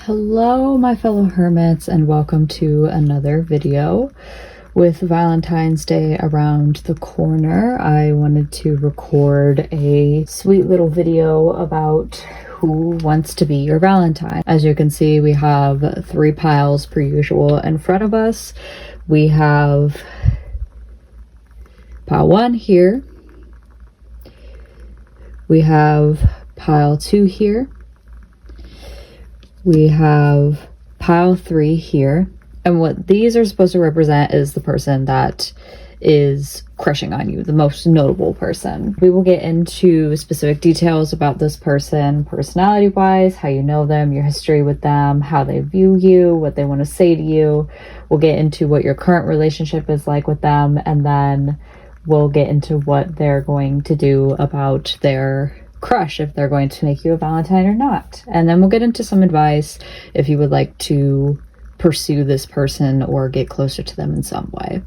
Hello, my fellow hermits, and welcome to another video. With Valentine's Day around the corner, I wanted to record a sweet little video about who wants to be your Valentine. As you can see, we have 3 piles per usual in front of us. We have pile 1 here. We have pile 2 here. We have pile 3 here, and what these are supposed to represent is the person that is crushing on you, the most notable person. We will get into specific details about this person, personality wise, how you know them, your history with them, how they view you, what they want to say to you. We'll get into what your current relationship is like with them, and then we'll get into what they're going to do about their crush, if they're going to make you a Valentine or not. And then we'll get into some advice if you would like to pursue this person or get closer to them in some way.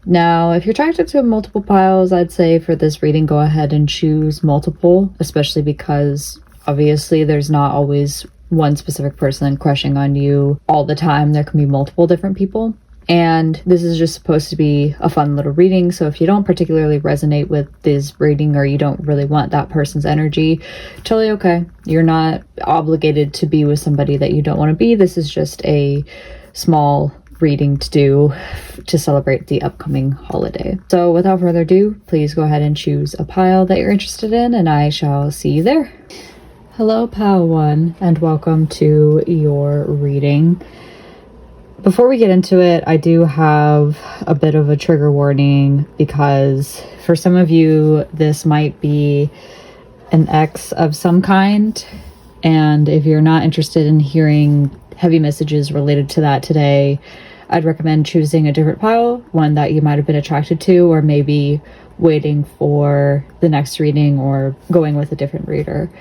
Now, if you're attracted to multiple piles, I'd say for this reading, go ahead and choose multiple, especially because obviously there's not always one specific person crushing on you all the time. There can be multiple different people. And this is just supposed to be a fun little reading, so if you don't particularly resonate with this reading or you don't really want that person's energy, totally okay. You're not obligated to be with somebody that you don't want to be. This is just a small reading to do to celebrate the upcoming holiday. So without further ado, please go ahead and choose a pile that you're interested in, and I shall see you there. Hello, pile 1, and welcome to your reading. Before we get into it, I do have a bit of a trigger warning because for some of you, this might be an ex of some kind. And if you're not interested in hearing heavy messages related to that today, I'd recommend choosing a different pile, one that you might have been attracted to, or maybe waiting for the next reading or going with a different reader.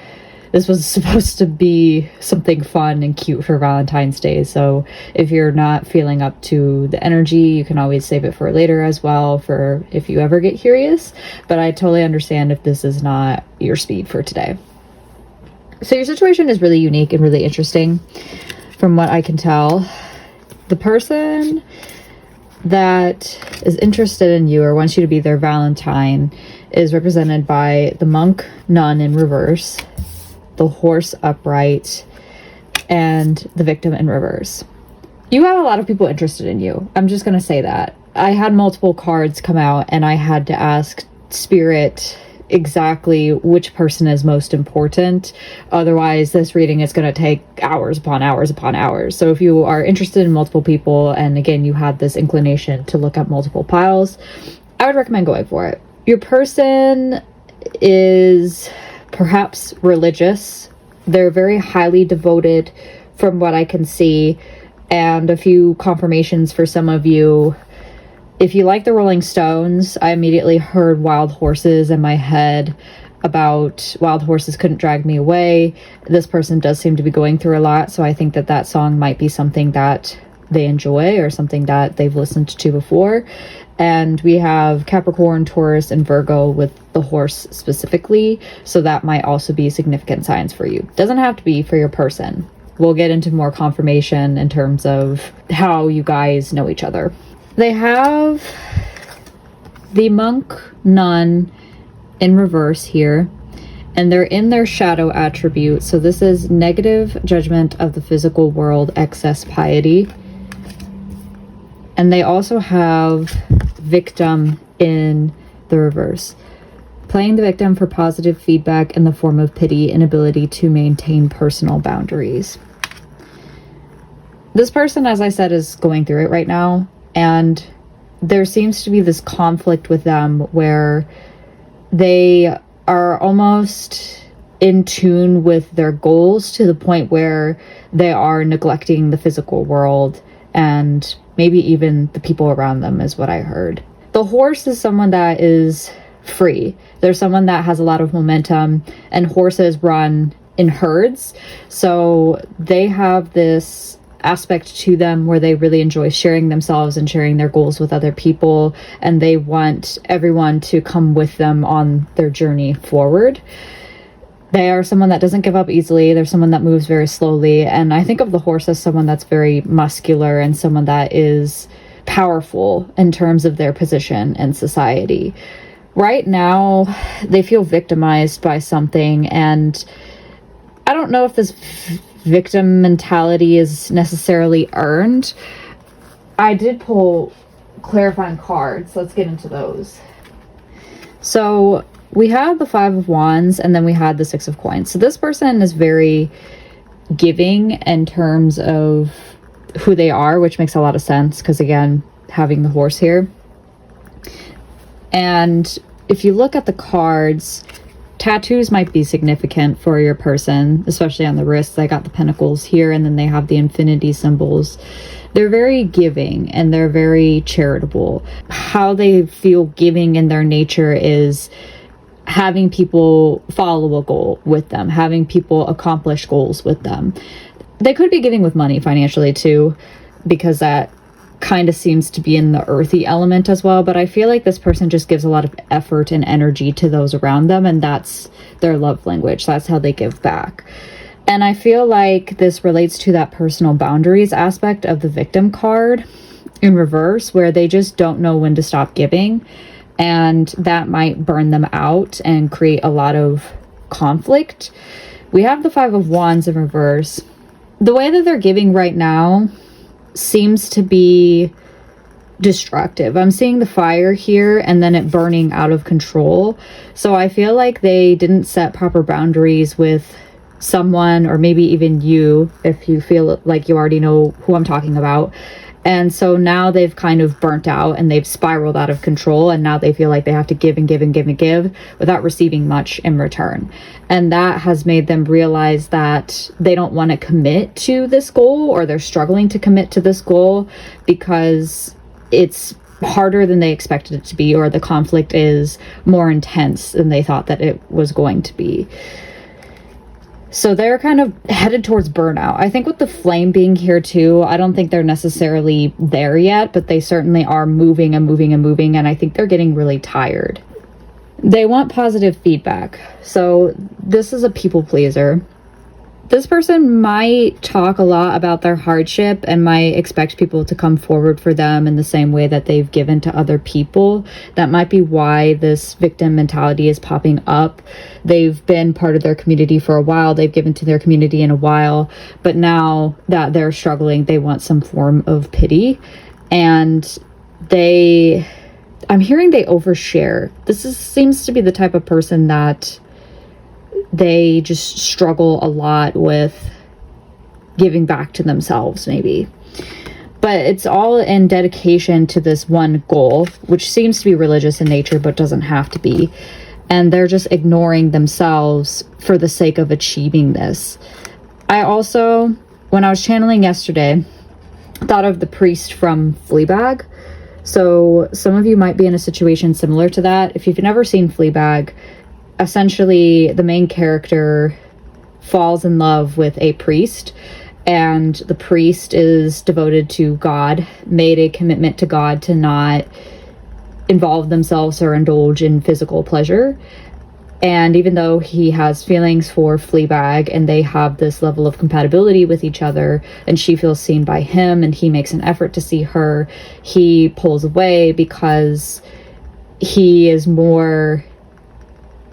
This was supposed to be something fun and cute for Valentine's Day, so if you're not feeling up to the energy, you can always save it for later as well, for if you ever get curious, but I totally understand if this is not your speed for today. So your situation is really unique and really interesting from what I can tell. The person that is interested in you or wants you to be their Valentine is represented by the monk, nun in reverse, the horse upright, and the victim in reverse. You have a lot of people interested in you. I'm just going to say that. I had multiple cards come out and I had to ask Spirit exactly which person is most important. Otherwise, this reading is going to take hours upon hours upon hours. So if you are interested in multiple people, and again, you have this inclination to look at multiple piles, I would recommend going for it. Your person is perhaps religious. They're very highly devoted from what I can see, and a few confirmations for some of you. If you like the Rolling Stones, I immediately heard Wild Horses in my head about Wild Horses Couldn't Drag Me Away. This person does seem to be going through a lot, so I think that that song might be something that they enjoy or something that they've listened to before. And we have Capricorn, Taurus, and Virgo with the horse specifically, so that might also be significant signs for you. Doesn't have to be for your person. We'll get into more confirmation in terms of how you guys know each other. They have the monk, nun in reverse here, and they're in their shadow attribute. So this is negative judgment of the physical world, excess piety. And they also have victim in the reverse, playing the victim for positive feedback in the form of pity and ability to maintain personal boundaries. This person, as I said, is going through it right now, and there seems to be this conflict with them where they are almost in tune with their goals to the point where they are neglecting the physical world and maybe even the people around them, is what I heard. The horse is someone that is free. They're someone that has a lot of momentum, and horses run in herds. So they have this aspect to them where they really enjoy sharing themselves and sharing their goals with other people, and they want everyone to come with them on their journey forward. They are someone that doesn't give up easily. They're someone that moves very slowly. And I think of the horse as someone that's very muscular and someone that is powerful in terms of their position in society. Right now, they feel victimized by something, and I don't know if this victim mentality is necessarily earned. I did pull clarifying cards. Let's get into those. So we have the Five of Wands, and then we had the Six of Coins. So this person is very giving in terms of who they are, which makes a lot of sense because, again, having the horse here. And if you look at the cards, tattoos might be significant for your person, especially on the wrists. I got the pentacles here, and then they have the infinity symbols. They're very giving and they're very charitable. How they feel giving in their nature is having people follow a goal with them, having people accomplish goals with them. They could be giving with money financially too, because that kind of seems to be in the earthy element as well. But I feel like this person just gives a lot of effort and energy to those around them, and that's their love language. That's how they give back. And I feel like this relates to that personal boundaries aspect of the victim card in reverse, where they just don't know when to stop giving, and that might burn them out and create a lot of conflict. We have the Five of Wands in reverse. The way that they're giving right now seems to be destructive. I'm seeing the fire here and then it burning out of control. So I feel like they didn't set proper boundaries with someone, or maybe even you, if you feel like you already know who I'm talking about. And so now they've kind of burnt out and they've spiraled out of control, and now they feel like they have to give and give and give and give without receiving much in return. And that has made them realize that they don't want to commit to this goal, or they're struggling to commit to this goal because it's harder than they expected it to be, or the conflict is more intense than they thought that it was going to be. So they're kind of headed towards burnout. I think with the flame being here too, I don't think they're necessarily there yet, but they certainly are moving and moving and moving, and I think they're getting really tired. They want positive feedback. So this is a people pleaser. This person might talk a lot about their hardship and might expect people to come forward for them in the same way that they've given to other people. That might be why this victim mentality is popping up. They've been part of their community for a while. They've given to their community in a while. But now that they're struggling, they want some form of pity. And I'm hearing they overshare. Seems to be the type of person that they just struggle a lot with giving back to themselves, maybe. But it's all in dedication to this one goal, which seems to be religious in nature, but doesn't have to be. And they're just ignoring themselves for the sake of achieving this. I also, when I was channeling yesterday, thought of the priest from Fleabag. So some of you might be in a situation similar to that. If you've never seen Fleabag, essentially the main character falls in love with a priest, and the priest is devoted to God, made a commitment to God to not involve themselves or indulge in physical pleasure. And even though he has feelings for Fleabag and they have this level of compatibility with each other, and she feels seen by him and he makes an effort to see her, he pulls away because he is more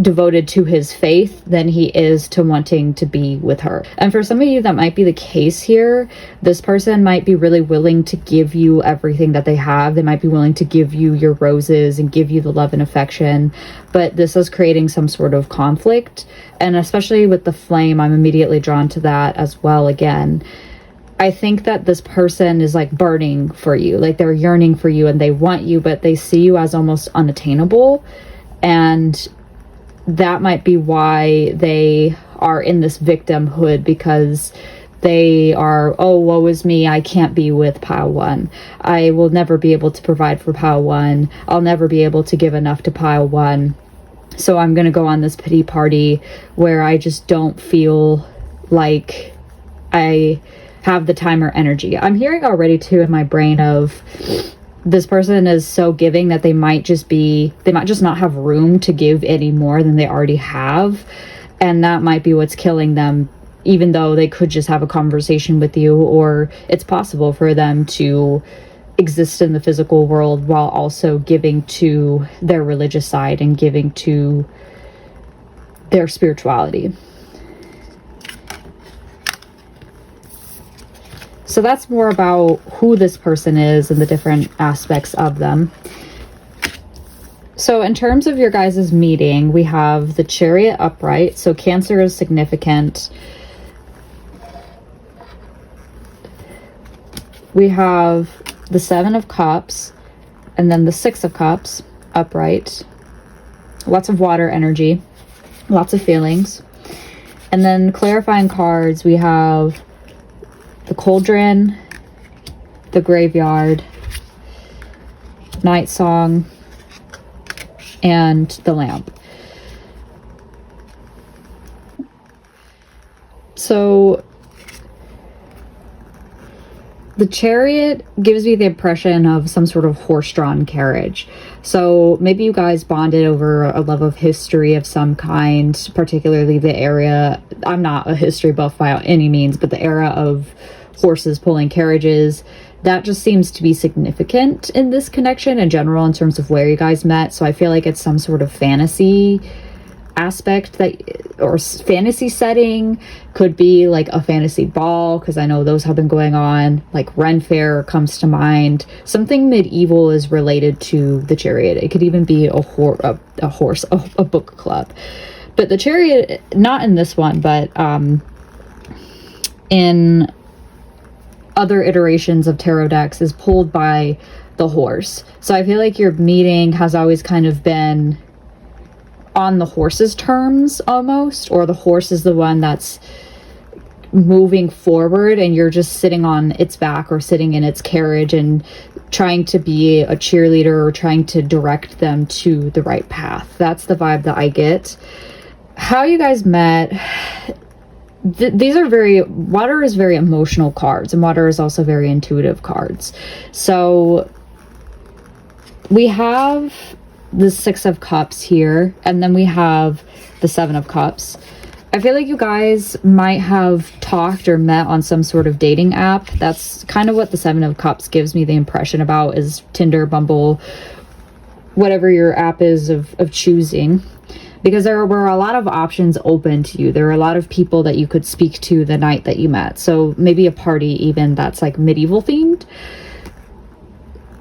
devoted to his faith than he is to wanting to be with her. And for some of you, that might be the case here. This person might be really willing to give you everything that they have. They might be willing to give you your roses and give you the love and affection, but this is creating some sort of conflict. And especially with the flame, I'm immediately drawn to that as well again. I think that this person is like burning for you, like they're yearning for you and they want you, but they see you as almost unattainable. And that might be why they are in this victimhood, because they are, oh, woe is me, I can't be with Pile 1. I will never be able to provide for Pile 1. I'll never be able to give enough to Pile 1. So I'm going to go on this pity party where I just don't feel like I have the time or energy. I'm hearing already too in my brain of this person is so giving that they might just not have room to give any more than they already have. and that might be what's killing them, even though they could just have a conversation with you, or it's possible for them to exist in the physical world while also giving to their religious side and giving to their spirituality. So that's more about who this person is and the different aspects of them. So in terms of your guys' meeting, we have the Chariot upright. So Cancer is significant. We have the Seven of Cups, and then the Six of Cups upright. Lots of water energy, lots of feelings. And then clarifying cards, we have the Cauldron, the Graveyard, Night Song, and the Lamp. So the Chariot gives me the impression of some sort of horse-drawn carriage. So maybe you guys bonded over a love of history of some kind, particularly the era. I'm not a history buff by any means, but the era of horses pulling carriages, that just seems to be significant in this connection in general in terms of where you guys met. So I feel like it's some sort of fantasy aspect or fantasy setting. Could be like a fantasy ball, because I know those have been going on. Like Ren Fair comes to mind. Something medieval is related to the Chariot. It could even be a book club. But the Chariot, not in this one, but in other iterations of tarot decks, is pulled by the horse. So I feel like your meeting has always kind of been on the horse's terms almost, or the horse is the one that's moving forward and you're just sitting on its back or sitting in its carriage and trying to be a cheerleader or trying to direct them to the right path. That's the vibe that I get. How you guys met, these are water is very emotional cards, and water is also very intuitive cards. So we have the Six of Cups here, and then we have the Seven of Cups. I feel like you guys might have talked or met on some sort of dating app. That's kind of what the Seven of Cups gives me the impression about, is Tinder, Bumble, whatever your app is of choosing. Because there were a lot of options open to you. There were a lot of people that you could speak to the night that you met. So maybe a party even that's like medieval themed.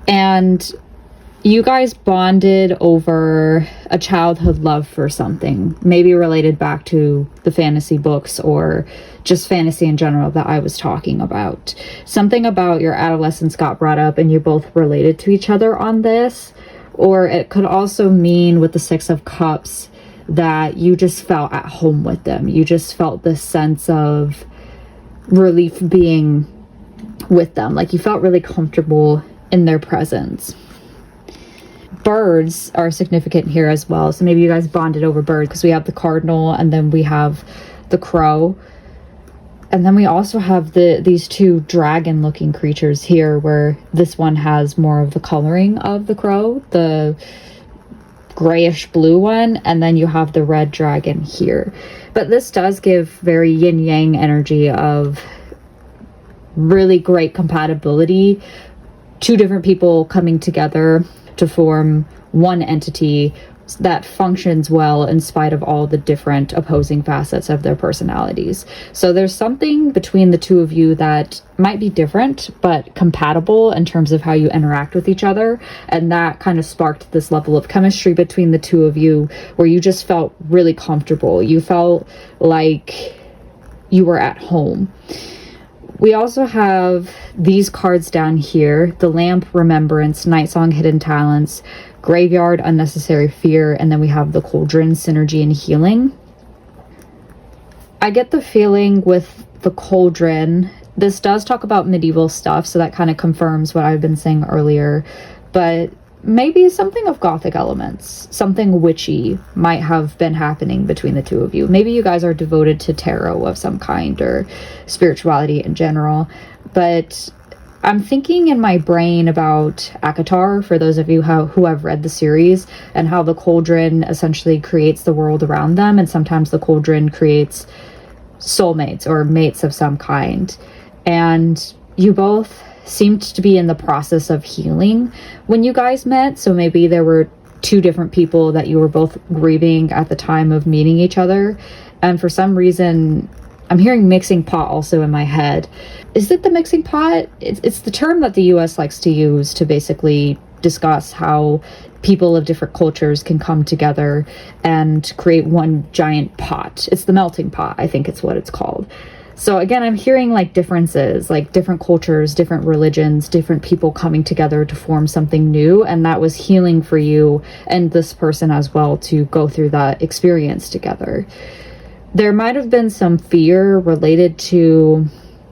And you guys bonded over a childhood love for something, maybe related back to the fantasy books or just fantasy in general that I was talking about. Something about your adolescence got brought up and you both related to each other on this. Or it could also mean with the Six of Cups that you just felt at home with them. You just felt this sense of relief being with them. Like you felt really comfortable in their presence. Birds are significant here as well. So maybe you guys bonded over birds, because we have the cardinal and then we have the crow. And then we also have these two dragon looking creatures here, where this one has more of the coloring of the crow, the grayish blue one, and then you have the red dragon here. But this does give very yin yang energy of really great compatibility. Two different people coming together to form one entity that functions well in spite of all the different opposing facets of their personalities. So there's something between the two of you that might be different but compatible in terms of how you interact with each other, and that kind of sparked this level of chemistry between the two of you where you just felt really comfortable. You felt like you were at home. We also have these cards down here: the Lamp, Remembrance; Night Song, Hidden Talents; Graveyard, Unnecessary Fear; and then we have the Cauldron, Synergy and Healing. I get the feeling with the Cauldron, this does talk about medieval stuff, so that kind of confirms what I've been saying earlier, but maybe something of gothic elements, something witchy might have been happening between the two of you. Maybe you guys are devoted to tarot of some kind or spirituality in general, but I'm thinking in my brain about Akatar, for those of you who have read the series, and how the cauldron essentially creates the world around them, and sometimes the cauldron creates soulmates or mates of some kind. And you both seemed to be in the process of healing when you guys met, so maybe there were two different people that you were both grieving at the time of meeting each other. And for some reason, I'm hearing mixing pot also in my head. Is it the mixing pot? It's the term that the US likes to use to basically discuss how people of different cultures can come together and create one giant pot. It's the melting pot, I think it's what it's called. So again, I'm hearing like differences, like different cultures, different religions, different people coming together to form something new. And that was healing for you and this person as well, to go through that experience together. There might have been some fear related to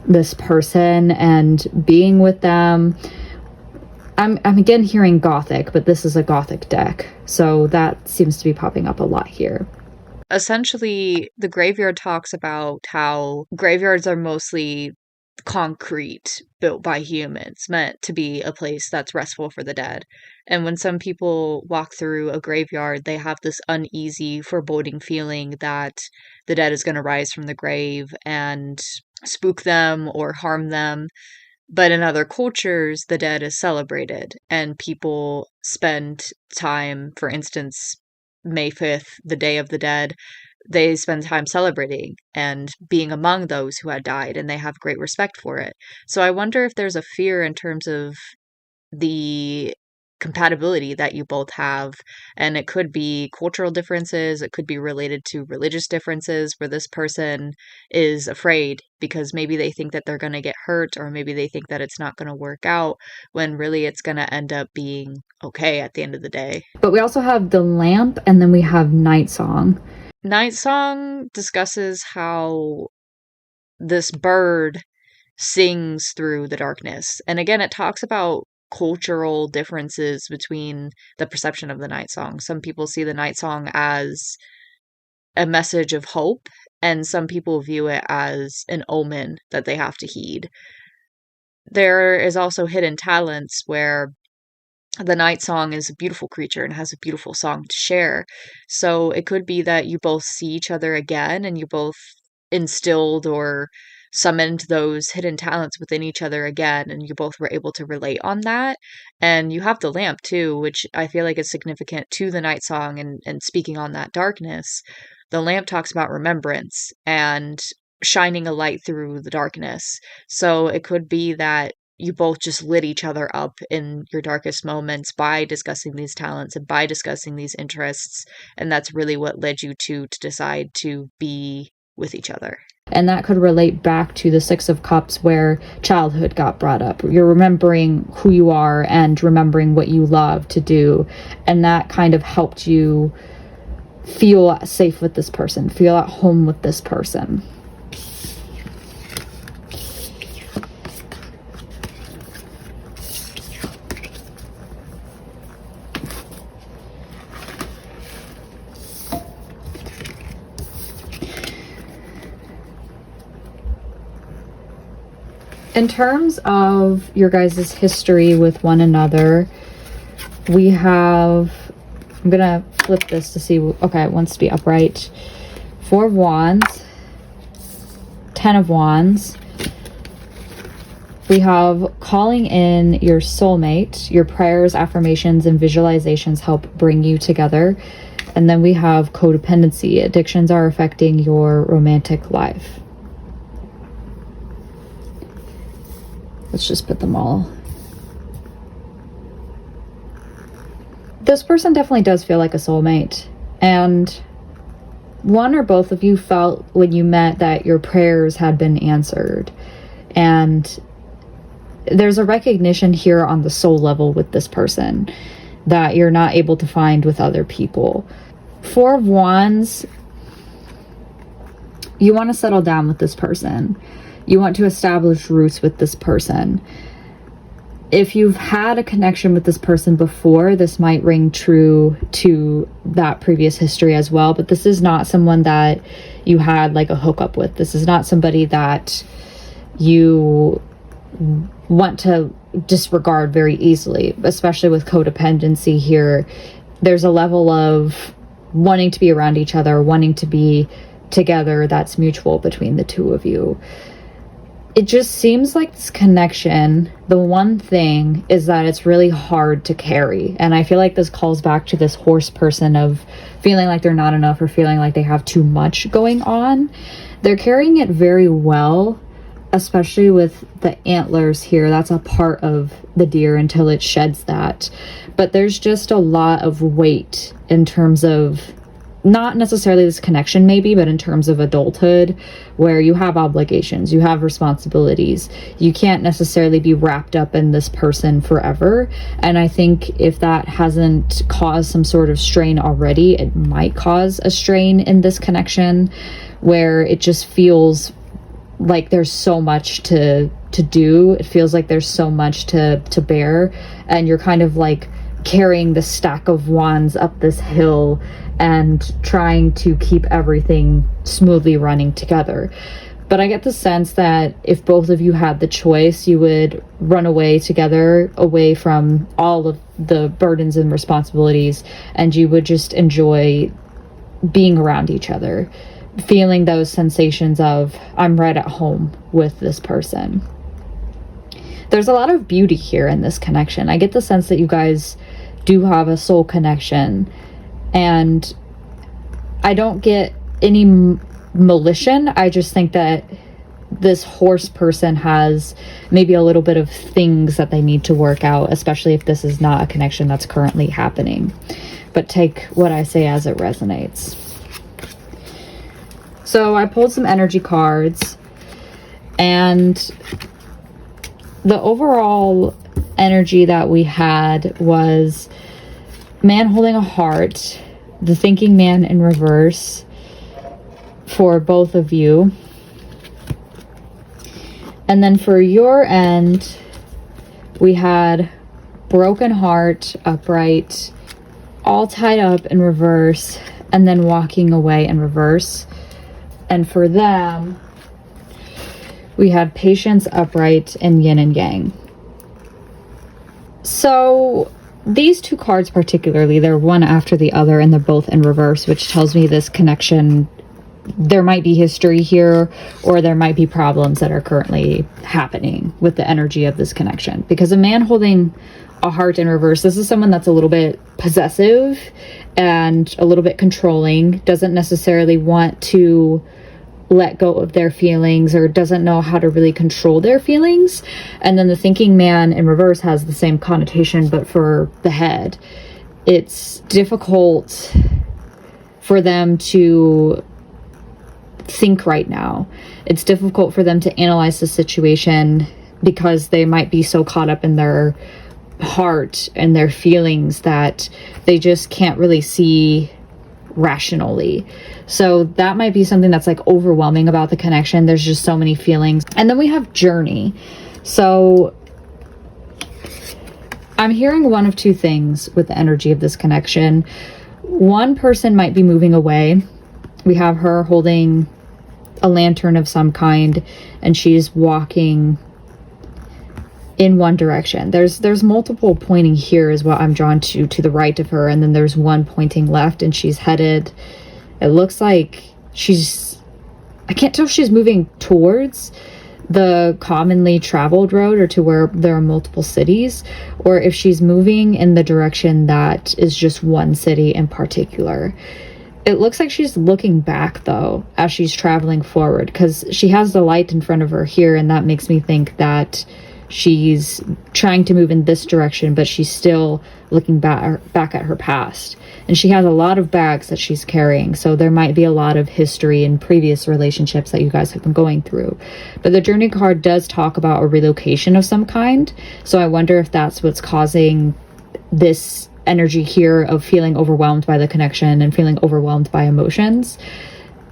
this person and being with them. I'm again hearing Gothic, but this is a Gothic deck, so that seems to be popping up a lot here. Essentially, the graveyard talks about how graveyards are mostly concrete, built by humans, meant to be a place that's restful for the dead. And when some people walk through a graveyard, they have this uneasy, foreboding feeling that the dead is going to rise from the grave and spook them or harm them. But in other cultures, the dead is celebrated, and people spend time, for instance, May 5th, the Day of the Dead, they spend time celebrating and being among those who had died, and they have great respect for it. So I wonder if there's a fear in terms of the compatibility that you both have, and it could be cultural differences, it could be related to religious differences, where this person is afraid because maybe they think that they're going to get hurt, or maybe they think that it's not going to work out, when really it's going to end up being okay at the end of the day. But we also have the lamp, and then we have Night Song. Night Song discusses how this bird sings through the darkness, and again it talks about cultural differences between the perception of the night song. Some people see the night song as a message of hope, and some people view it as an omen that they have to heed. There is also hidden talents, where the night song is a beautiful creature and has a beautiful song to share. So it could be that you both see each other again, and you both instilled or summoned those hidden talents within each other again, and you both were able to relate on that. And you have the lamp too, which I feel like is significant to the night song, and speaking on that darkness. The lamp talks about remembrance and shining a light through the darkness. So it could be that you both just lit each other up in your darkest moments by discussing these talents and by discussing these interests, and that's really what led you to decide to be with each other. And that could relate back to the Six of Cups, where childhood got brought up. You're remembering who you are and remembering what you love to do. And that kind of helped you feel safe with this person, feel at home with this person. In terms of your guys' history with one another, we have, I'm gonna flip this to see, okay, it wants to be upright. 4 of Wands, 10 of Wands. We have calling in your soulmate. Your prayers, affirmations, and visualizations help bring you together. And then we have codependency. Addictions are affecting your romantic life. Let's just put them all. This person definitely does feel like a soulmate. And one or both of you felt when you met that your prayers had been answered. And there's a recognition here on the soul level with this person that you're not able to find with other people. 4 of Wands, you want to settle down with this person. You want to establish roots with this person. If you've had a connection with this person before, this might ring true to that previous history as well, but this is not someone that you had like a hookup with. This is not somebody that you want to disregard very easily, especially with codependency here. There's a level of wanting to be around each other, wanting to be together that's mutual between the two of you. It just seems like this connection, the one thing is that it's really hard to carry. And I feel like this calls back to this horse person of feeling like they're not enough or feeling like they have too much going on. They're carrying it very well, especially with the antlers here. That's a part of the deer until it sheds that. But there's just a lot of weight in terms of not necessarily this connection maybe, but in terms of adulthood, where you have obligations, you have responsibilities. You can't necessarily be wrapped up in this person forever. And I think if that hasn't caused some sort of strain already, it might cause a strain in this connection where it just feels like there's so much to do. It feels like there's so much to bear, and you're kind of like carrying the stack of wands up this hill and trying to keep everything smoothly running together. But I get the sense that if both of you had the choice, you would run away together, away from all of the burdens and responsibilities, and you would just enjoy being around each other, feeling those sensations of, I'm right at home with this person. There's a lot of beauty here in this connection. I get the sense that you guys do have a soul connection, and I don't get any malicious. I just think that this horse person has maybe a little bit of things that they need to work out, especially if this is not a connection that's currently happening. But take what I say as it resonates. So I pulled some energy cards, and the overall energy that we had was man holding a heart, the thinking man in reverse for both of you. And then for your end, we had broken heart, upright, all tied up in reverse, and then walking away in reverse. And for them, we had patience, upright, and yin and yang. So these two cards particularly, they're one after the other, and they're both in reverse, which tells me this connection, there might be history here, or there might be problems that are currently happening with the energy of this connection. Because a man holding a heart in reverse, this is someone that's a little bit possessive and a little bit controlling, doesn't necessarily want to let go of their feelings, or doesn't know how to really control their feelings. And then the thinking man in reverse has the same connotation, but for the head. It's difficult for them to think right now. It's difficult for them to analyze the situation because they might be so caught up in their heart and their feelings that they just can't really see rationally. So that might be something that's like overwhelming about the connection. There's just so many feelings. And then we have journey. So I'm hearing one of two things with the energy of this connection. One person might be moving away. We have her holding a lantern of some kind, and she's walking in one direction. There's multiple pointing here is what I'm drawn to the right of her, and then there's one pointing left, and she's headed, it looks like I can't tell if she's moving towards the commonly traveled road or to where there are multiple cities, or if she's moving in the direction that is just one city in particular. It looks like she's looking back though as she's traveling forward, because she has the light in front of her here, and that makes me think that she's trying to move in this direction, but she's still looking back at her past. And she has a lot of bags that she's carrying, so there might be a lot of history in previous relationships that you guys have been going through. But the journey card does talk about a relocation of some kind, so I wonder if that's what's causing this energy here of feeling overwhelmed by the connection and feeling overwhelmed by emotions.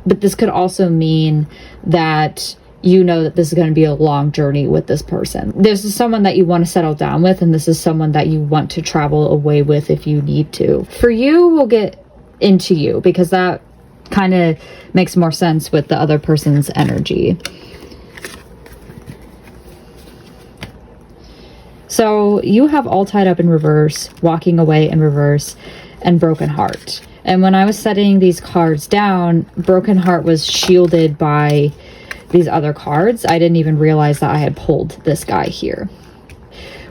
But this could also mean that you know that this is going to be a long journey with this person. This is someone that you want to settle down with, and this is someone that you want to travel away with if you need to. For you, we'll get into you, because that kind of makes more sense with the other person's energy. So you have all tied up in reverse, walking away in reverse, and broken heart. And when I was setting these cards down, broken heart was shielded by these other cards. I didn't even realize that I had pulled this guy here.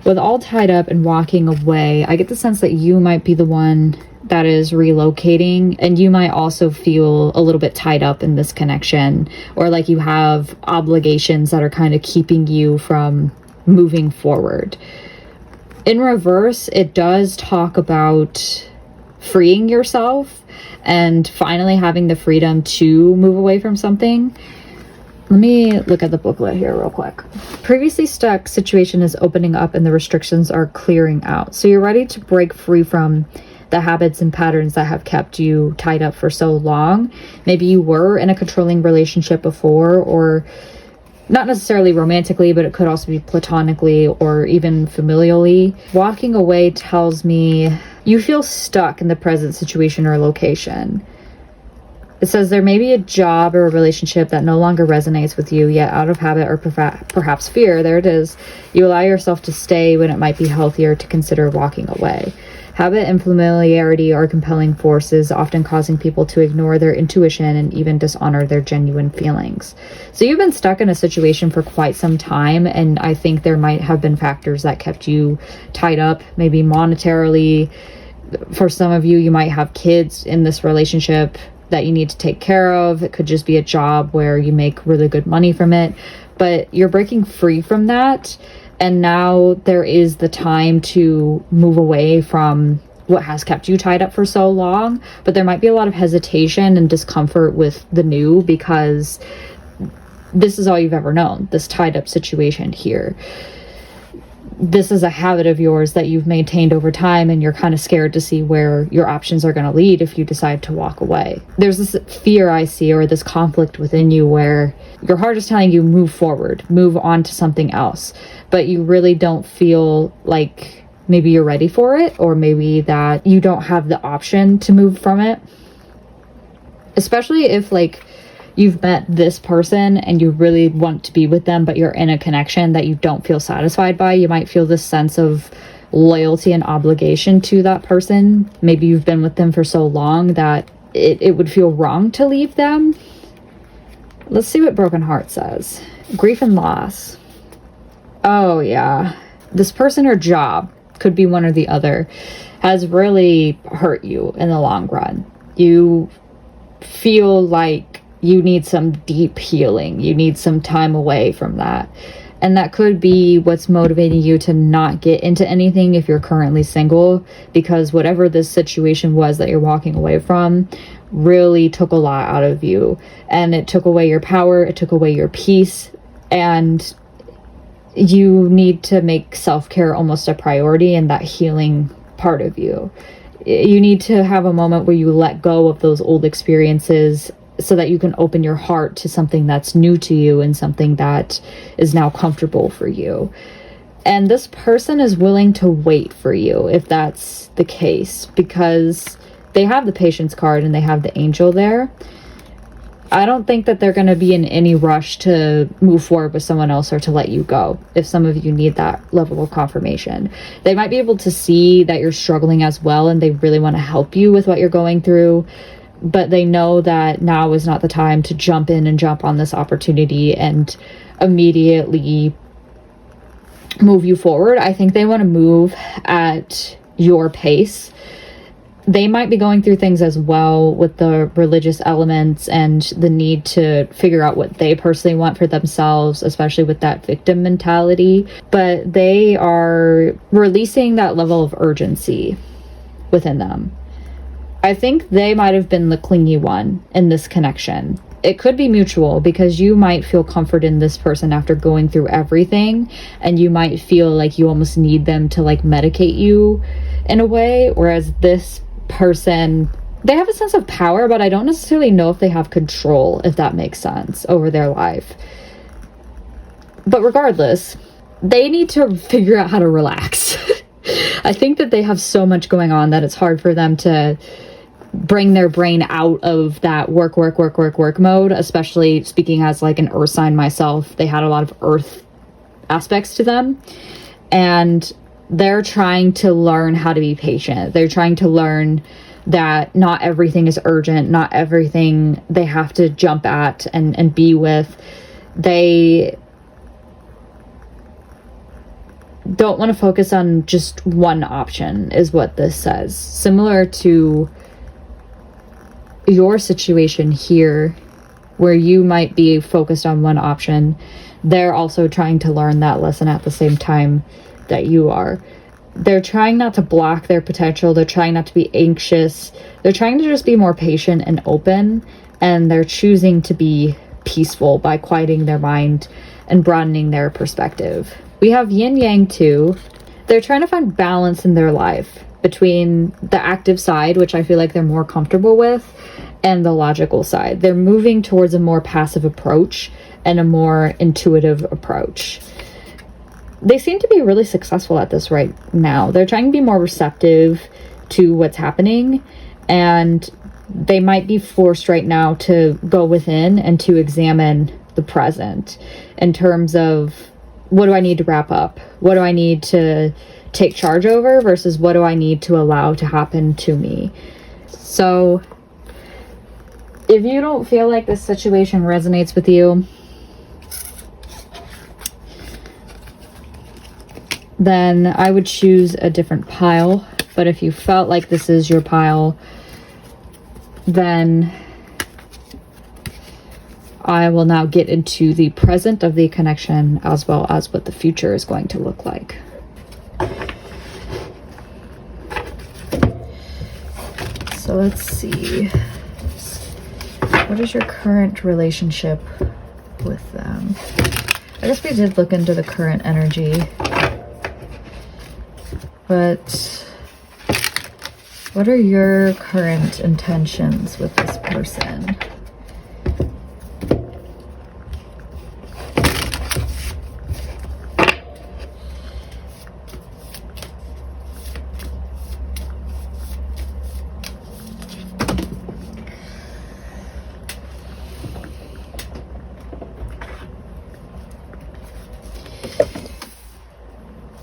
With all tied up and walking away, I get the sense that you might be the one that is relocating, and you might also feel a little bit tied up in this connection, or like you have obligations that are kind of keeping you from moving forward. In reverse, it does talk about freeing yourself and finally having the freedom to move away from something. Let me look at the booklet here real quick. Previously stuck situation is opening up and the restrictions are clearing out. So you're ready to break free from the habits and patterns that have kept you tied up for so long. Maybe you were in a controlling relationship before, or not necessarily romantically, but it could also be platonically or even familially. Walking away tells me you feel stuck in the present situation or location. It says there may be a job or a relationship that no longer resonates with you, yet out of habit or perhaps fear, there it is, you allow yourself to stay when it might be healthier to consider walking away. Habit and familiarity are compelling forces, often causing people to ignore their intuition and even dishonor their genuine feelings. So you've been stuck in a situation for quite some time, and I think there might have been factors that kept you tied up, maybe monetarily. For some of you, you might have kids in this relationship that you need to take care of. It could just be a job where you make really good money from it, but you're breaking free from that. And now there is the time to move away from what has kept you tied up for so long. But there might be a lot of hesitation and discomfort with the new, because this is all you've ever known, this tied up situation here. This is a habit of yours that you've maintained over time, and you're kind of scared to see where your options are going to lead if you decide to walk away. There's this fear I see, or this conflict within you, where your heart is telling you move forward, move on to something else, but you really don't feel like maybe you're ready for it, or maybe that you don't have the option to move from it. Especially if like you've met this person and you really want to be with them, but you're in a connection that you don't feel satisfied by. You might feel this sense of loyalty and obligation to that person. Maybe you've been with them for so long that it would feel wrong to leave them. Let's see what broken heart says. Grief and loss. Oh yeah, this person or job, could be one or the other, has really hurt you in the long run. You feel like you need some deep healing. You need some time away from that. And that could be what's motivating you to not get into anything if you're currently single, because whatever this situation was that you're walking away from really took a lot out of you. And it took away your power, it took away your peace, and you need to make self-care almost a priority in that healing part of you. You need to have a moment where you let go of those old experiences so that you can open your heart to something that's new to you and something that is now comfortable for you. And this person is willing to wait for you if that's the case, because they have the patience card and they have the angel there. I don't think that they're going to be in any rush to move forward with someone else or to let you go if some of you need that level of confirmation. They might be able to see that you're struggling as well, and they really want to help you with what you're going through, but they know that now is not the time to jump in and jump on this opportunity and immediately move you forward. I think they want to move at your pace. They might be going through things as well with the religious elements and the need to figure out what they personally want for themselves, especially with that victim mentality. But they are releasing that level of urgency within them. I think they might have been the clingy one in this connection. It could be mutual, because you might feel comfort in this person after going through everything, and you might feel like you almost need them to like medicate you in a way, whereas this person, they have a sense of power, but I don't necessarily know if they have control, if that makes sense, over their life. But regardless, they need to figure out how to relax. I think that they have so much going on that it's hard for them to bring their brain out of that work mode, especially speaking as like an earth sign myself. They had a lot of earth aspects to them, And they're trying to learn how to be patient. They're trying to learn that not everything is urgent, not everything they have to jump at and be with. They don't want to focus on just one option, is what this says. Similar to your situation here, where you might be focused on one option, they're also trying to learn that lesson at the same time that you are. They're trying not to block their potential. They're trying not to be anxious. They're trying to just be more patient and open, and they're choosing to be peaceful by quieting their mind and broadening their perspective. We have yin yang too. They're trying to find balance in their life between the active side, which I feel like they're more comfortable with, and the logical side. They're moving towards a more passive approach and a more intuitive approach. They seem to be really successful at this right now. They're trying to be more receptive to what's happening, and they might be forced right now to go within and to examine the present in terms of, what do I need to wrap up? What do I need to take charge over versus what do I need to allow to happen to me? So if you don't feel like this situation resonates with you, then I would choose a different pile. But if you felt like this is your pile, then I will now get into the present of the connection as well as what the future is going to look like. So let's see. What is your current relationship with them? I guess we did look into the current energy. But what are your current intentions with this person?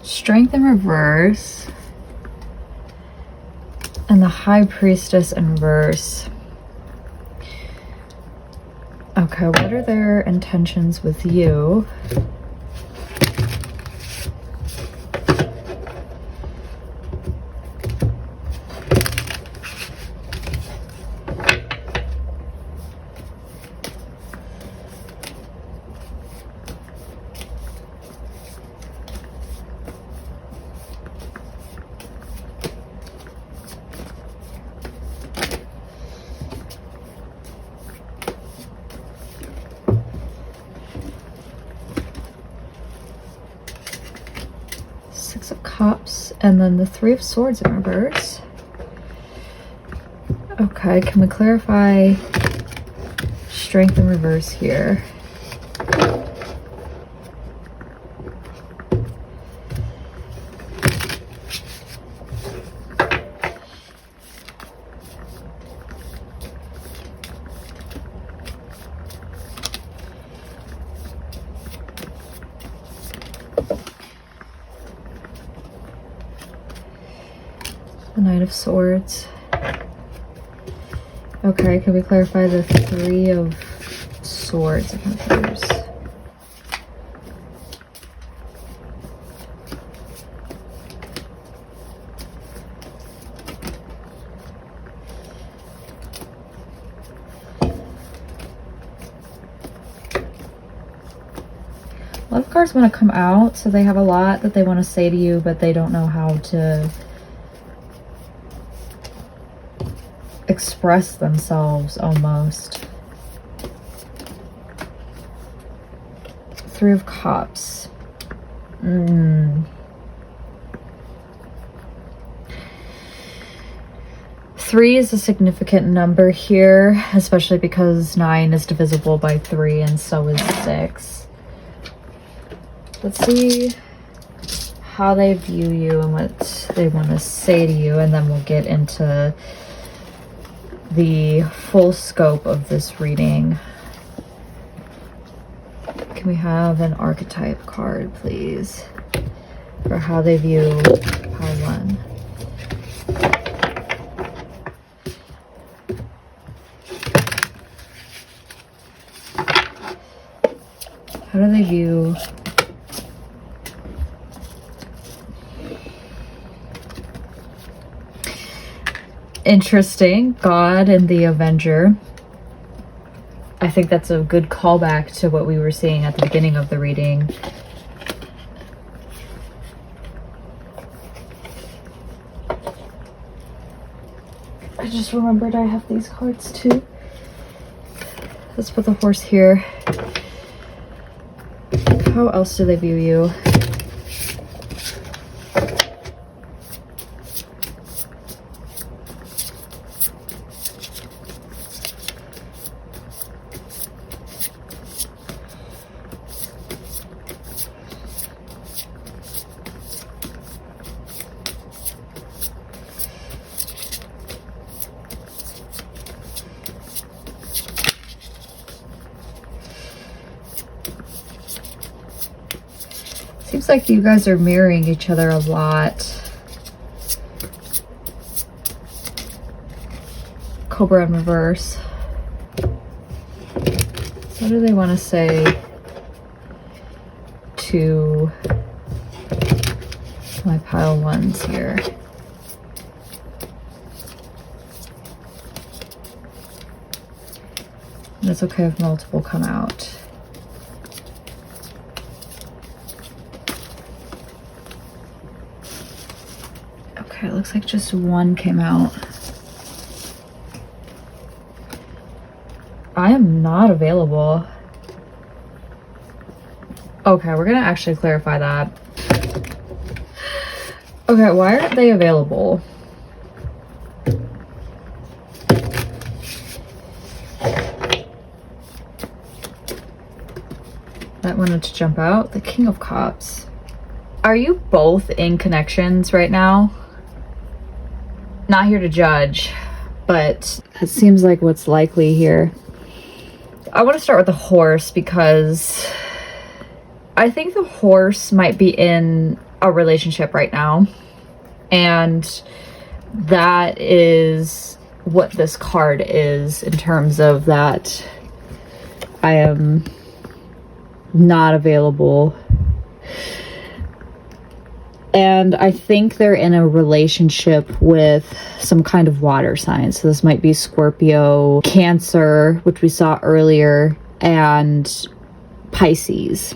Strength in reverse, and the High Priestess in reverse. Okay, what are their intentions with you? Six of Cups, and then the Three of Swords in reverse. Okay, can we clarify strength in reverse here? The Knight of Swords. Okay, can we clarify the Three of Swords in reverse? A lot of cards want to come out, so they have a lot that they want to say to you, but they don't know how to express themselves almost. Three of Cups. Three is a significant number here, especially because 9 is divisible by 3 and so is 6. Let's see how they view you and what they want to say to you, and then we'll get into the full scope of this reading. Can we have an archetype card, please? for how they view pile 1. How do they view interesting, God and the Avenger. I think that's a good callback to what we were seeing at the beginning of the reading. I just remembered I have these cards too. Let's put the horse here. How else do they view you? Seems like you guys are mirroring each other a lot. Cobra in reverse. So what do they want to say to my pile 1s here? And it's okay if multiple come out. Okay, it looks like just 1 came out. I am not available. Okay, we're gonna actually clarify that. Okay, why aren't they available? That wanted to jump out. The King of Cups. Are you both in connections right now? Not here to judge, but it seems like what's likely here. I want to start with the horse because I think the horse might be in a relationship right now. And that is what this card is in terms of that I am not available. And I think they're in a relationship with some kind of water sign. So this might be Scorpio, Cancer, which we saw earlier, and Pisces.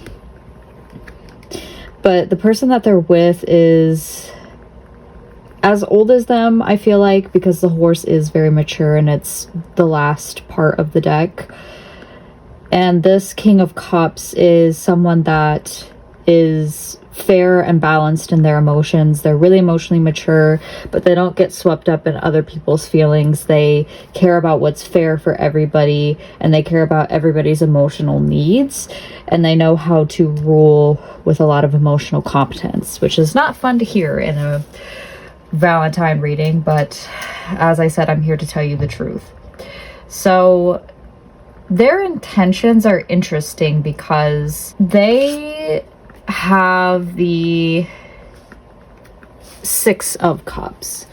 But the person that they're with is as old as them, I feel like, because the horse is very mature and it's the last part of the deck. And this King of Cups is someone that is fair and balanced in their emotions. They're really emotionally mature, but they don't get swept up in other people's feelings. They care about what's fair for everybody, and they care about everybody's emotional needs, and they know how to rule with a lot of emotional competence, which is not fun to hear in a Valentine reading, but as I said, I'm here to tell you the truth. So their intentions are interesting because they have the 6 of Cups,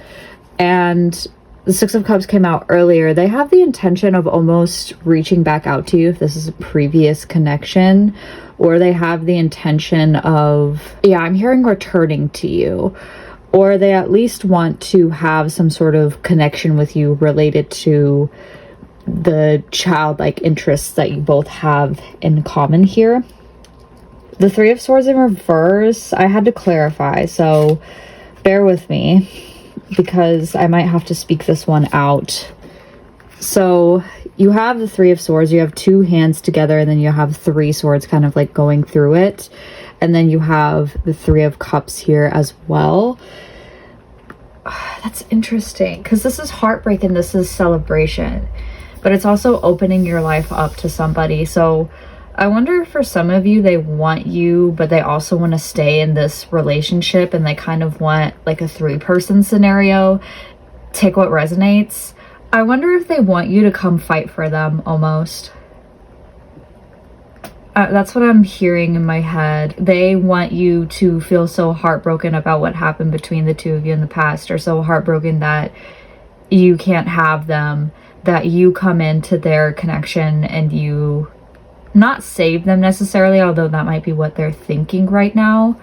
and the 6 of Cups came out earlier. They have the intention of almost reaching back out to you if this is a previous connection, or they have the intention of, yeah, I'm hearing returning to you, or they at least want to have some sort of connection with you related to the childlike interests that you both have in common here. The 3 of Swords in reverse, I had to clarify, so bear with me because I might have to speak this one out. So you have the 3 of Swords, you have 2 hands together, and then you have 3 swords kind of like going through it. And then you have the 3 of Cups here as well. That's interesting because this is heartbreak and this is celebration, but it's also opening your life up to somebody. So I wonder if for some of you, they want you, but they also want to stay in this relationship, and they kind of want like a 3-person scenario. Take what resonates. I wonder if they want you to come fight for them almost. That's what I'm hearing in my head. They want you to feel so heartbroken about what happened between the two of you in the past, or so heartbroken that you can't have them, that you come into their connection and you not save them necessarily, although that might be what they're thinking right now.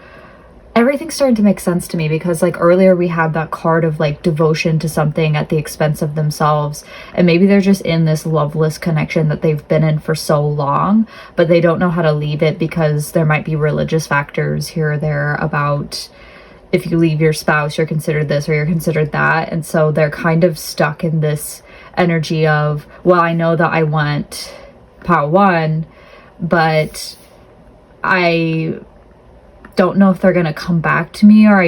Everything's starting to make sense to me, because like earlier we had that card of like devotion to something at the expense of themselves, and maybe they're just in this loveless connection that they've been in for so long, but they don't know how to leave it because there might be religious factors here or there about if you leave your spouse you're considered this or you're considered that. And so they're kind of stuck in this energy of, well, I know that I want Pile 1, but I don't know if they're gonna come back to me, or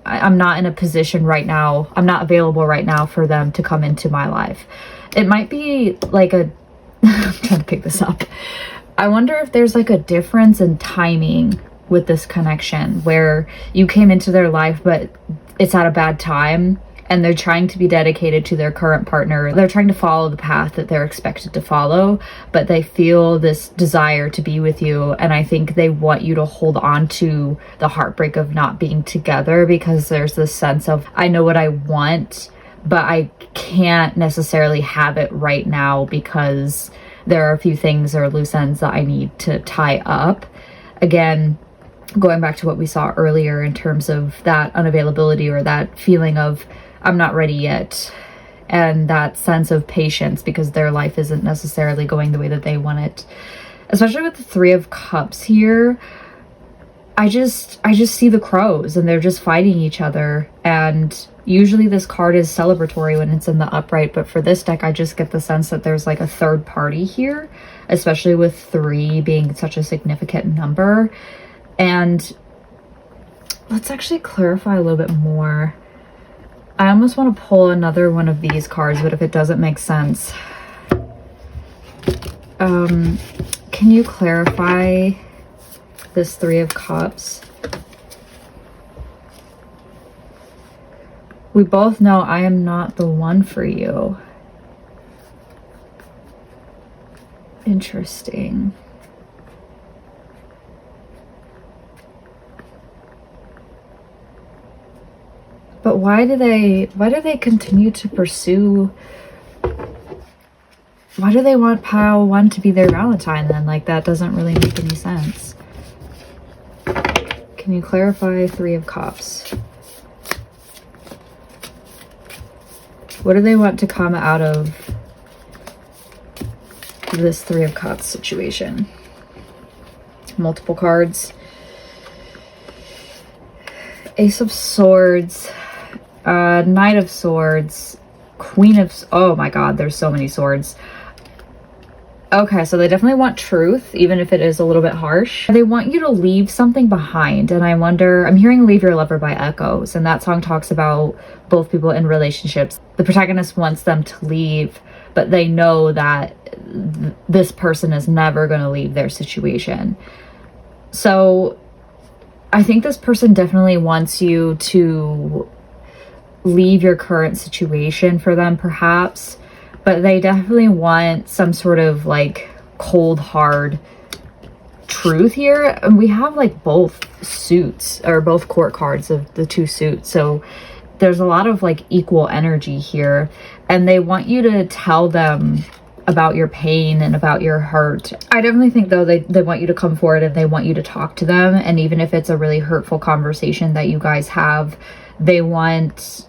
I'm not in a position right now, I'm not available right now for them to come into my life. It might be like I'm trying to pick this up. I wonder if there's like a difference in timing with this connection, where you came into their life but it's at a bad time, and they're trying to be dedicated to their current partner. They're trying to follow the path that they're expected to follow, but they feel this desire to be with you. And I think they want you to hold on to the heartbreak of not being together, because there's this sense of, I know what I want, but I can't necessarily have it right now because there are a few things or loose ends that I need to tie up. Again, going back to what we saw earlier in terms of that unavailability, or that feeling of, I'm not ready yet, and that sense of patience because their life isn't necessarily going the way that they want it. Especially with the 3 of Cups here, I just see the crows and they're just fighting each other. And usually this card is celebratory when it's in the upright, but for this deck I just get the sense that there's like a third party here, especially with 3 being such a significant number. And let's actually clarify a little bit more. I almost want to pull another one of these cards, but if it doesn't make sense, can you clarify this 3 of Cups? We both know I am not the one for you. Interesting. But why do they continue to pursue? Why do they want Pile 1 to be their Valentine then? Like, that doesn't really make any sense. Can you clarify 3 of Cups? What do they want to come out of this 3 of Cups situation? Multiple cards. Ace of Swords. Knight of Swords, Queen of, oh my god, there's so many swords. Okay, so they definitely want truth, even if it is a little bit harsh. They want you to leave something behind, and I wonder, I'm hearing Leave Your Lover by Echoes, and that song talks about both people in relationships. The protagonist wants them to leave, but they know that this person is never going to leave their situation. So I think this person definitely wants you to leave your current situation for them, perhaps, but they definitely want some sort of like cold hard truth here. And we have like both suits, or both court cards of the 2 suits, so there's a lot of like equal energy here, and they want you to tell them about your pain and about your hurt. I definitely think though they want you to come forward and they want you to talk to them, and even if it's a really hurtful conversation that you guys have, they want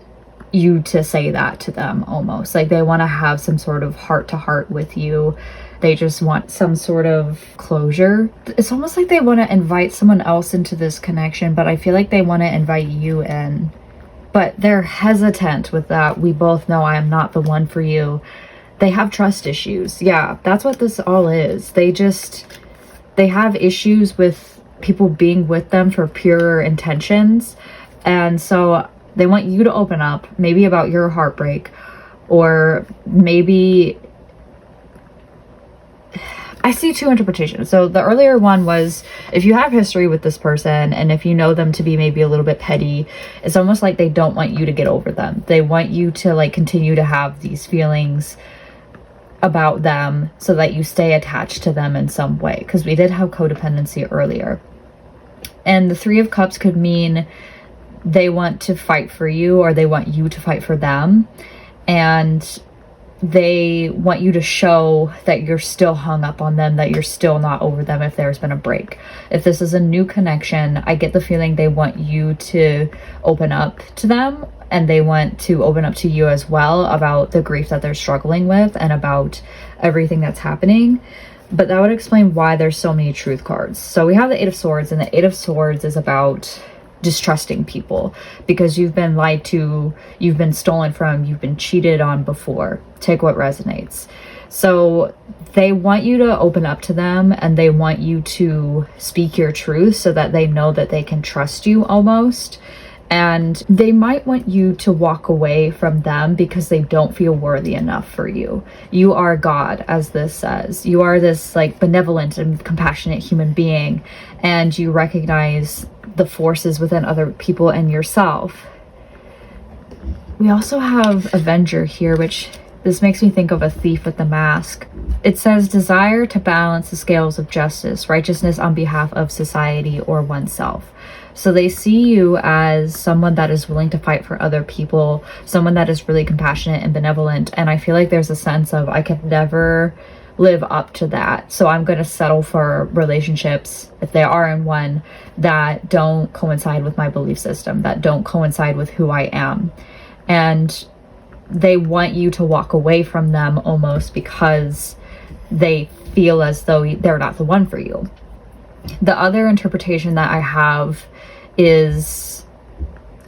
you to say that to them. Almost like they want to have some sort of heart-to-heart with you. They just want some sort of closure. It's almost like they want to invite someone else into this connection, but I feel like they want to invite you in, but they're hesitant with that. We both know I am not the one for you. They have trust issues. Yeah, that's what this all is. They have issues with people being with them for pure intentions, and so they want you to open up, maybe about your heartbreak, or maybe, I see 2 interpretations. So the earlier one was, if you have history with this person and if you know them to be maybe a little bit petty, it's almost like they don't want you to get over them. They want you to like continue to have these feelings about them so that you stay attached to them in some way, because we did have codependency earlier. And the Three of Cups could mean they want to fight for you, or they want you to fight for them, and they want you to show that you're still hung up on them, that you're still not over them if there's been a break. If this is a new connection, I get the feeling they want you to open up to them, and they want to open up to you as well about the grief that they're struggling with and about everything that's happening. But that would explain why there's so many truth cards. So we have the Eight of Swords, and the Eight of Swords is about distrusting people because you've been lied to, you've been stolen from, you've been cheated on before. Take what resonates. So they want you to open up to them, and they want you to speak your truth so that they know that they can trust you almost. And they might want you to walk away from them because they don't feel worthy enough for you. You are God, as this says. You are this like benevolent and compassionate human being, and you recognize the forces within other people and yourself. We also have Avenger here, which this makes me think of a thief with the mask. It says desire to balance the scales of justice, righteousness on behalf of society or oneself. So they see you as someone that is willing to fight for other people, someone that is really compassionate and benevolent. And I feel like there's a sense of, I could never live up to that. So I'm going to settle for relationships, if they are in one, that don't coincide with my belief system, that don't coincide with who I am. And they want you to walk away from them almost because they feel as though they're not the one for you. The other interpretation that I have is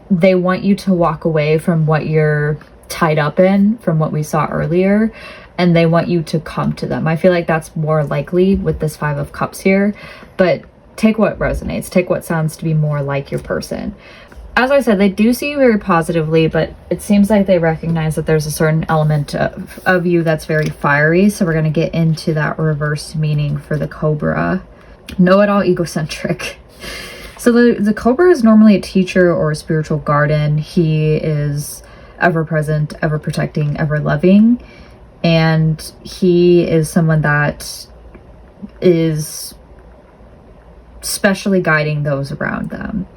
they want you to walk away from what you're tied up in, from what we saw earlier, and they want you to come to them. I feel like that's more likely with this Five of Cups here, but take what resonates, take what sounds to be more like your person. As I said, they do see you very positively, but it seems like they recognize that there's a certain element of you that's very fiery. So we're going to get into that reverse meaning for the Cobra. Know-it-all, egocentric. So the Cobra is normally a teacher or a spiritual guardian. He is ever present, ever protecting, ever loving. And he is someone that is specially guiding those around them.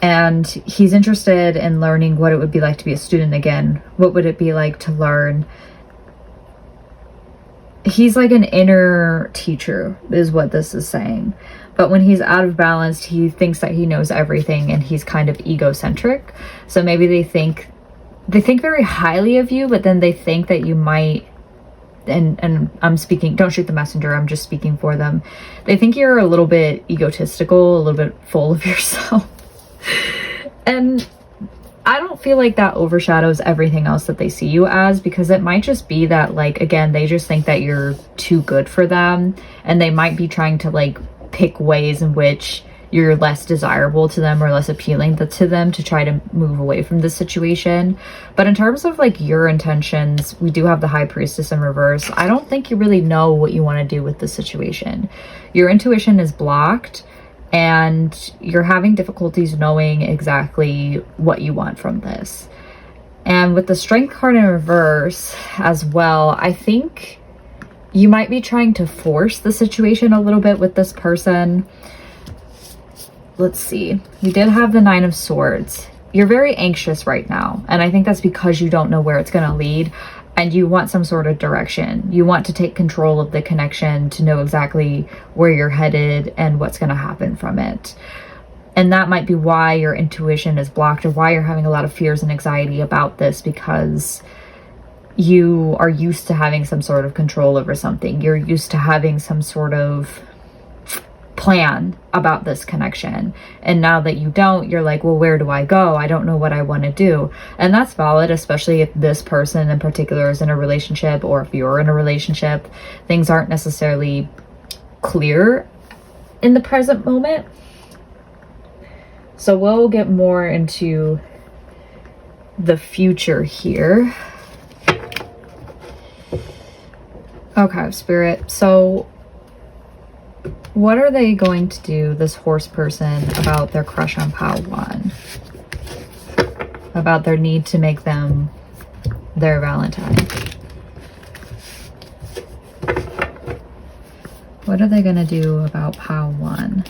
And he's interested in learning what it would be like to be a student again. What would it be like to learn? He's like an inner teacher, is what this is saying. But when he's out of balance, he thinks that he knows everything, and he's kind of egocentric. So maybe they think very highly of you, but then they think that you might, and I'm speaking, don't shoot the messenger, I'm just speaking for them. They think you're a little bit egotistical, a little bit full of yourself. And I don't feel like that overshadows everything else that they see you as, because it might just be that, like, again, they just think that you're too good for them, and they might be trying to like pick ways in which you're less desirable to them or less appealing to them to try to move away from this situation. But in terms of like your intentions, we do have the High Priestess in reverse. I don't think you really know what you want to do with this situation. Your intuition is blocked, and you're having difficulties knowing exactly what you want from this. And with the Strength card in reverse as well, I think you might be trying to force the situation a little bit with this person. Let's see. We did have the Nine of Swords. You're very anxious right now, and I think that's because you don't know where it's going to lead, and you want some sort of direction. You want to take control of the connection to know exactly where you're headed and what's going to happen from it. And that might be why your intuition is blocked, or why you're having a lot of fears and anxiety about this, because you are used to having some sort of control over something. You're used to having some sort of plan about this connection, and now that you don't, you're like, well, where do I go? I don't know what I want to do. And that's valid, especially if this person in particular is in a relationship, or if you're in a relationship. Things aren't necessarily clear in the present moment. So we'll get more into the future here. Okay, Spirit, so what are they going to do, this horse person, about their crush on Pile 1? About their need to make them their Valentine? What are they gonna do about pile 1?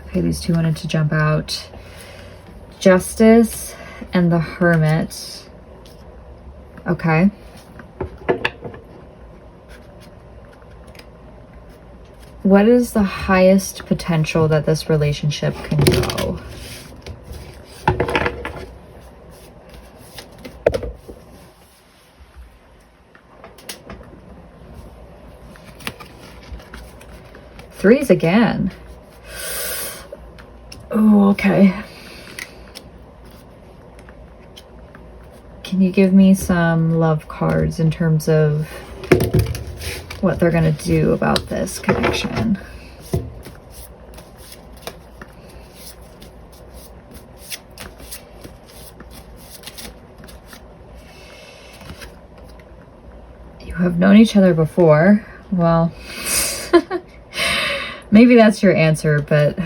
Okay, these two wanted to jump out. Justice and the Hermit. Okay. What is the highest potential that this relationship can go? Threes again. Oh, okay. Can you give me some love cards in terms of what they're going to do about this connection? You have known each other before. Well, maybe that's your answer, but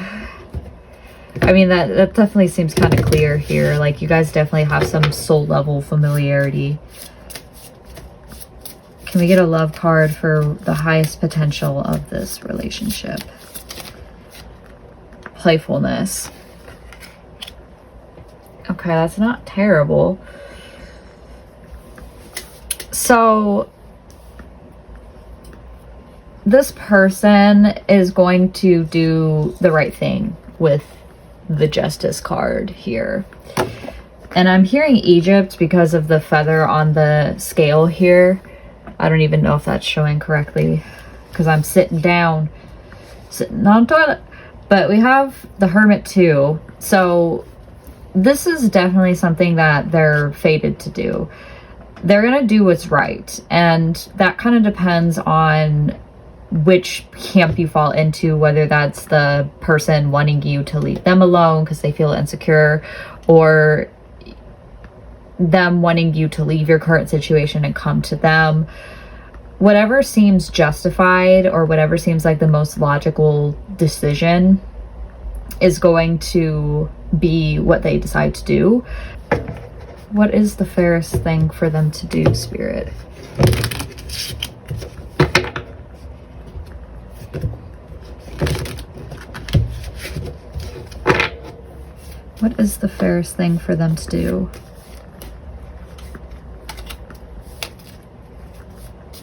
I mean, that definitely seems kind of clear here. Like, you guys definitely have some soul level familiarity. Can we get a love card for the highest potential of this relationship? Playfulness. Okay, that's not terrible. So this person is going to do the right thing with the Justice card here. And I'm hearing Egypt because of the feather on the scale here. I don't even know if that's showing correctly because I'm sitting down, sitting on toilet. But we have the Hermit too. So this is definitely something that they're fated to do. They're going to do what's right. And that kind of depends on which camp you fall into, whether that's the person wanting you to leave them alone because they feel insecure, or them wanting you to leave your current situation and come to them. Whatever seems justified or whatever seems like the most logical decision is going to be what they decide to do. What is the fairest thing for them to do, Spirit? What is the fairest thing for them to do?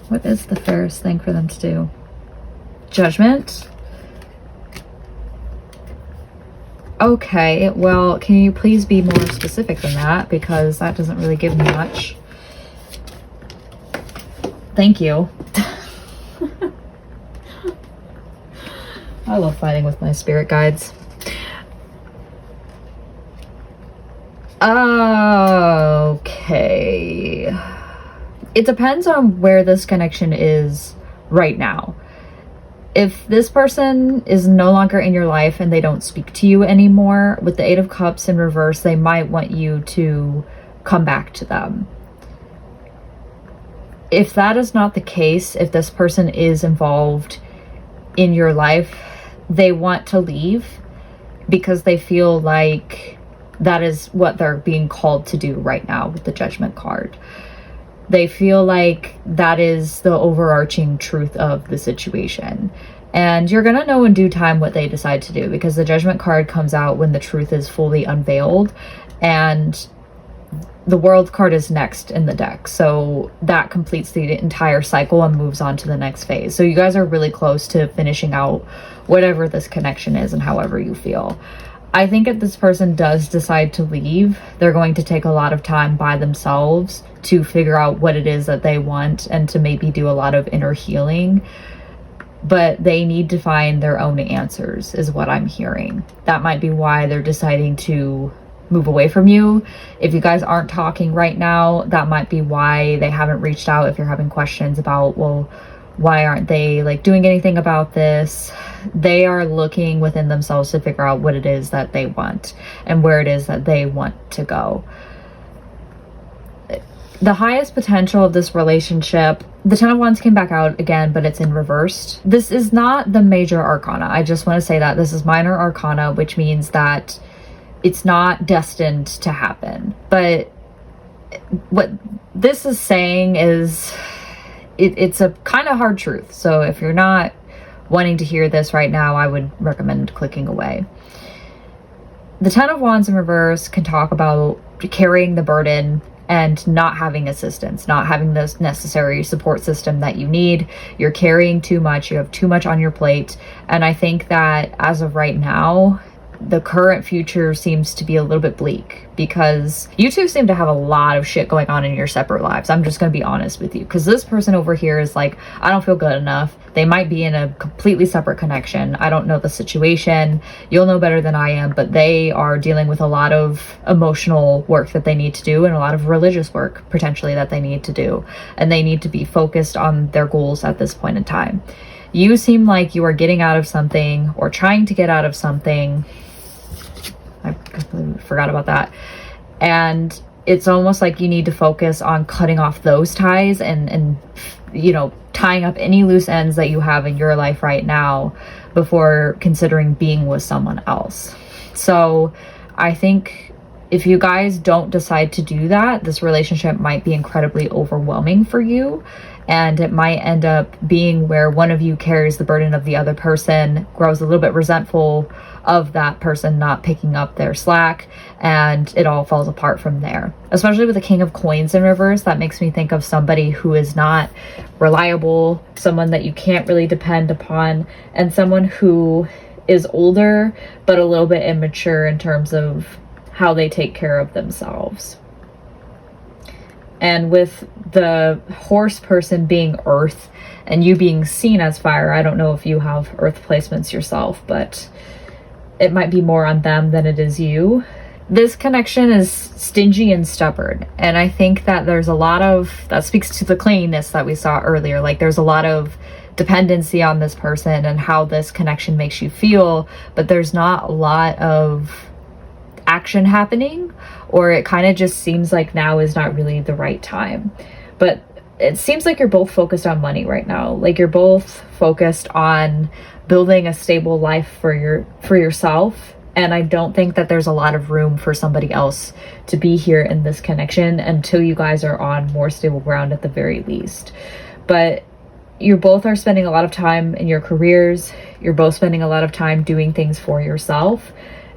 What is the fairest thing for them to do? Judgment? Okay, well, can you please be more specific than that? Because that doesn't really give me much. Thank you. I love fighting with my spirit guides. Okay. It depends on where this connection is right now. If this person is no longer in your life and they don't speak to you anymore, with the Eight of Cups in reverse, they might want you to come back to them. If that is not the case, if this person is involved in your life, they want to leave because they feel like that is what they're being called to do right now with the Judgment card. They feel like that is the overarching truth of the situation. And you're going to know in due time what they decide to do, because the Judgment card comes out when the truth is fully unveiled. And the World card is next in the deck. So that completes the entire cycle and moves on to the next phase. So you guys are really close to finishing out whatever this connection is and however you feel. I think if this person does decide to leave, they're going to take a lot of time by themselves to figure out what it is that they want and to maybe do a lot of inner healing. But they need to find their own answers, is what I'm hearing. That might be why they're deciding to move away from you. If you guys aren't talking right now, that might be why they haven't reached out. If you're having questions about, well, why aren't they like doing anything about this? They are looking within themselves to figure out what it is that they want and where it is that they want to go. The highest potential of this relationship, the Ten of Wands came back out again, but it's in reversed. This is not the major arcana. I just want to say that this is minor arcana, which means that it's not destined to happen. But what this is saying is, it's a kind of hard truth. So if you're not wanting to hear this right now, I would recommend clicking away. The Ten of Wands in reverse can talk about carrying the burden and not having assistance, not having this necessary support system that you need. You're carrying too much, you have too much on your plate. And I think that as of right now, the current future seems to be a little bit bleak because you two seem to have a lot of shit going on in your separate lives. I'm just going to be honest with you, because this person over here is like, I don't feel good enough. They might be in a completely separate connection. I don't know the situation. You'll know better than I am, but they are dealing with a lot of emotional work that they need to do and a lot of religious work potentially that they need to do. And they need to be focused on their goals at this point in time. You seem like you are getting out of something or trying to get out of something. I completely forgot about that. And it's almost like you need to focus on cutting off those ties and you know, tying up any loose ends that you have in your life right now before considering being with someone else. So I think if you guys don't decide to do that, this relationship might be incredibly overwhelming for you. And it might end up being where one of you carries the burden of the other person, grows a little bit resentful of that person not picking up their slack, and it all falls apart from there. Especially with the King of Coins in reverse, that makes me think of somebody who is not reliable, someone that you can't really depend upon, and someone who is older but a little bit immature in terms of how they take care of themselves. And with the horse person being earth and you being seen as fire, I don't know if you have earth placements yourself, but it might be more on them than it is you. This connection is stingy and stubborn. And I think that there's a lot of, that speaks to the clinginess that we saw earlier. Like there's a lot of dependency on this person and how this connection makes you feel, but there's not a lot of action happening, or it kind of just seems like now is not really the right time. But it seems like you're both focused on money right now. Like you're both focused on building a stable life for yourself. And I don't think that there's a lot of room for somebody else to be here in this connection until you guys are on more stable ground at the very least. But you both are spending a lot of time in your careers. You're both spending a lot of time doing things for yourself.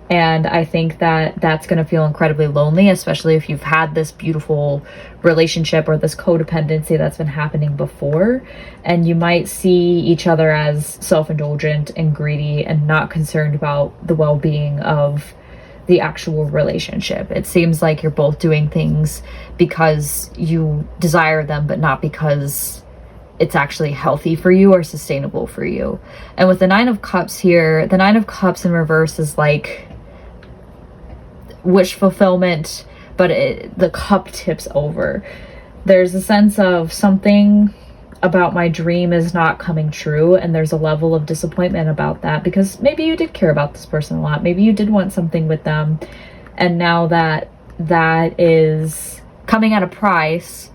And I think that that's going to feel incredibly lonely, especially if you've had this beautiful relationship or this codependency that's been happening before. And you might see each other as self-indulgent and greedy and not concerned about the well-being of the actual relationship. It seems like you're both doing things because you desire them, but not because it's actually healthy for you or sustainable for you. And with the Nine of Cups here, the Nine of Cups in reverse is like wish fulfillment, but the cup tips over. There's a sense of something about my dream is not coming true, and there's a level of disappointment about that because maybe you did care about this person a lot. Maybe you did want something with them, and now that that is coming at a price,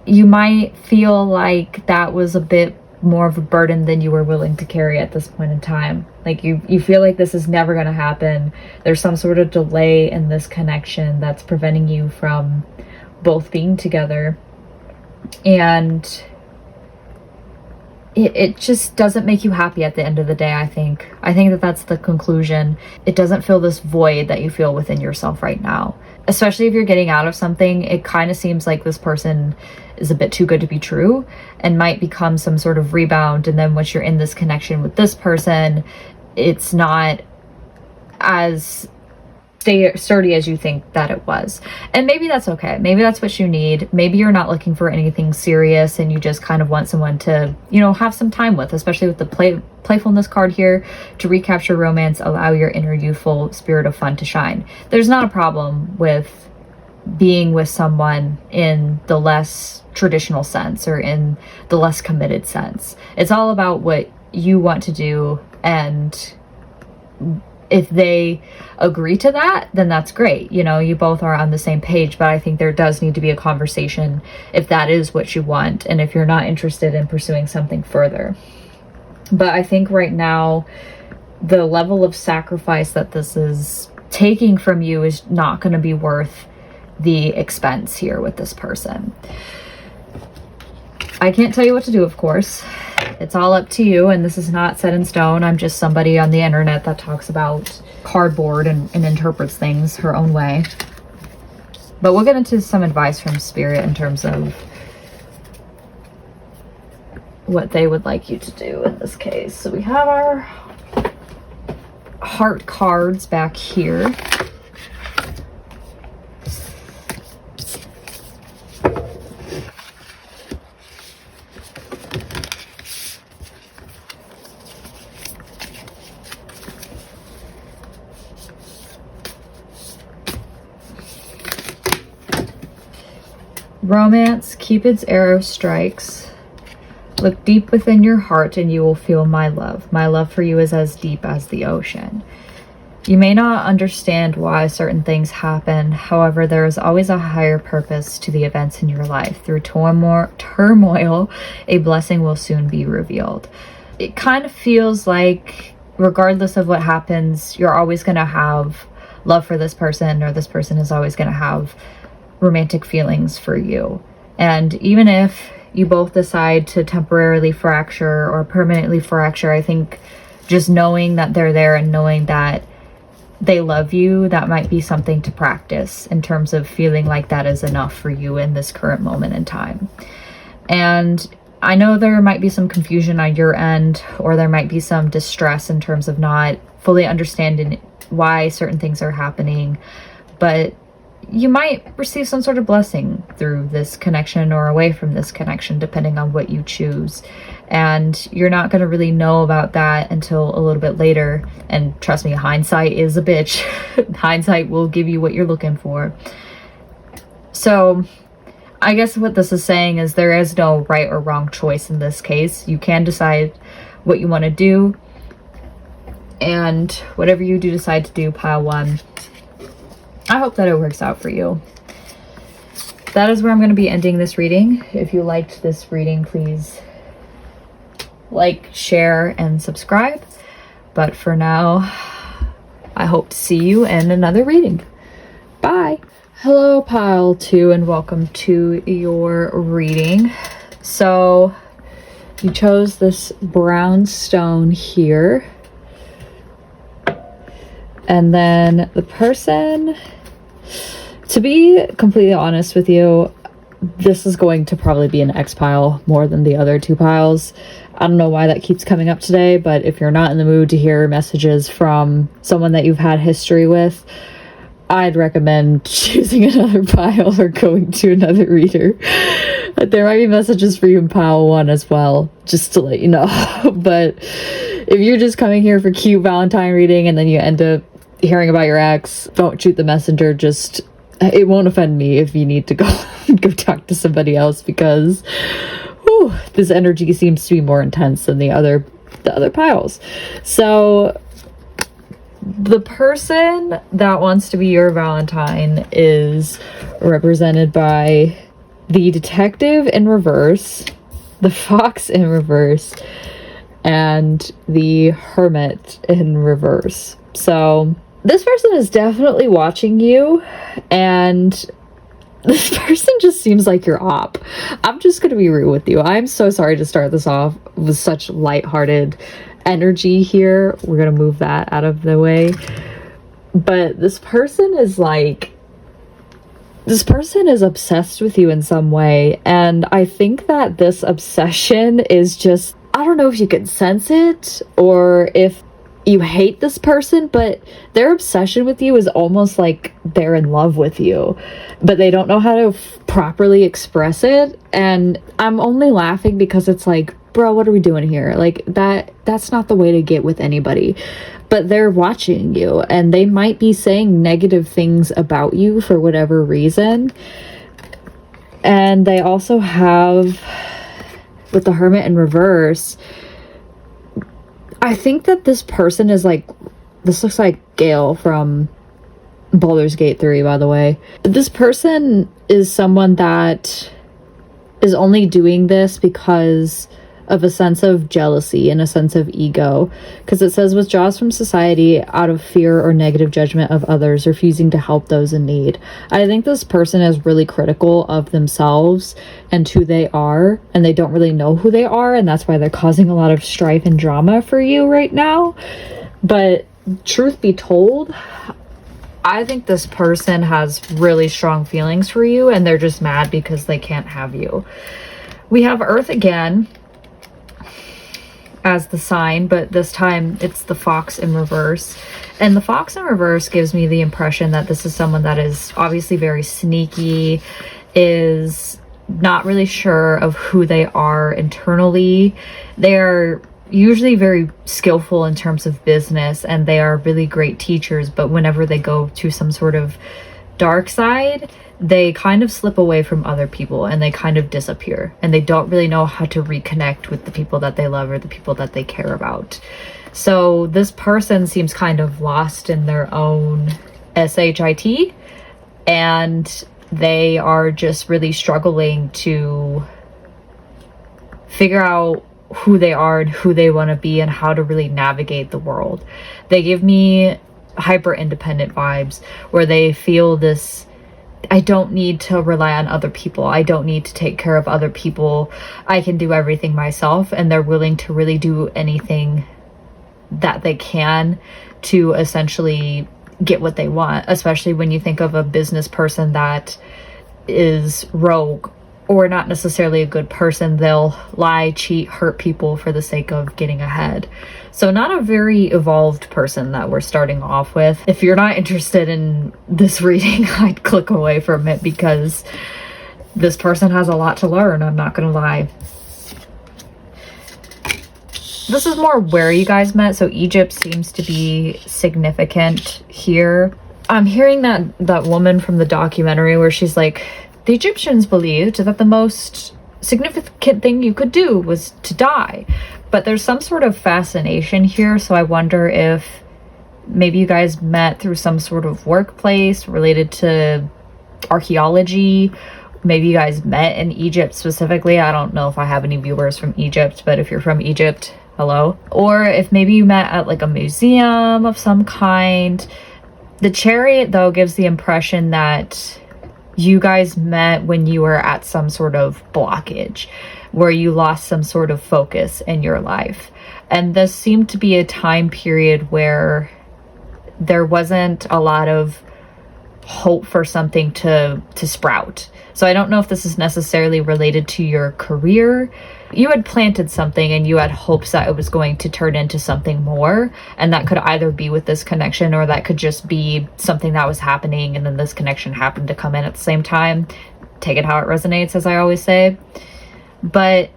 you might feel like that was a bit more of a burden than you were willing to carry at this point in time. Like you feel like this is never going to happen. There's some sort of delay in this connection that's preventing you from both being together. And it just doesn't make you happy at the end of the day, I think. I think that that's the conclusion. It doesn't fill this void that you feel within yourself right now. Especially if you're getting out of something, it kind of seems like this person is a bit too good to be true and might become some sort of rebound. And then once you're in this connection with this person, it's not as sturdy as you think that it was. And maybe that's okay. Maybe that's what you need. Maybe you're not looking for anything serious and you just kind of want someone to, you know, have some time with, especially with the playfulness card here. To recapture romance, allow your inner youthful spirit of fun to shine. There's not a problem with being with someone in the less traditional sense or in the less committed sense. It's all about what you want to do, and if they agree to that, then that's great. You know, you both are on the same page, but I think there does need to be a conversation if that is what you want and if you're not interested in pursuing something further. But I think right now, the level of sacrifice that this is taking from you is not going to be worth the expense here with this person. I can't tell you what to do, of course. It's all up to you, and this is not set in stone. I'm just somebody on the internet that talks about cardboard and interprets things her own way. But we'll get into some advice from Spirit in terms of what they would like you to do in this case. So we have our heart cards back here. Romance, Cupid's arrow strikes. Look deep within your heart and you will feel my love. My love for you is as deep as the ocean. You may not understand why certain things happen. However, there is always a higher purpose to the events in your life. Through turmoil, a blessing will soon be revealed. It kind of feels like regardless of what happens, you're always going to have love for this person, or this person is always going to have romantic feelings for you. And even if you both decide to temporarily fracture or permanently fracture, I think just knowing that they're there and knowing that they love you, that might be something to practice in terms of feeling like that is enough for you in this current moment in time. And I know there might be some confusion on your end, or there might be some distress in terms of not fully understanding why certain things are happening, but you might receive some sort of blessing through this connection or away from this connection, depending on what you choose. And you're not going to really know about that until a little bit later. And trust me, hindsight is a bitch. Hindsight will give you what you're looking for. So I guess what this is saying is there is no right or wrong choice in this case. You can decide what you want to do. And whatever you do decide to do, pile one, I hope that it works out for you. That is where I'm going to be ending this reading. If you liked this reading, please like, share, and subscribe. But for now, I hope to see you in another reading. Bye. Hello, pile 2, and welcome to your reading. So you chose this brown stone here. And then the person, to be completely honest with you, this is going to probably be an X pile more than the other 2 piles. I don't know why that keeps coming up today, but if you're not in the mood to hear messages from someone that you've had history with, I'd recommend choosing another pile or going to another reader. But there might be messages for you in pile 1 as well, just to let you know. But if you're just coming here for cute Valentine reading and then you end up hearing about your ex, don't shoot the messenger. Just, it won't offend me if you need to go talk to somebody else, because whew, this energy seems to be more intense than the other piles. So the person that wants to be your Valentine is represented by the Detective in reverse, the Fox in reverse, and the Hermit in reverse. So this person is definitely watching you, and this person just seems like your op. I'm just gonna be real with you. I'm so sorry to start this off with such lighthearted energy here. We're gonna move that out of the way. But this person is obsessed with you in some way, and I think that this obsession is just, I don't know if you can sense it or if you hate this person, but their obsession with you is almost like they're in love with you, but they don't know how to properly express it. And I'm only laughing because it's like, bro, what are we doing here? Like, that's not the way to get with anybody. But they're watching you, and they might be saying negative things about you for whatever reason. And they also have, with the Hermit in reverse, I think that this person is like, this looks like Gale from Baldur's Gate 3, by the way. This person is someone that is only doing this because of a sense of jealousy and a sense of ego, because it says withdraws from society out of fear or negative judgment of others, refusing to help those in need. I think this person is really critical of themselves and who they are, and they don't really know who they are, and that's why they're causing a lot of strife and drama for you right now. But truth be told, I think this person has really strong feelings for you, and they're just mad because they can't have you. We have Earth again as the sign, but this time it's the fox in reverse. And the fox in reverse gives me the impression that this is someone that is obviously very sneaky, is not really sure of who they are internally. They're usually very skillful in terms of business, and they are really great teachers, but whenever they go to some sort of dark side, they kind of slip away from other people and they kind of disappear, and they don't really know how to reconnect with the people that they love or the people that they care about. So this person seems kind of lost in their own SHIT, and they are just really struggling to figure out who they are and who they want to be and how to really navigate the world. They give me hyper independent vibes, where they feel this, I don't need to rely on other people, I don't need to take care of other people, I can do everything myself, and they're willing to really do anything that they can to essentially get what they want, especially when you think of a business person that is rogue or not necessarily a good person. They'll lie, cheat, hurt people for the sake of getting ahead. So not a very evolved person that we're starting off with. If you're not interested in this reading, I'd click away from it, because this person has a lot to learn, I'm not gonna lie. This is more where you guys met, so Egypt seems to be significant here. I'm hearing that woman from the documentary where she's like, the Egyptians believed that the most significant thing you could do was to die. But there's some sort of fascination here, so I wonder if maybe you guys met through some sort of workplace related to archaeology. Maybe you guys met in Egypt specifically. I don't know if I have any viewers from Egypt, but if you're from Egypt, hello. Or if maybe you met at like a museum of some kind. The chariot, though, gives the impression that you guys met when you were at some sort of blockage, where you lost some sort of focus in your life. And this seemed to be a time period where there wasn't a lot of hope for something to sprout. So I don't know if this is necessarily related to your career. You had planted something and you had hopes that it was going to turn into something more, and that could either be with this connection, or that could just be something that was happening and then this connection happened to come in at the same time. Take it how it resonates, as I always say. But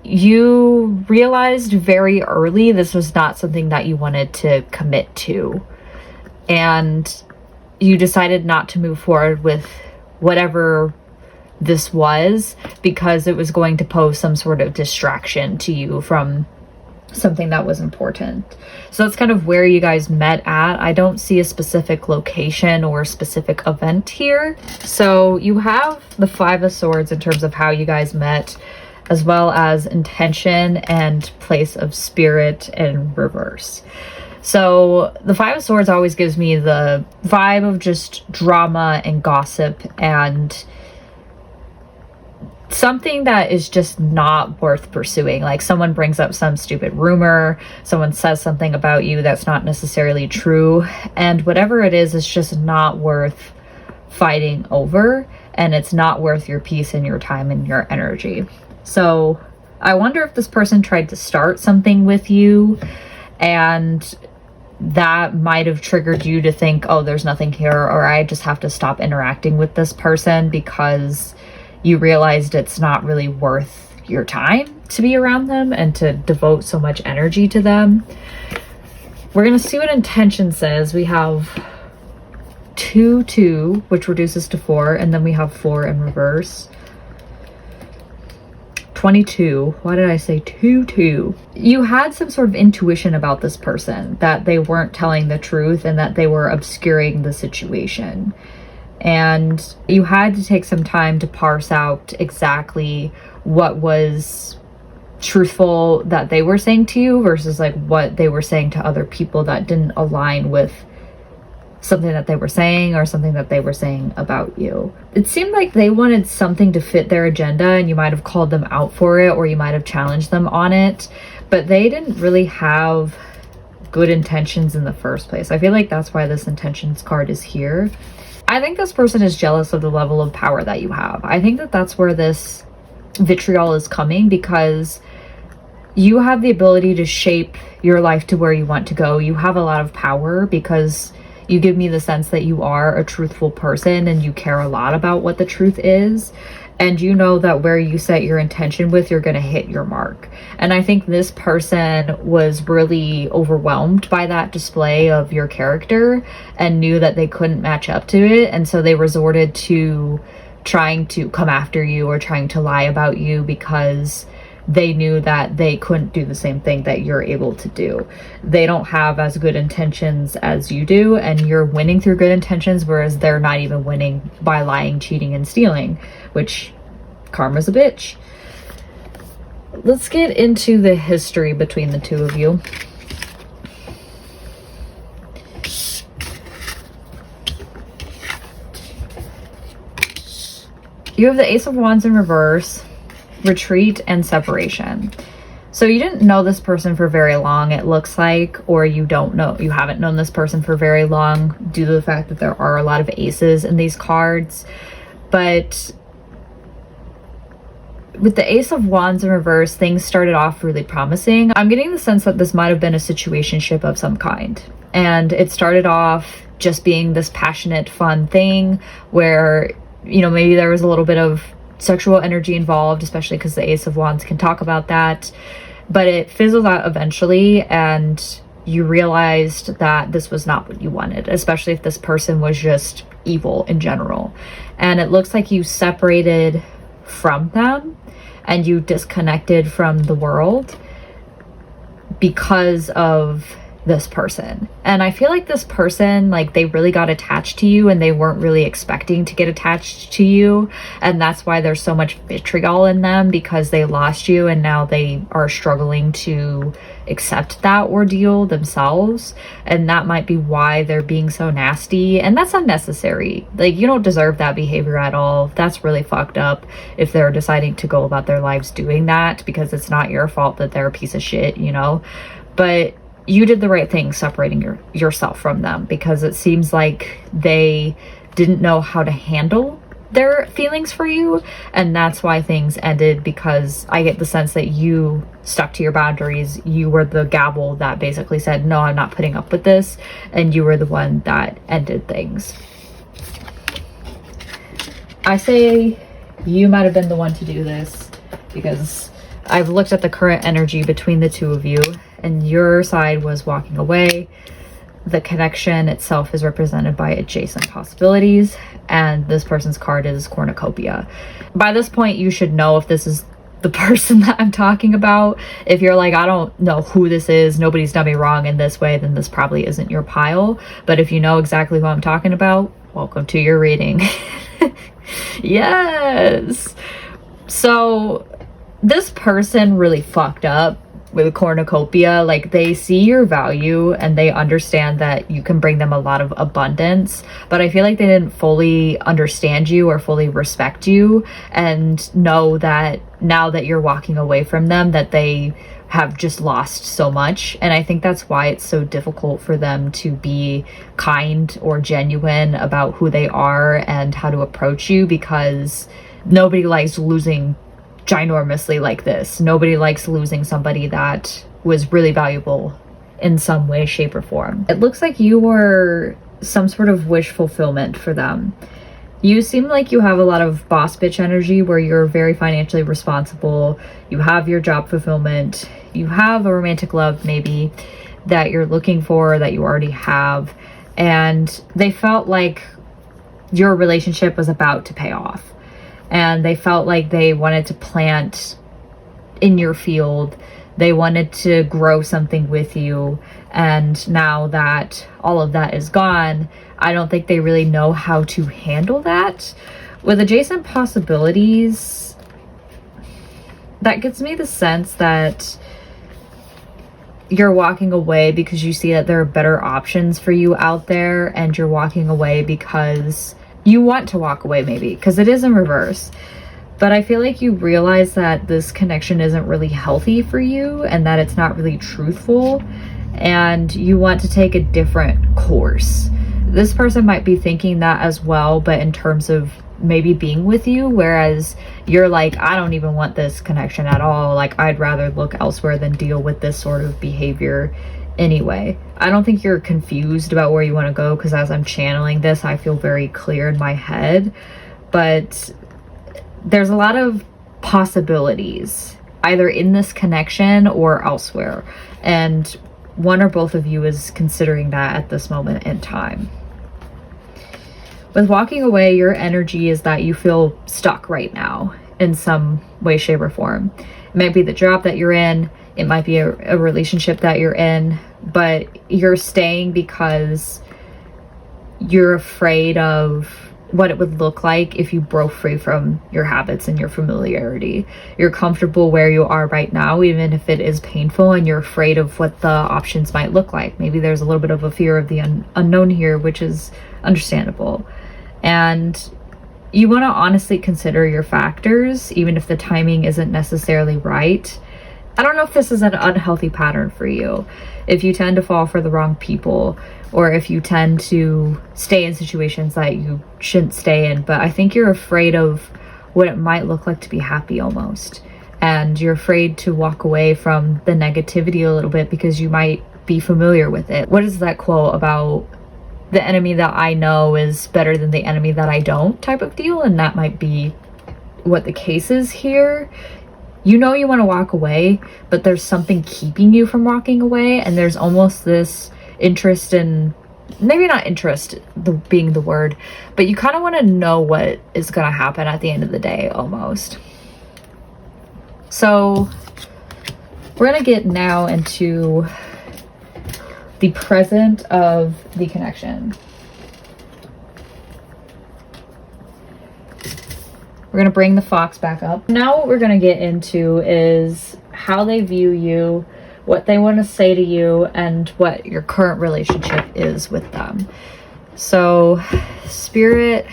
you realized very early this was not something that you wanted to commit to, and you decided not to move forward with whatever this was, because it was going to pose some sort of distraction to you from something that was important. So that's kind of where you guys met at. I don't see a specific location or a specific event here. So you have the Five of Swords in terms of how you guys met, as well as intention and place of spirit in reverse. So the Five of Swords always gives me the vibe of just drama and gossip and something that is just not worth pursuing. Like someone brings up some stupid rumor, someone says something about you that's not necessarily true, and whatever it is just not worth fighting over, and it's not worth your peace and your time and your energy. So I wonder if this person tried to start something with you, and that might have triggered you to think, oh, there's nothing here, or I just have to stop interacting with this person, because you realized it's not really worth your time to be around them and to devote so much energy to them. We're going to see what intention says. We have 2-2, which reduces to 4, and then we have 4 in reverse. 22. Why did I say 2-2? You had some sort of intuition about this person, that they weren't telling the truth and that they were obscuring the situation. And you had to take some time to parse out exactly what was truthful that they were saying to you versus like what they were saying to other people that didn't align with something that they were saying or something that they were saying about you. It seemed like they wanted something to fit their agenda, and you might have called them out for it, or you might have challenged them on it, but they didn't really have good intentions in the first place. I feel like that's why this intentions card is here. I think this person is jealous of the level of power that you have. I think that that's where this vitriol is coming, because you have the ability to shape your life to where you want to go. You have a lot of power because you give me the sense that you are a truthful person and you care a lot about what the truth is. And you know that where you set your intention with, you're going to hit your mark. And I think this person was really overwhelmed by that display of your character and knew that they couldn't match up to it. And so they resorted to trying to come after you or trying to lie about you because they knew that they couldn't do the same thing that you're able to do. They don't have as good intentions as you do, and you're winning through good intentions, whereas they're not even winning by lying, cheating, and stealing, which karma's a bitch. Let's get into the history between the two of you. You have the Ace of Wands in reverse, retreat, and separation. So you didn't know this person for very long, it looks like, or you haven't known this person for very long due to the fact that there are a lot of aces in these cards. But with the Ace of Wands in reverse, things started off really promising. I'm getting the sense that this might have been a situationship of some kind. And it started off just being this passionate, fun thing where, you know, maybe there was a little bit of sexual energy involved, especially because the Ace of Wands can talk about that. But it fizzled out eventually, and you realized that this was not what you wanted, especially if this person was just evil in general. And it looks like you separated from them and you disconnected from the world because of this person. And I feel like this person, like, they really got attached to you and they weren't really expecting to get attached to you, and that's why there's so much vitriol in them, because they lost you and now they are struggling to accept that ordeal themselves. And that might be why they're being so nasty, and that's unnecessary. Like, you don't deserve that behavior at all. That's really fucked up if they're deciding to go about their lives doing that, because it's not your fault that they're a piece of shit, you know. But you did the right thing separating yourself from them, because it seems like they didn't know how to handle their feelings for you, and that's why things ended, because I get the sense that you stuck to your boundaries. You were the gavel that basically said, no, I'm not putting up with this, and you were the one that ended things. I say you might have been the one to do this, because I've looked at the current energy between the two of you, and your side was walking away. The connection itself is represented by adjacent possibilities, and this person's card is cornucopia. By this point, you should know if this is the person that I'm talking about. If you're like, I don't know who this is, nobody's done me wrong in this way, then this probably isn't your pile. But if you know exactly who I'm talking about, welcome to your reading. Yes. So this person really fucked up with a cornucopia. Like, they see your value and they understand that you can bring them a lot of abundance, but I feel like they didn't fully understand you or fully respect you, and know that now that you're walking away from them, that they have just lost so much. And I think that's why it's so difficult for them to be kind or genuine about who they are and how to approach you, because nobody likes losing ginormously like this. Nobody likes losing somebody that was really valuable in some way, shape, or form. It looks like you were some sort of wish fulfillment for them. You seem like you have a lot of boss bitch energy, where you're very financially responsible. You have your job fulfillment. You have a romantic love maybe that you're looking for, that you already have. And they felt like your relationship was about to pay off. And they felt like they wanted to plant in your field. They wanted to grow something with you. And now that all of that is gone, I don't think they really know how to handle that. With adjacent possibilities, that gives me the sense that you're walking away because you see that there are better options for you out there, and you're walking away because you want to walk away, maybe because it is in reverse. But I feel like you realize that this connection isn't really healthy for you and that it's not really truthful, and you want to take a different course. This person might be thinking that as well, but in terms of maybe being with you, whereas you're like, I don't even want this connection at all. Like, I'd rather look elsewhere than deal with this sort of behavior anyway. I don't think you're confused about where you want to go, because as I'm channeling this, I feel very clear in my head. But there's a lot of possibilities, either in this connection or elsewhere. And one or both of you is considering that at this moment in time. With walking away, your energy is that you feel stuck right now in some way, shape, or form. It might be the job that you're in. It might be a relationship that you're in. But you're staying because you're afraid of what it would look like if you broke free from your habits and your familiarity. You're comfortable where you are right now, even if it is painful, and you're afraid of what the options might look like. Maybe there's a little bit of a fear of the unknown here, which is understandable. And you want to honestly consider your factors, even if the timing isn't necessarily right. I don't know if this is an unhealthy pattern for you, if you tend to fall for the wrong people, or if you tend to stay in situations that you shouldn't stay in. But I think you're afraid of what it might look like to be happy almost. And you're afraid to walk away from the negativity a little bit because you might be familiar with it. What is that quote about the enemy that I know is better than the enemy that I don't type of deal? And that might be what the case is here. You know you want to walk away, but there's something keeping you from walking away. And there's almost this interest in, maybe not interest being the word, but you kind of want to know what is going to happen at the end of the day almost. So we're going to get now into the present of the connection. We're going to bring the fox back up. Now what we're going to get into is how they view you, what they want to say to you, and what your current relationship is with them. So, Spirit,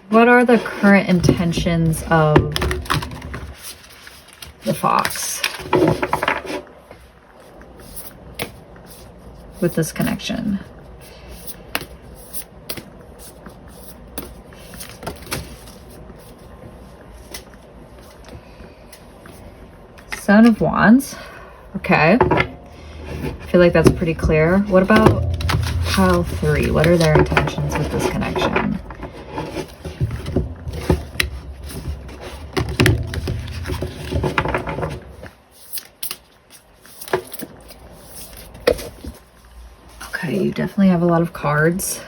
what are the current intentions of the fox with this connection? Son of Wands. Okay. I feel like that's pretty clear. What about pile 3? What are their intentions with this connection? Okay, you definitely have a lot of cards.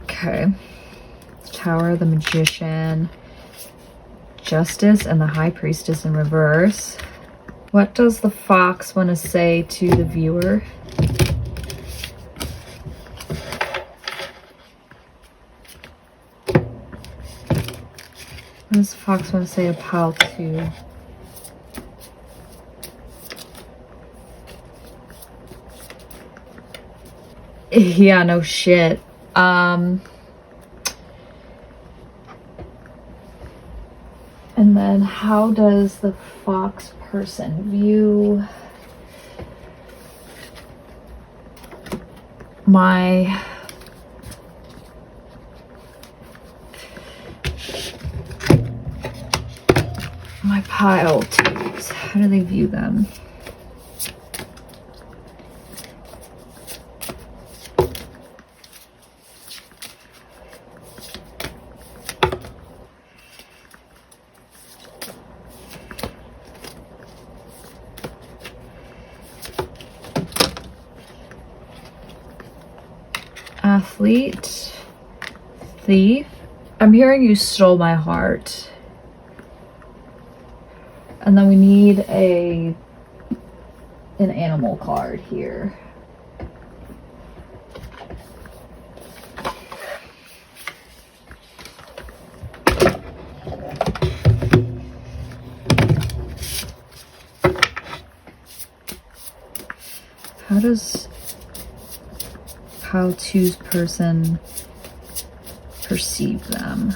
Okay. Tower, the Magician, Justice, and the High Priestess in reverse. What does the fox want to say to the viewer? What does the fox want to say to pile 2? Yeah, no shit. And then how does the fox person view my pile 2s? How do they view them? Athlete, Thief. I'm hearing you stole my heart. And then we need an animal card here. How does how to's person perceive them?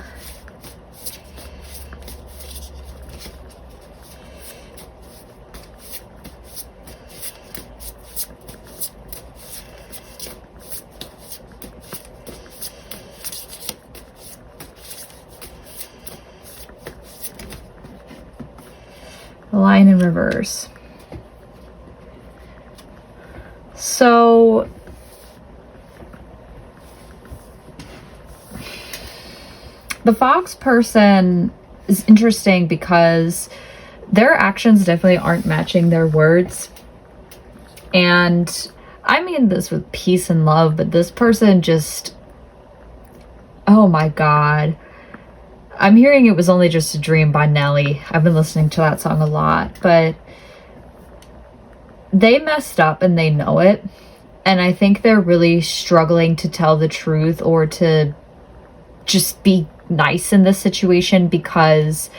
The Lion in reverse. So the Fox person is interesting because their actions definitely aren't matching their words. And I mean this with peace and love, but this person just, oh my God. I'm hearing It Was Only Just a Dream by Nelly. I've been listening to that song a lot, but they messed up and they know it. And I think they're really struggling to tell the truth or to just be nice in this situation because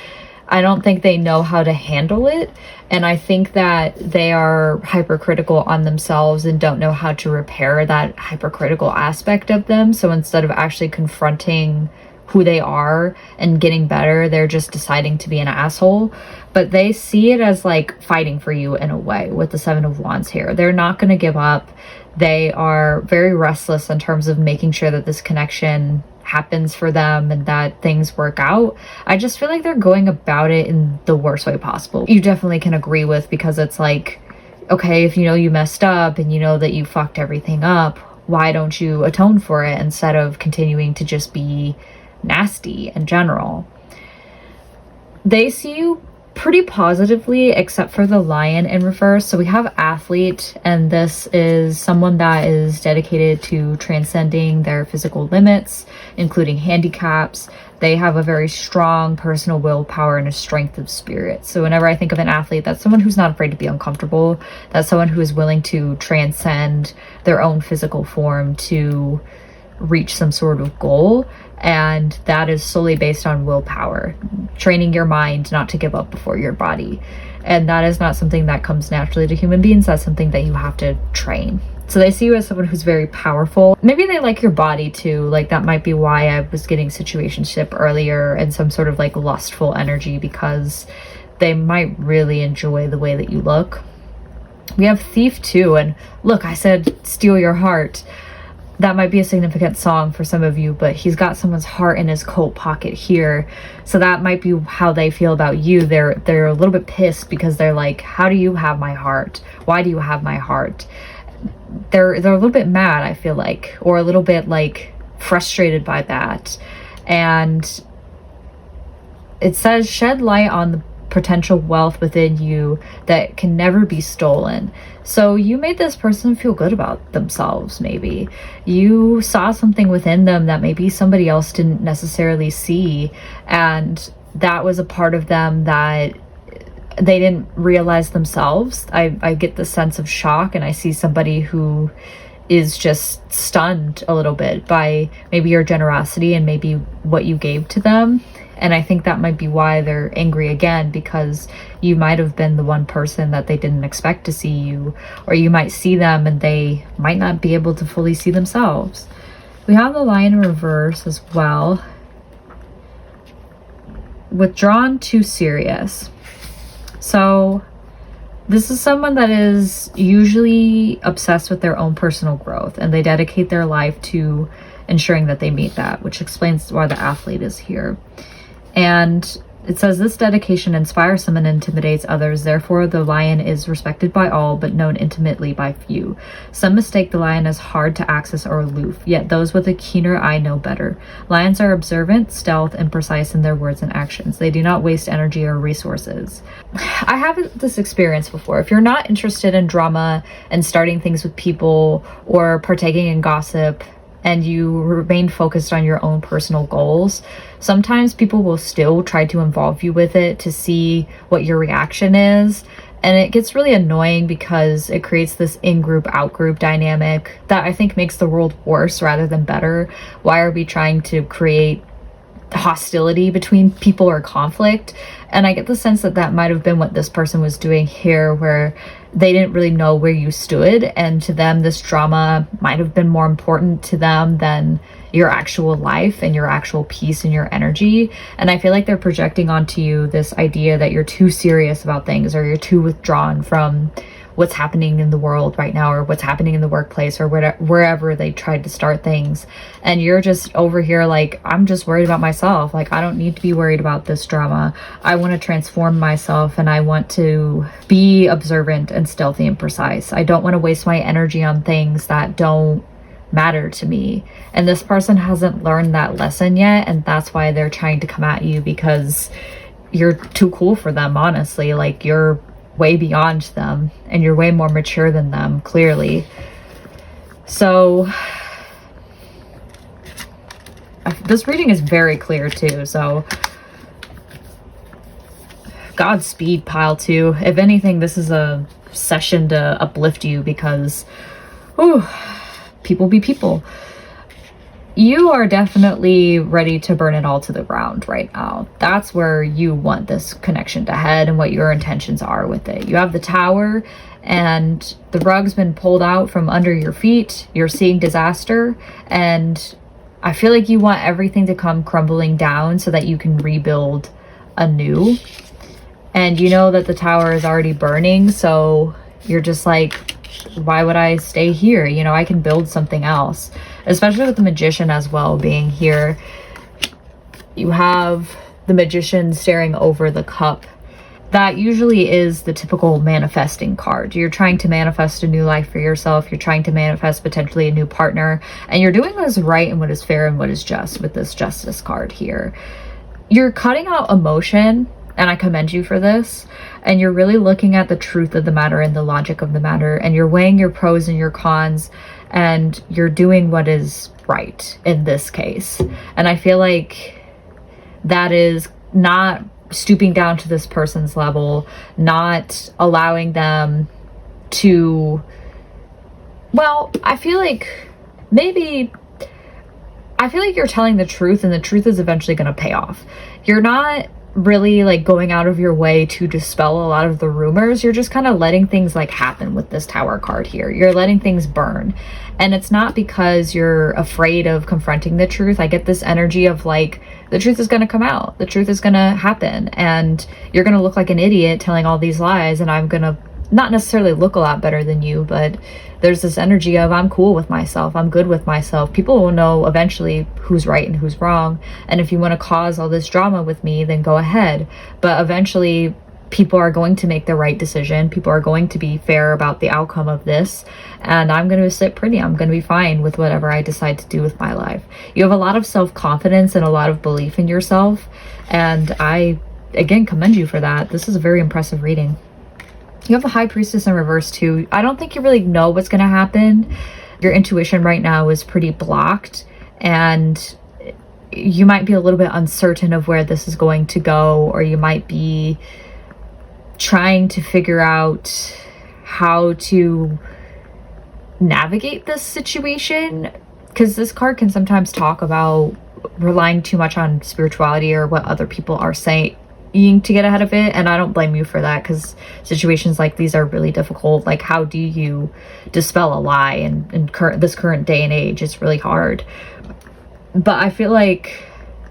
I don't think they know how to handle it. And I think that they are hypercritical on themselves and don't know how to repair that hypercritical aspect of them. So instead of actually confronting who they are and getting better, they're just deciding to be an asshole. But they see it as like fighting for you in a way with the Seven of Wands here. They're not going to give up. They are very restless in terms of making sure that this connection happens for them and that things work out. I just feel like they're going about it in the worst way possible. You definitely can agree with, because it's like, okay, if you know you messed up and you know that you fucked everything up, why don't you atone for it instead of continuing to just be nasty in general? They see you pretty positively, except for the Lion in reverse. So we have athlete, and this is someone that is dedicated to transcending their physical limits, including handicaps. They have a very strong personal willpower and a strength of spirit. So whenever I think of an athlete, that's someone who's not afraid to be uncomfortable. That's someone who is willing to transcend their own physical form to reach some sort of goal. And that is solely based on willpower, training your mind not to give up before your body. And that is not something that comes naturally to human beings. That's something that you have to train. So they see you as someone who's very powerful. Maybe they like your body too. Like that might be why I was getting situationship earlier and some sort of like lustful energy, because they might really enjoy the way that you look. We have thief too. And look, I said steal your heart. That might be a significant song for some of you, but he's got someone's heart in his coat pocket here. So that might be how they feel about you. They're a little bit pissed because they're like, how do you have my heart? Why do you have my heart? They're a little bit mad, I feel like, or a little bit like frustrated by that. And it says shed light on the potential wealth within you that can never be stolen. So you made this person feel good about themselves. Maybe you saw something within them that maybe somebody else didn't necessarily see, and that was a part of them that they didn't realize themselves. I get the sense of shock, and I see somebody who is just stunned a little bit by maybe your generosity and maybe what you gave to them. And I think that might be why they're angry again, because you might have been the one person that they didn't expect to see you, or you might see them and they might not be able to fully see themselves. We have the Lion in reverse as well. Withdrawn, too serious. So this is someone that is usually obsessed with their own personal growth, and they dedicate their life to ensuring that they meet that, which explains why the athlete is here. And it says this dedication inspires some and intimidates others. Therefore, the lion is respected by all, but known intimately by few. Some mistake the lion as hard to access or aloof, yet those with a keener eye know better. Lions are observant, stealth, and precise in their words and actions. They do not waste energy or resources. I have this experience before. If you're not interested in drama and starting things with people or partaking in gossip, and you remain focused on your own personal goals, sometimes people will still try to involve you with it to see what your reaction is. And it gets really annoying because it creates this in-group, out-group dynamic that I think makes the world worse rather than better. Why are we trying to create hostility between people or conflict? And I get the sense that that might have been what this person was doing here, where they didn't really know where you stood, and to them this drama might have been more important to them than your actual life and your actual peace and your energy. And I feel like they're projecting onto you this idea that you're too serious about things, or you're too withdrawn from what's happening in the world right now, or what's happening in the workplace, or wherever they tried to start things. And you're just over here like, I'm just worried about myself. Like, I don't need to be worried about this drama. I want to transform myself, and I want to be observant and stealthy and precise. I don't want to waste my energy on things that don't matter to me. And this person hasn't learned that lesson yet, and that's why they're trying to come at you, because you're too cool for them, honestly. Like, you're way beyond them, and you're way more mature than them, clearly. So this reading is very clear too, so Godspeed, pile 2. If anything, this is a session to uplift you, because people be people. You are definitely ready to burn it all to the ground right now. That's where you want this connection to head, and what your intentions are with it. You have the Tower, and the rug's been pulled out from under your feet. You're seeing disaster, and I feel like you want everything to come crumbling down so that you can rebuild anew. And you know that the Tower is already burning, so you're just like, why would I stay here? You know, I can build something else. Especially with the Magician as well being here. You have the Magician staring over the cup. That usually is the typical manifesting card. You're trying to manifest a new life for yourself. You're trying to manifest potentially a new partner. And you're doing what is right and what is fair and what is just with this Justice card here. You're cutting out emotion, and I commend you for this. And you're really looking at the truth of the matter and the logic of the matter. And you're weighing your pros and your cons. And you're doing what is right in this case. And I feel like that is not stooping down to this person's level, not allowing them to, well, I feel like you're telling the truth, and the truth is eventually going to pay off. You're not really like going out of your way to dispel a lot of the rumors. You're just kind of letting things like happen with this Tower card here. You're letting things burn. And it's not because you're afraid of confronting the truth. I get this energy of like, the truth is going to come out. The truth is going to happen. And you're going to look like an idiot telling all these lies. And I'm going to not necessarily look a lot better than you, but there's this energy of, I'm cool with myself. I'm good with myself. People will know eventually who's right and who's wrong. And if you want to cause all this drama with me, then go ahead. But eventually people are going to make the right decision. People are going to be fair about the outcome of this. And I'm going to sit pretty. I'm going to be fine with whatever I decide to do with my life. You have a lot of self-confidence and a lot of belief in yourself. And I, again, commend you for that. This is a very impressive reading. You have the High Priestess in reverse too. I don't think you really know what's going to happen. Your intuition right now is pretty blocked, and you might be a little bit uncertain of where this is going to go, or you might be trying to figure out how to navigate this situation, because this card can sometimes talk about relying too much on spirituality or what other people are saying to get ahead of it. And I don't blame you for that, because situations like these are really difficult. Like, how do you dispel a lie in this current day and age? It's really hard. But I feel like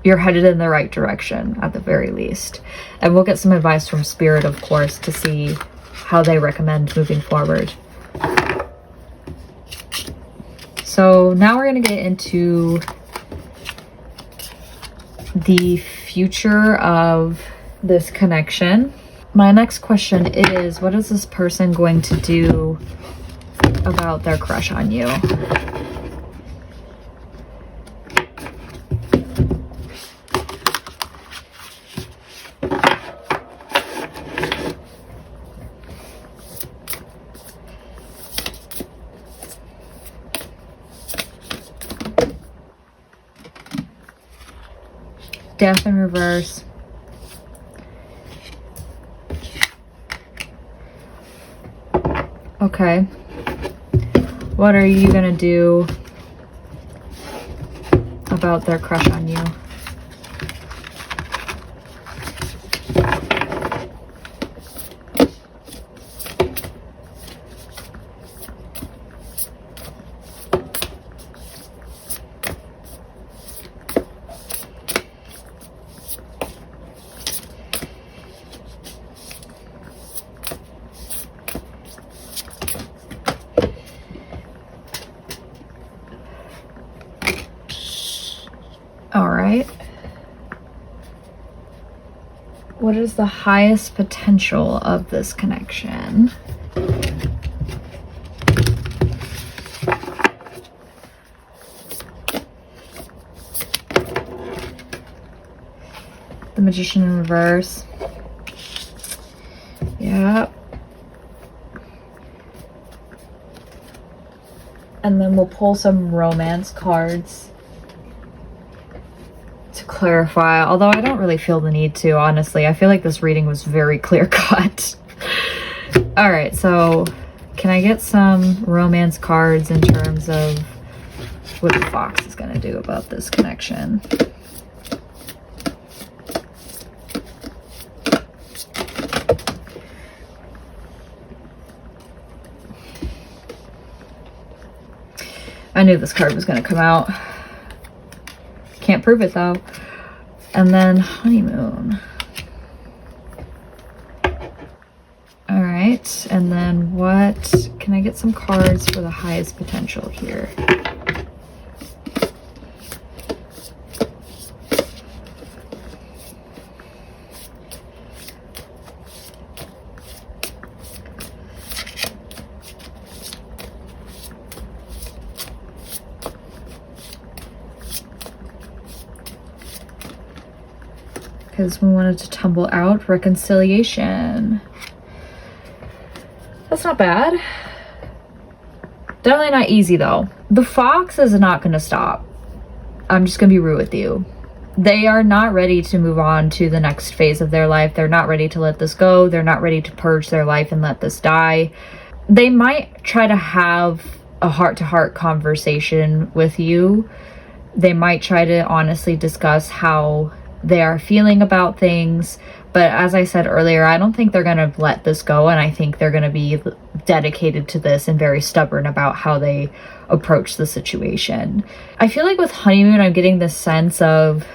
you're headed in the right direction at the very least. And we'll get some advice from Spirit, of course, to see how they recommend moving forward. So now we're going to get into the future of this connection. My next question is, what is this person going to do about their crush on you? Death in reverse. Okay. What are you gonna do about their crush on you? what is the highest potential of this connection? The Magician in reverse. Yep. And then we'll pull some romance cards to clarify, although I don't really feel the need to, honestly. I feel like this reading was very clear-cut. All right, so can I get some romance cards in terms of what the fox is going to do about this connection? I knew this card was going to come out. Can't prove it though. And then honeymoon. All right, and then what? Can I get some cards for the highest potential here? Because we wanted to tumble out reconciliation. That's not bad. Definitely not easy though. The fox is not going to stop. I'm just going to be rude with you. They are not ready to move on to the next phase of their life. They're not ready to let this go. They're not ready to purge their life and let this die. They might try to have a heart-to-heart conversation with you. They might try to honestly discuss how they are feeling about things, but as I said earlier, I don't think they're gonna let this go, and I think they're gonna be dedicated to this and very stubborn about how they approach the situation. I feel like with honeymoon, I'm getting this sense of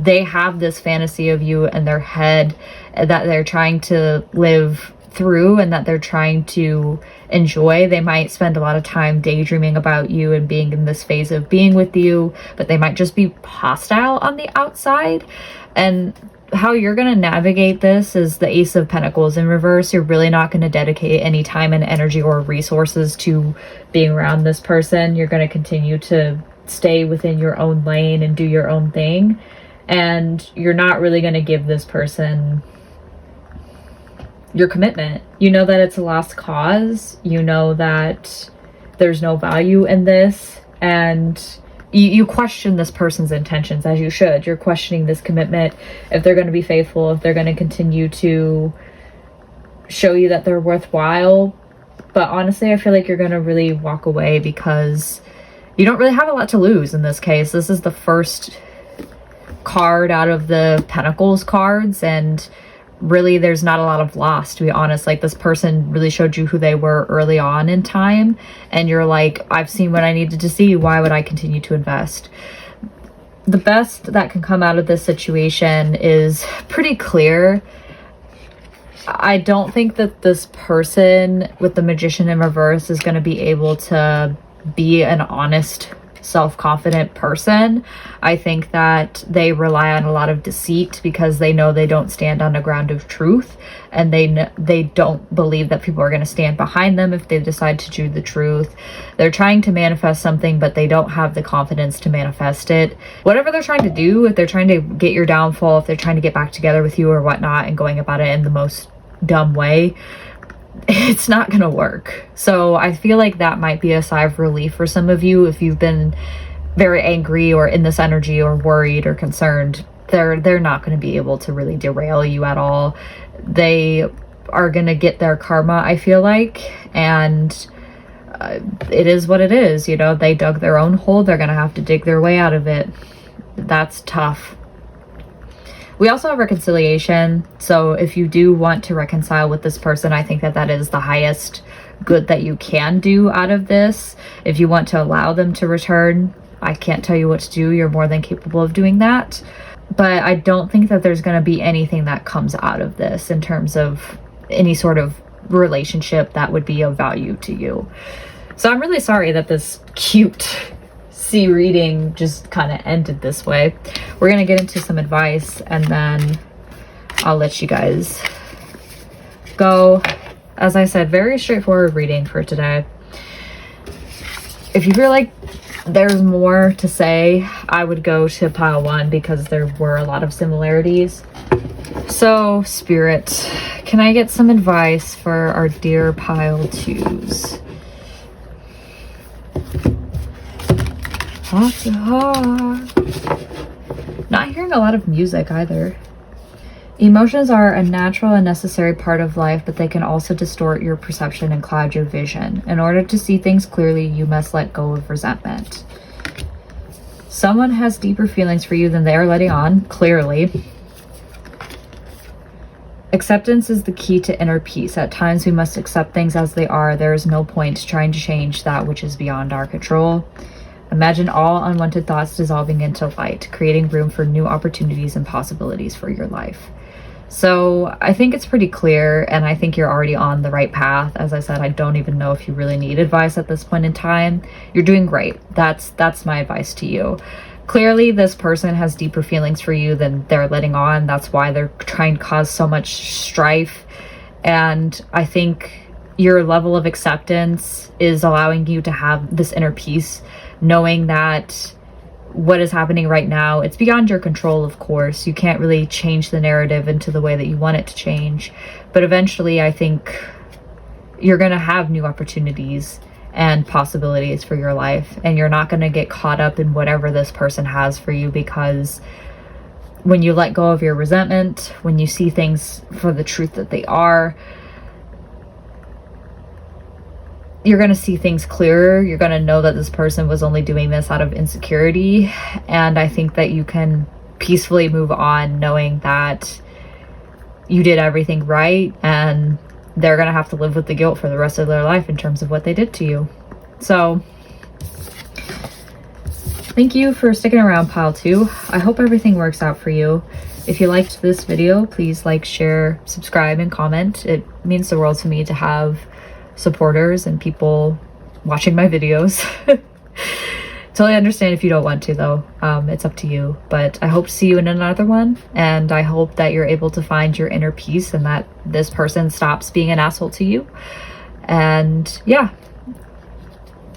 they have this fantasy of you in their head that they're trying to live through and that they're trying to enjoy. They might spend a lot of time daydreaming about you and being in this phase of being with you, but they might just be hostile on the outside. And how you're going to navigate this is the Ace of Pentacles in reverse. You're really not going to dedicate any time and energy or resources to being around this person. You're going to continue to stay within your own lane and do your own thing. And you're not really going to give this person your commitment. You know that it's a lost cause. You know that there's no value in this, and you question this person's intentions, as you should. You're questioning this commitment, if they're going to be faithful, if they're going to continue to show you that they're worthwhile. But honestly, I feel like you're going to really walk away because you don't really have a lot to lose in this case. This is the first card out of the Pentacles cards, and really there's not a lot of loss, to be honest. Like, this person really showed you who they were early on in time, and you're like, I've seen what I needed to see. Why would I continue to invest? The best that can come out of this situation is pretty clear. I don't think that this person with the Magician in reverse is going to be able to be an honest, self-confident person. I think that they rely on a lot of deceit because they know they don't stand on a ground of truth, and they don't believe that people are going to stand behind them if they decide to do the truth. They're trying to manifest something, but they don't have the confidence to manifest it. Whatever they're trying to do, if they're trying to get your downfall, if they're trying to get back together with you or whatnot, and going about it in the most dumb way, it's not gonna work. So I feel like that might be a sigh of relief for some of you if you've been very angry or in this energy or worried or concerned. They're not going to be able to really derail you at all. They are going to get their karma, I feel like, and it is what it is. You know, they dug their own hole. They're going to have to dig their way out of it. That's tough. We also have reconciliation. So if you do want to reconcile with this person, I think that that is the highest good that you can do out of this. If you want to allow them to return, I can't tell you what to do. You're more than capable of doing that. But I don't think that there's going to be anything that comes out of this in terms of any sort of relationship that would be of value to you. So I'm really sorry that this cute C reading just kind of ended this way. We're going to get into some advice, and then I'll let you guys go. As I said, very straightforward reading for today. If you feel like there's more to say, I would go to pile 1 because there were a lot of similarities. So, Spirit, can I get some advice for our dear pile 2s? Heart to heart. Not hearing a lot of music either. Emotions are a natural and necessary part of life, but they can also distort your perception and cloud your vision. In order to see things clearly, you must let go of resentment. Someone has deeper feelings for you than they are letting on, clearly. Acceptance is the key to inner peace. At times, we must accept things as they are. There is no point trying to change that which is beyond our control. Imagine all unwanted thoughts dissolving into light, creating room for new opportunities and possibilities for your life. So I think it's pretty clear, and I think you're already on the right path. As I said, I don't even know if you really need advice at this point in time. You're doing great. That's my advice to you. Clearly, this person has deeper feelings for you than they're letting on. That's why they're trying to cause so much strife. And I think your level of acceptance is allowing you to have this inner peace, knowing that what is happening right now, it's beyond your control, of course. You can't really change the narrative into the way that you want it to change. But eventually, I think you're going to have new opportunities and possibilities for your life. And you're not going to get caught up in whatever this person has for you, because when you let go of your resentment, when you see things for the truth that they are, you're going to see things clearer. You're going to know that this person was only doing this out of insecurity. And I think that you can peacefully move on knowing that you did everything right, and they're going to have to live with the guilt for the rest of their life in terms of what they did to you. So thank you for sticking around, pile 2. I hope everything works out for you. If you liked this video, please like, share, subscribe, and comment. It means the world to me to have supporters and people watching my videos. Totally understand if you don't want to, though. It's up to you. But I hope to see you in another one, and I hope that you're able to find your inner peace and that this person stops being an asshole to you. And yeah,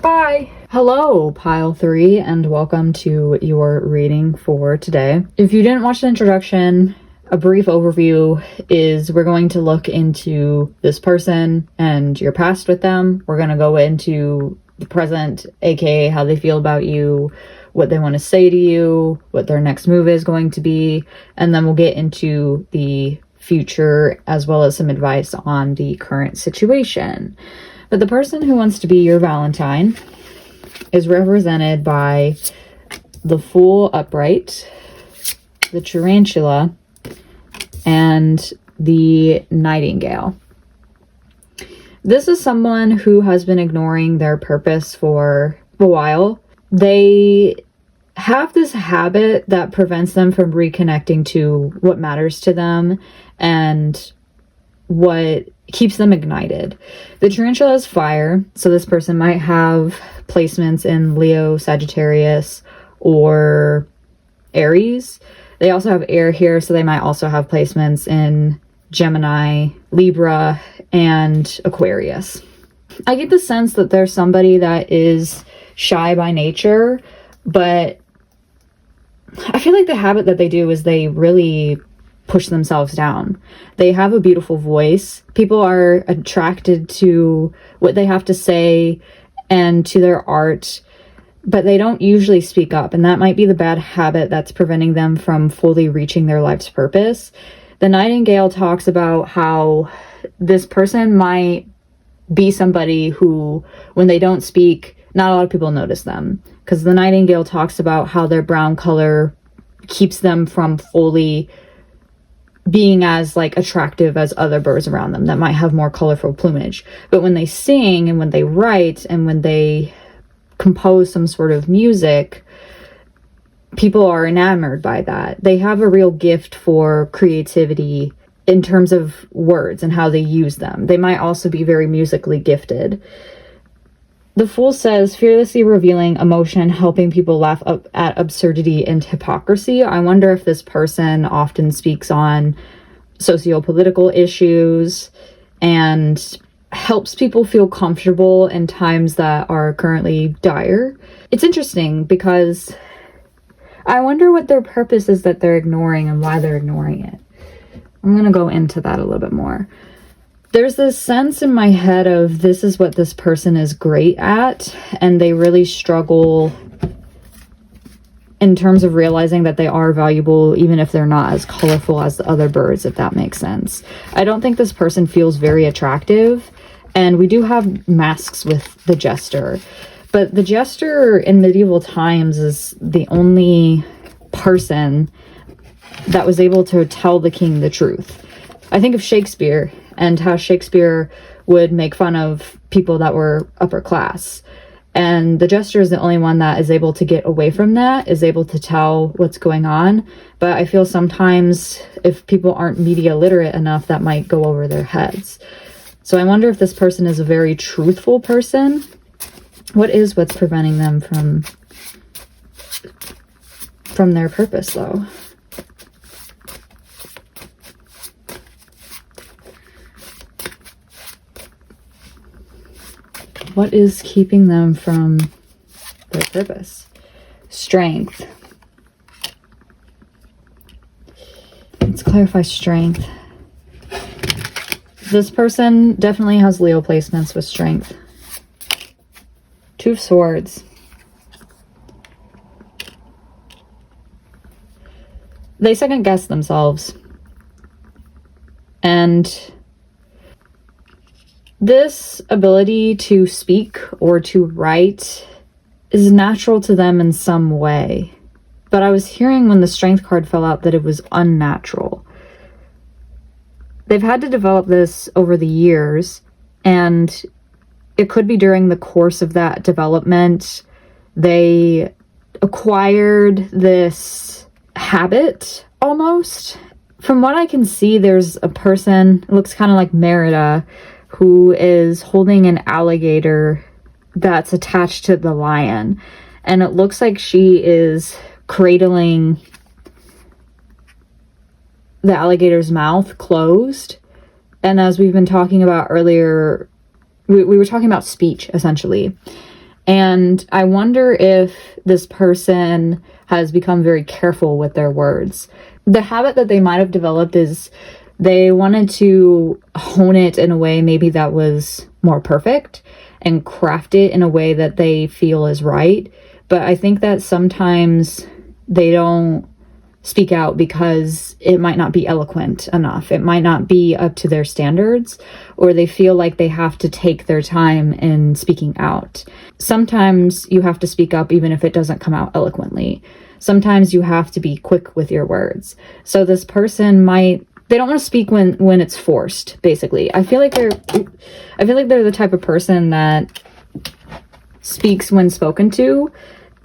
bye. Hello, pile 3, and welcome to your reading for today. If you didn't watch the introduction, a brief overview is we're going to look into this person and your past with them. We're going to go into the present, aka how they feel about you, what they want to say to you, what their next move is going to be, and then we'll get into the future as well as some advice on the current situation. But the person who wants to be your Valentine is represented by the Fool upright, the Tarantula, and the Nightingale. This is someone who has been ignoring their purpose for a while. They have this habit that prevents them from reconnecting to what matters to them and what keeps them ignited. The Tarantula is fire, so this person might have placements in Leo, Sagittarius, or Aries. They also have air here, so they might also have placements in Gemini, Libra, and Aquarius. I get the sense that there's somebody that is shy by nature, but I feel like the habit that they do is they really push themselves down. They have a beautiful voice. People are attracted to what they have to say and to their art, but they don't usually speak up, and that might be the bad habit that's preventing them from fully reaching their life's purpose. The Nightingale talks about how this person might be somebody who, when they don't speak, not a lot of people notice them, because the Nightingale talks about how their brown color keeps them from fully being as like attractive as other birds around them that might have more colorful plumage. But when they sing and when they write and when they compose some sort of music, people are enamored by that. They have a real gift for creativity in terms of words and how they use them. They might also be very musically gifted. The Fool says, fearlessly revealing emotion, helping people laugh up at absurdity and hypocrisy. I wonder if this person often speaks on socio-political issues and helps people feel comfortable in times that are currently dire. It's interesting because I wonder what their purpose is that they're ignoring and why they're ignoring it. I'm going to go into that a little bit more. There's this sense in my head of this is what this person is great at, and they really struggle in terms of realizing that they are valuable even if they're not as colorful as the other birds, if that makes sense. I don't think this person feels very attractive, and we do have masks with the jester. But the jester in medieval times is the only person that was able to tell the king the truth. I think of Shakespeare and how Shakespeare would make fun of people that were upper class. And the jester is the only one that is able to get away from that, is able to tell what's going on. But I feel sometimes if people aren't media literate enough, that might go over their heads. So I wonder if this person is a very truthful person. What's preventing them from their purpose, though? What is keeping them from their purpose? Strength. Let's clarify strength. This person definitely has Leo placements with strength. Two of Swords. They second guess themselves. And this ability to speak or to write is natural to them in some way. But I was hearing when the Strength card fell out that it was unnatural. They've had to develop this over the years, and it could be during the course of that development, they acquired this habit almost. From what I can see, there's a person, it looks kind of like Merida, who is holding an alligator that's attached to the lion. And it looks like she is cradling the alligator's mouth closed. And as we've been talking about earlier, we were talking about speech, essentially. And I wonder if this person has become very careful with their words. The habit that they might have developed is they wanted to hone it in a way maybe that was more perfect and craft it in a way that they feel is right. But I think that sometimes they don't speak out because it might not be eloquent enough. It might not be up to their standards, or they feel like they have to take their time in speaking out. Sometimes you have to speak up even if it doesn't come out eloquently. Sometimes you have to be quick with your words. So this person they don't want to speak when it's forced, basically. I feel like they're the type of person that speaks when spoken to,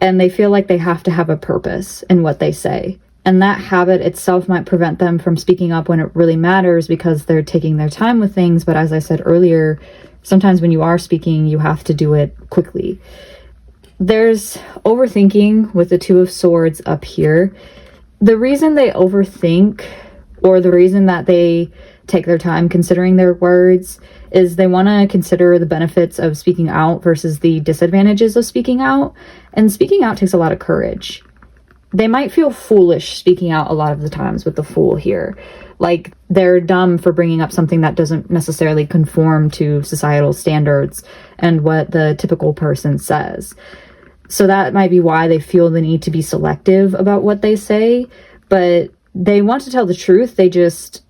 and they feel like they have to have a purpose in what they say. And that habit itself might prevent them from speaking up when it really matters because they're taking their time with things. But as I said earlier, sometimes when you are speaking, you have to do it quickly. There's overthinking with the Two of Swords up here. The reason they overthink, or the reason that they take their time considering their words, is they want to consider the benefits of speaking out versus the disadvantages of speaking out. And speaking out takes a lot of courage. They might feel foolish speaking out a lot of the times with the Fool here. Like they're dumb for bringing up something that doesn't necessarily conform to societal standards and what the typical person says. So that might be why they feel the need to be selective about what they say, but they want to tell the truth. They just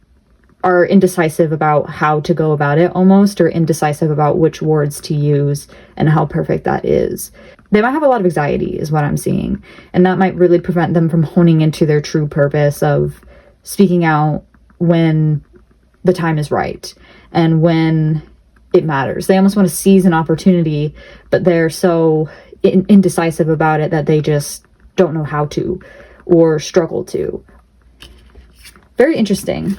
are indecisive about how to go about it almost, or indecisive about which words to use and how perfect that is. They might have a lot of anxiety is what I'm seeing. And that might really prevent them from honing into their true purpose of speaking out when the time is right and when it matters. They almost want to seize an opportunity, but they're so indecisive about it that they just don't know how to, or struggle to. Very interesting.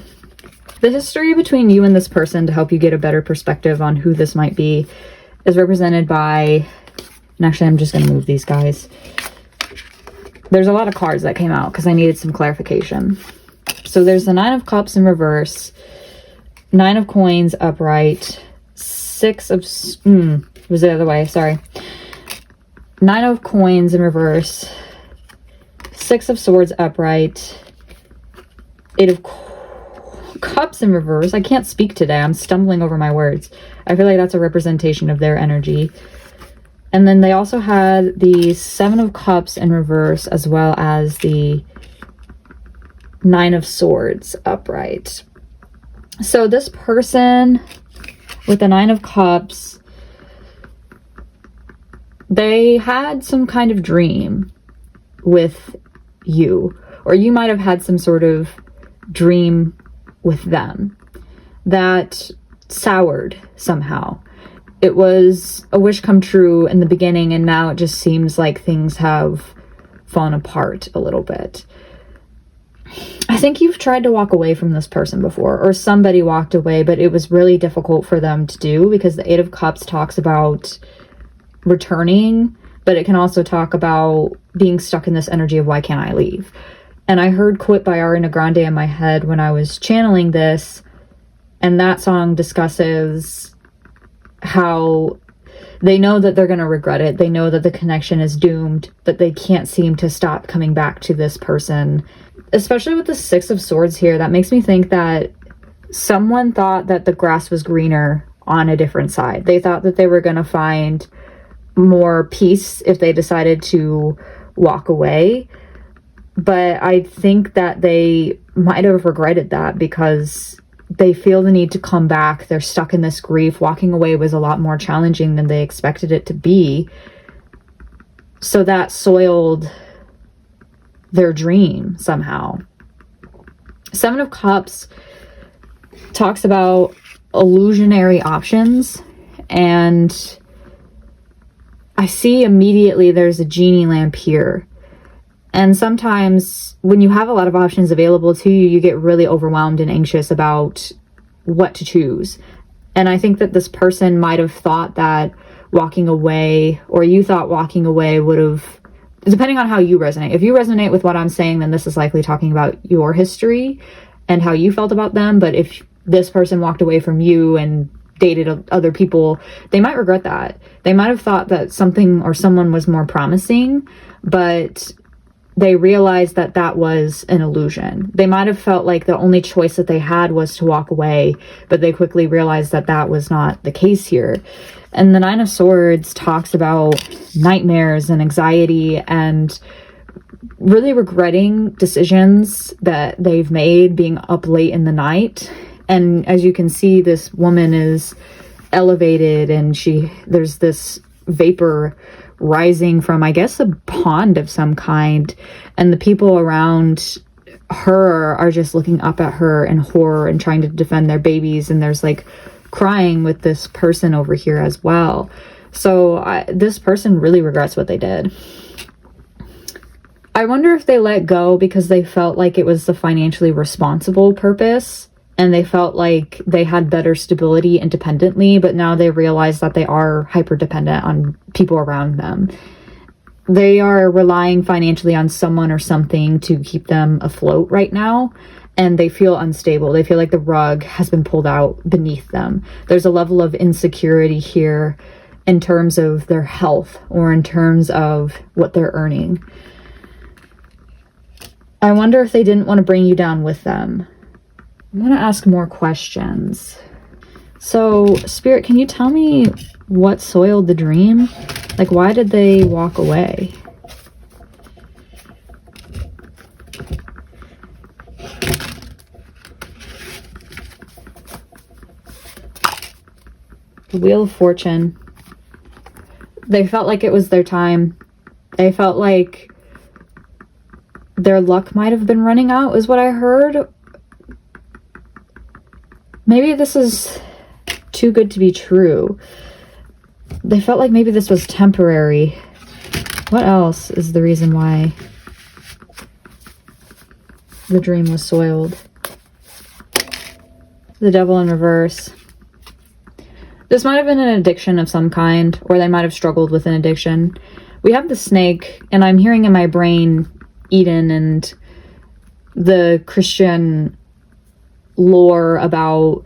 The history between you and this person, to help you get a better perspective on who this might be, is represented by, and actually I'm just going to move these guys. There's a lot of cards that came out because I needed some clarification. So there's the 9 of Cups in reverse, 9 of Coins upright, 6 of... was the other way, sorry. 9 of Coins in reverse, 6 of Swords upright, 8 of Cups in reverse. I can't speak today. I'm stumbling over my words. I feel like that's a representation of their energy. And then they also had the 7 of Cups in reverse, as well as the 9 of Swords upright. So this person with the 9 of Cups, they had some kind of dream with you, or you might have had some sort of dream with them that soured somehow. It was a wish come true in the beginning, and now it just seems like things have fallen apart a little bit. I think you've tried to walk away from this person before, or somebody walked away, but it was really difficult for them to do, because the 8 of Cups talks about returning, but it can also talk about being stuck in this energy of why can't I leave? And I heard Quit by Ariana Grande in my head when I was channeling this, and that song discusses how they know that they're going to regret it. They know that the connection is doomed, but they can't seem to stop coming back to this person. Especially with the 6 of Swords here, that makes me think that someone thought that the grass was greener on a different side. They thought that they were going to find more peace if they decided to walk away. But I think that they might have regretted that, because they feel the need to come back. They're stuck in this grief. Walking away was a lot more challenging than they expected it to be. So that soiled their dream somehow. 7 of Cups talks about illusionary options, and I see immediately there's a genie lamp here. And sometimes when you have a lot of options available to you, you get really overwhelmed and anxious about what to choose. And I think that this person might have thought that walking away, or you thought walking away would have, depending on how you resonate. If you resonate with what I'm saying, then this is likely talking about your history and how you felt about them. But if this person walked away from you and dated other people, they might regret that. They might have thought that something or someone was more promising, but they realized that that was an illusion. They might have felt like the only choice that they had was to walk away, but they quickly realized that that was not the case here. And the 9 of Swords talks about nightmares and anxiety and really regretting decisions that they've made, being up late in the night. And as you can see, this woman is elevated, and there's this vapor rising from, I guess, a pond of some kind, and the people around her are just looking up at her in horror and trying to defend their babies, and there's like crying with this person over here as well. So this person really regrets what they did. I wonder if they let go because they felt like it was the financially responsible purpose, and they felt like they had better stability independently, but now they realize that they are hyper dependent on people around them. They are relying financially on someone or something to keep them afloat right now, and they feel unstable. They feel like the rug has been pulled out beneath them. There's a level of insecurity here in terms of their health or in terms of what they're earning. I wonder if they didn't want to bring you down with them. I'm going to ask more questions. So, Spirit, can you tell me what soiled the dream? Like, why did they walk away? The Wheel of Fortune. They felt like it was their time. They felt like their luck might have been running out, is what I heard. Maybe this is too good to be true. They felt like maybe this was temporary. What else is the reason why the dream was soiled? The Devil in reverse. This might have been an addiction of some kind, or they might have struggled with an addiction. We have the Snake, and I'm hearing in my brain Eden and the Christian lore about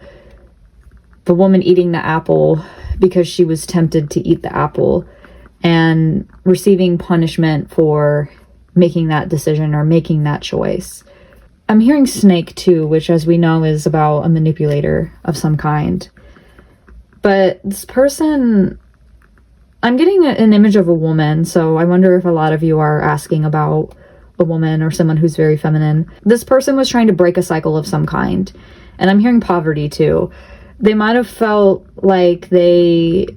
the woman eating the apple because she was tempted to eat the apple and receiving punishment for making that decision or making that choice. I'm hearing snake too, which as we know is about a manipulator of some kind. But this person, I'm getting an image of a woman, so I wonder if a lot of you are asking about a woman or someone who's very feminine. This person was trying to break a cycle of some kind. And I'm hearing poverty too. They might have felt like they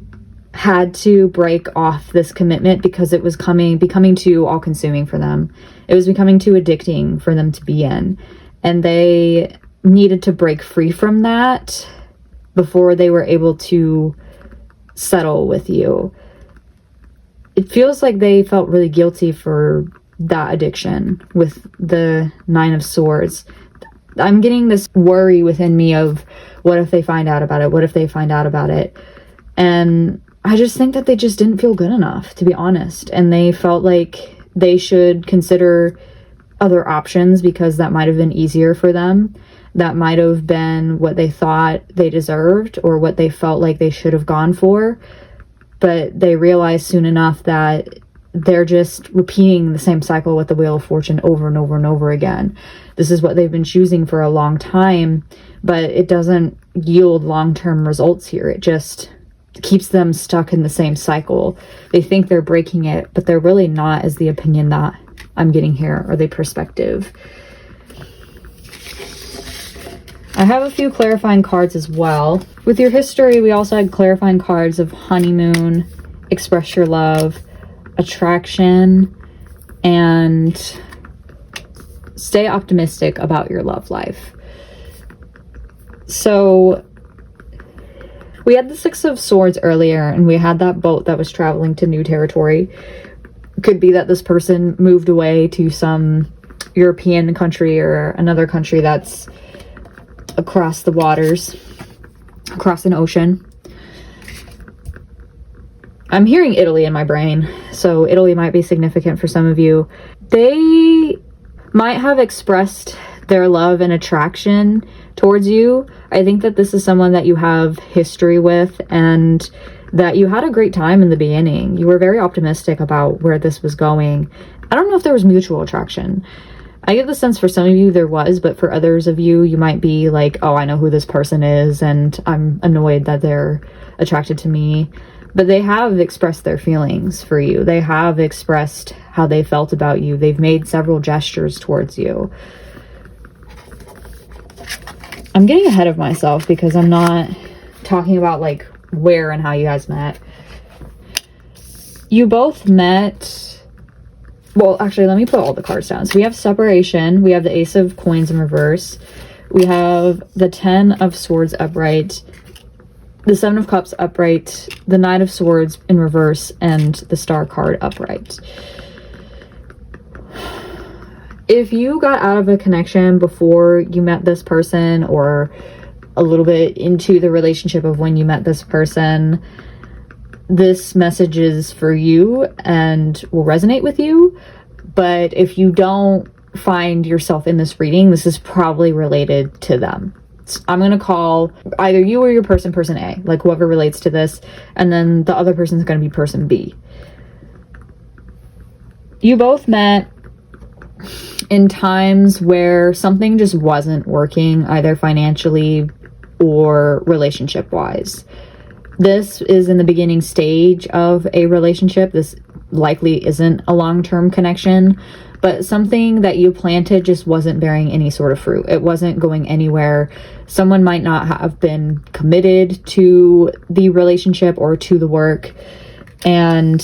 had to break off this commitment because it was becoming too all-consuming for them. It was becoming too addicting for them to be in. And they needed to break free from that before they were able to settle with you. It feels like they felt really guilty for that addiction with the 9 of Swords. I'm getting this worry within me of what if they find out about it? What if they find out about it? And I just think that they just didn't feel good enough, to be honest. And they felt like they should consider other options because that might have been easier for them. That might have been what they thought they deserved or what they felt like they should have gone for. But they realized soon enough that they're just repeating the same cycle with the Wheel of Fortune over and over and over again. This is what they've been choosing for a long time, but it doesn't yield long-term results here. It just keeps them stuck in the same cycle. They think they're breaking it, but they're really not, is the opinion that I'm getting here, or the perspective. I have a few clarifying cards as well. With your history, we also had clarifying cards of honeymoon, express your love, attraction, and stay optimistic about your love life. So we had the 6 of Swords earlier, and we had that boat that was traveling to new territory. Could be that this person moved away to some European country or another country that's across the waters, across an ocean. I'm hearing Italy in my brain, so Italy might be significant for some of you. They might have expressed their love and attraction towards you. I think that this is someone that you have history with and that you had a great time in the beginning. You were very optimistic about where this was going. I don't know if there was mutual attraction. I get the sense for some of you there was, but for others of you, you might be like, oh, I know who this person is and I'm annoyed that they're attracted to me. But they have expressed their feelings for you. They have expressed how they felt about you. They've made several gestures towards you. I'm getting ahead of myself because I'm not talking about like where and how you guys met. You both met... Well, actually, let me put all the cards down. So we have separation. We have the Ace of Coins in reverse. We have the 10 of Swords upright. The 7 of Cups upright, the Knight of Swords in reverse, and the Star card upright. If you got out of a connection before you met this person, or a little bit into the relationship of when you met this person, this message is for you and will resonate with you. But if you don't find yourself in this reading, this is probably related to them. I'm going to call either you or your person A, like whoever relates to this, and then the other person is going to be person B. You both met in times where something just wasn't working, either financially or relationship-wise. This is in the beginning stage of a relationship. This likely isn't a long-term connection, but something that you planted just wasn't bearing any sort of fruit. It wasn't going anywhere. Someone might not have been committed to the relationship or to the work, and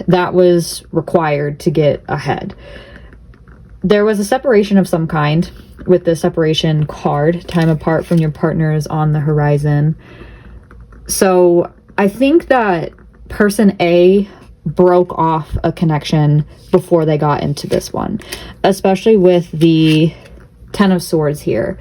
that was required to get ahead. There was a separation of some kind with the separation card. Time apart from your partner is on the horizon. So I think that person A broke off a connection before they got into this one, especially with the 10 of Swords here.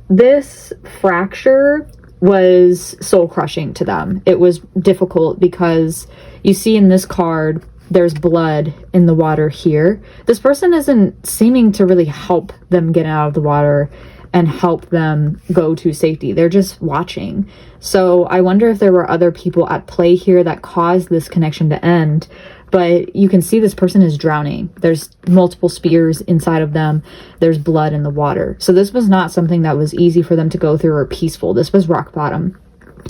This fracture was soul crushing to them. It was difficult because you see in this card there's blood in the water here. This person isn't seeming to really help them get out of the water and help them go to safety. They're just watching. So I wonder if there were other people at play here that caused this connection to end. But you can see this person is drowning. There's multiple spears inside of them. There's blood in the water. So this was not something that was easy for them to go through or peaceful. This was rock bottom.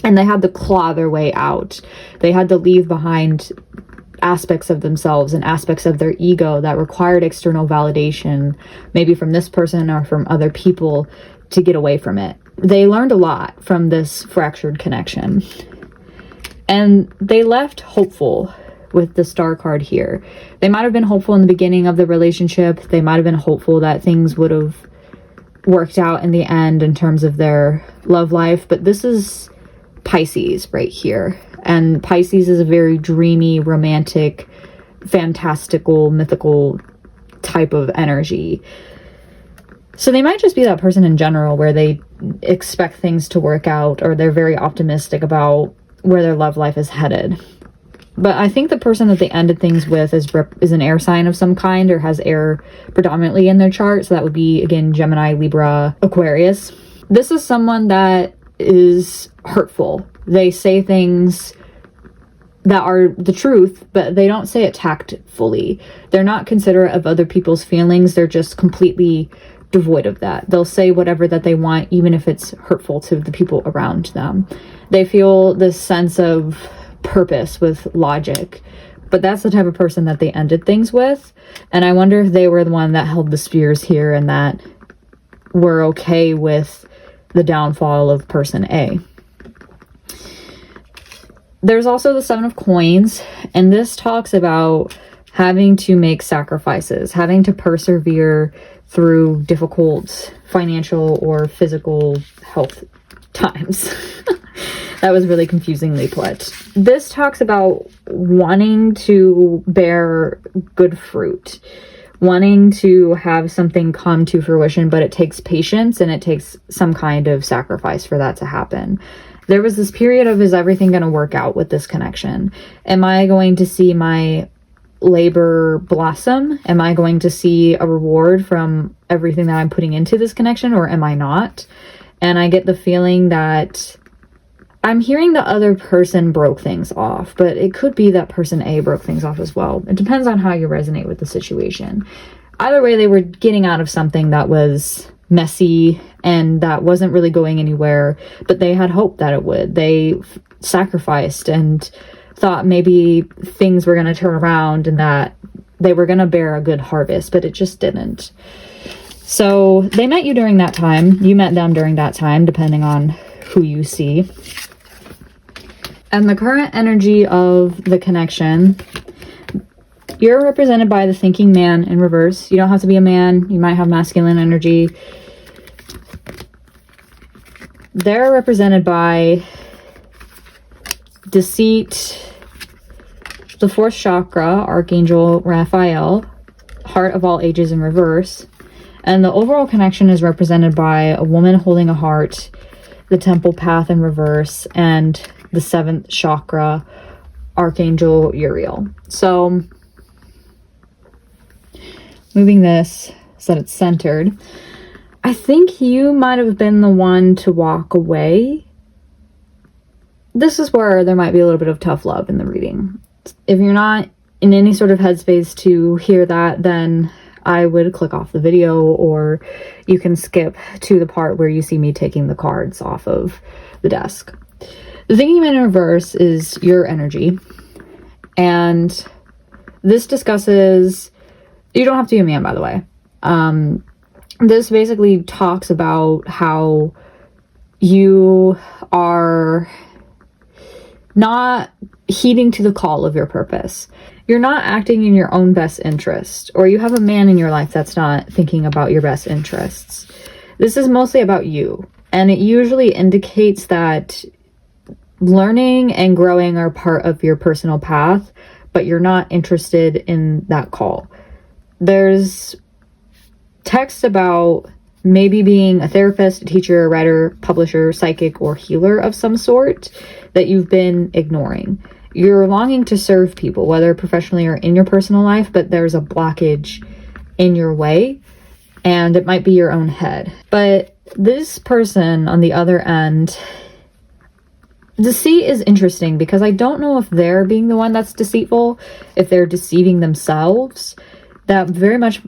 And they had to claw their way out. They had to leave behind aspects of themselves and aspects of their ego that required external validation, maybe from this person or from other people, to get away from it. They learned a lot from this fractured connection. And they left hopeful with the star card here. They might have been hopeful in the beginning of the relationship. They might have been hopeful that things would have worked out in the end in terms of their love life. But this is Pisces right here. And Pisces is a very dreamy, romantic, fantastical, mythical type of energy. So they might just be that person in general where they expect things to work out, or they're very optimistic about where their love life is headed. But I think the person that they ended things with is an air sign of some kind, or has air predominantly in their chart. So that would be, again, Gemini, Libra, Aquarius. This is someone that is hurtful. They say things that are the truth, but they don't say it tactfully. They're not considerate of other people's feelings. They're just completely devoid of that. They'll say whatever that they want, even if it's hurtful to the people around them. They feel this sense of purpose with logic, but that's the type of person that they ended things with. And I wonder if they were the one that held the spears here and that were okay with the downfall of person A. There's also the Seven of Coins, and this talks about having to make sacrifices, having to persevere through difficult financial or physical health times. That was really confusingly put. This talks about wanting to bear good fruit, wanting to have something come to fruition, but it takes patience and it takes some kind of sacrifice for that to happen. There was this period of, is everything going to work out with this connection? Am I going to see my labor blossom? Am I going to see a reward from everything that I'm putting into this connection, or am I not? And I get the feeling that I'm hearing the other person broke things off, but it could be that person A broke things off as well. It depends on how you resonate with the situation. Either way, they were getting out of something that was messy and that wasn't really going anywhere, but they had hope that it would. They sacrificed and thought maybe things were going to turn around and that they were going to bear a good harvest, but it just didn't. So they met you during that time. You met them during that time, depending on who you see. And the current energy of the connection, you're represented by the thinking man in reverse. You don't have to be a man. You might have masculine energy. They're represented by deceit, the fourth chakra, Archangel Raphael, heart of all ages in reverse. And the overall connection is represented by a woman holding a heart, the temple path in reverse, and the seventh chakra, Archangel Uriel. So moving this so that it's centered, I think you might have been the one to walk away. This is where there might be a little bit of tough love in the reading. If you're not in any sort of headspace to hear that, then I would click off the video, or you can skip to the part where you see me taking the cards off of the desk. The thinking man in reverse is your energy, and this discusses, you don't have to be a man, by the way. This basically talks about how you are not heeding to the call of your purpose. You're not acting in your own best interest, or you have a man in your life that's not thinking about your best interests. This is mostly about you, and it usually indicates that learning and growing are part of your personal path, but you're not interested in that call. There's text about maybe being a therapist, a teacher, a writer, publisher, psychic, or healer of some sort that you've been ignoring. You're longing to serve people, whether professionally or in your personal life, but there's a blockage in your way, and it might be your own head. But this person on the other end, deceit is interesting because I don't know if they're being the one that's deceitful, if they're deceiving themselves. That very much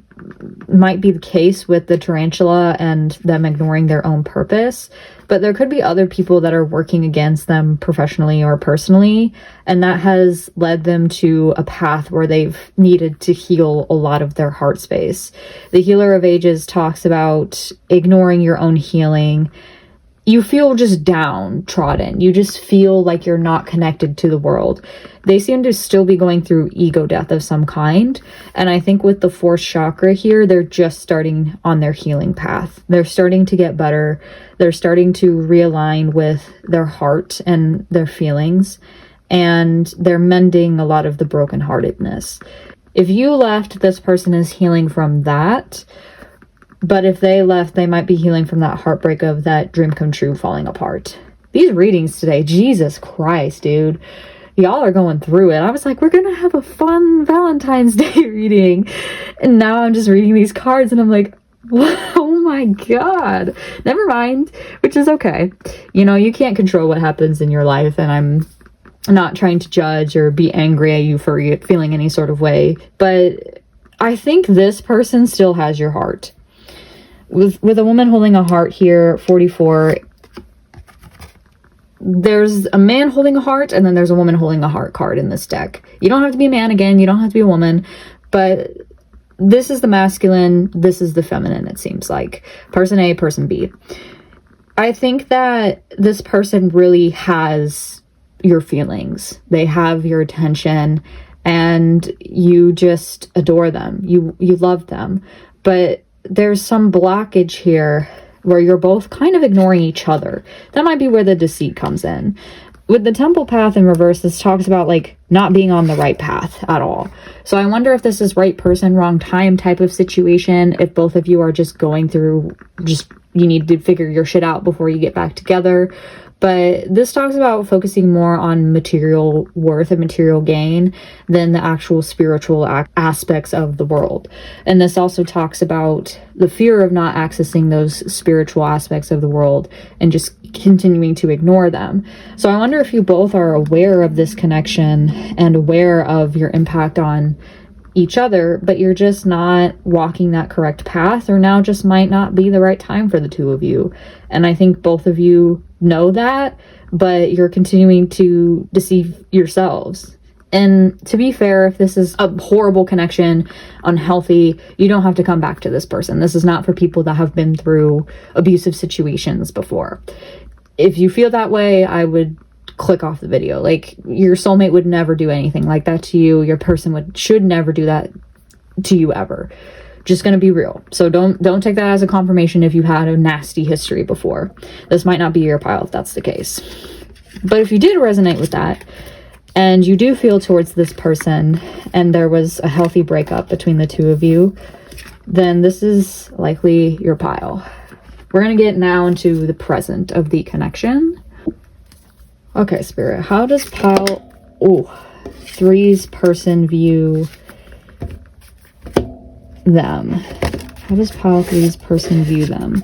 might be the case with the tarantula and them ignoring their own purpose. But there could be other people that are working against them professionally or personally, and that has led them to a path where they've needed to heal a lot of their heart space. The Healer of Ages talks about ignoring your own healing. You feel just downtrodden. You just feel like you're not connected to the world. They seem to still be going through ego death of some kind. And I think with the fourth chakra here, they're just starting on their healing path. They're starting to get better. They're starting to realign with their heart and their feelings. And they're mending a lot of the brokenheartedness. If you left, this person is healing from that. But if they left, they might be healing from that heartbreak of that dream come true falling apart. These readings today, Jesus Christ, dude. Y'all are going through it. I was like, we're going to have a fun Valentine's Day reading. And now I'm just reading these cards and I'm like, oh my God. Never mind, which is okay. You know, you can't control what happens in your life, and I'm not trying to judge or be angry at you for feeling any sort of way. But I think this person still has your heart. With a woman holding a heart here, 44, there's a man holding a heart, and then there's a woman holding a heart card in this deck. You don't have to be a man again, you don't have to be a woman, but this is the masculine, this is the feminine, it seems like. Person A, person B. I think that this person really has your feelings. They have your attention, and you just adore them. You love them. But there's some blockage here where you're both kind of ignoring each other. That might be where the deceit comes in. With the temple path in reverse, this talks about like not being on the right path at all. So I wonder if this is right person, wrong time type of situation. If both of you are just going through, you need to figure your shit out before you get back together. But this talks about focusing more on material worth and material gain than the actual spiritual aspects of the world. And this also talks about the fear of not accessing those spiritual aspects of the world and just continuing to ignore them. So I wonder if you both are aware of this connection and aware of your impact on each other, but you're just not walking that correct path, or now just might not be the right time for the two of you. And I think both of you know that, but you're continuing to deceive yourselves. And to be fair, if this is a horrible connection, unhealthy, you don't have to come back to this person. This is not for people that have been through abusive situations before. If you feel that way, I would click off the video. Like, your soulmate would never do anything like that to you. Your person should never do that to you ever. Just gonna be real. So don't take that as a confirmation if you had a nasty history before. This might not be your pile if that's the case. But if you did resonate with that, and you do feel towards this person, and there was a healthy breakup between the two of you, then this is likely your pile. We're gonna get now into the present of the connection. Okay, Spirit, how does pile 3's person view them? How does pile 3's person view them?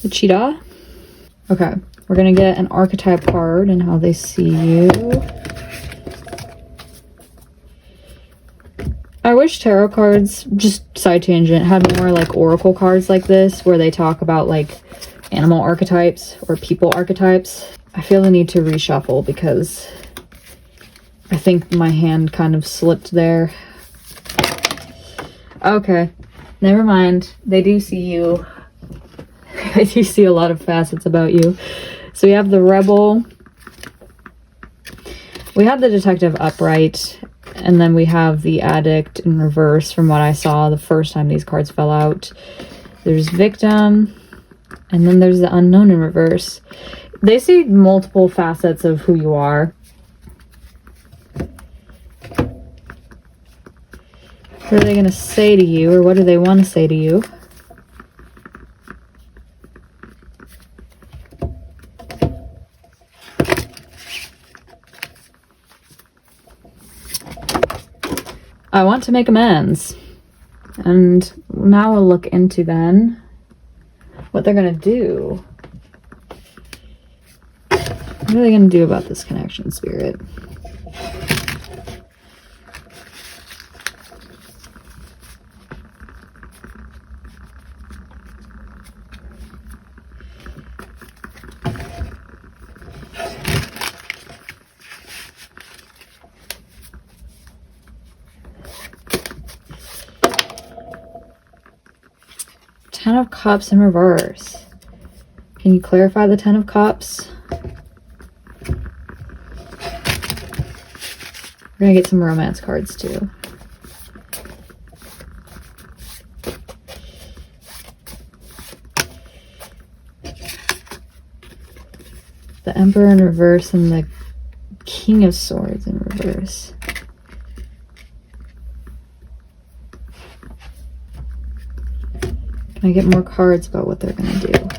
The cheetah. Okay, we're gonna get an archetype card and how they see you. I wish tarot cards, just side tangent, had more like oracle cards like this where they talk about like animal archetypes or people archetypes. I feel the need to reshuffle because I think my hand kind of slipped there. Okay, never mind. They do see you. I do see a lot of facets about you. So we have the rebel. We have the detective upright. And then we have the addict in reverse from what I saw the first time these cards fell out. There's victim, and then there's the unknown in reverse. They see multiple facets of who you are. What are they going to say to you, or what do they want to say to you? I want to make amends. And now we'll look into then what they're going to do. What are they going to do about this connection, Spirit? Ten of Cups in reverse. Can you clarify the Ten of Cups? We're going to get some romance cards too. The Emperor in reverse and the King of Swords in reverse. Can I get more cards about what they're going to do?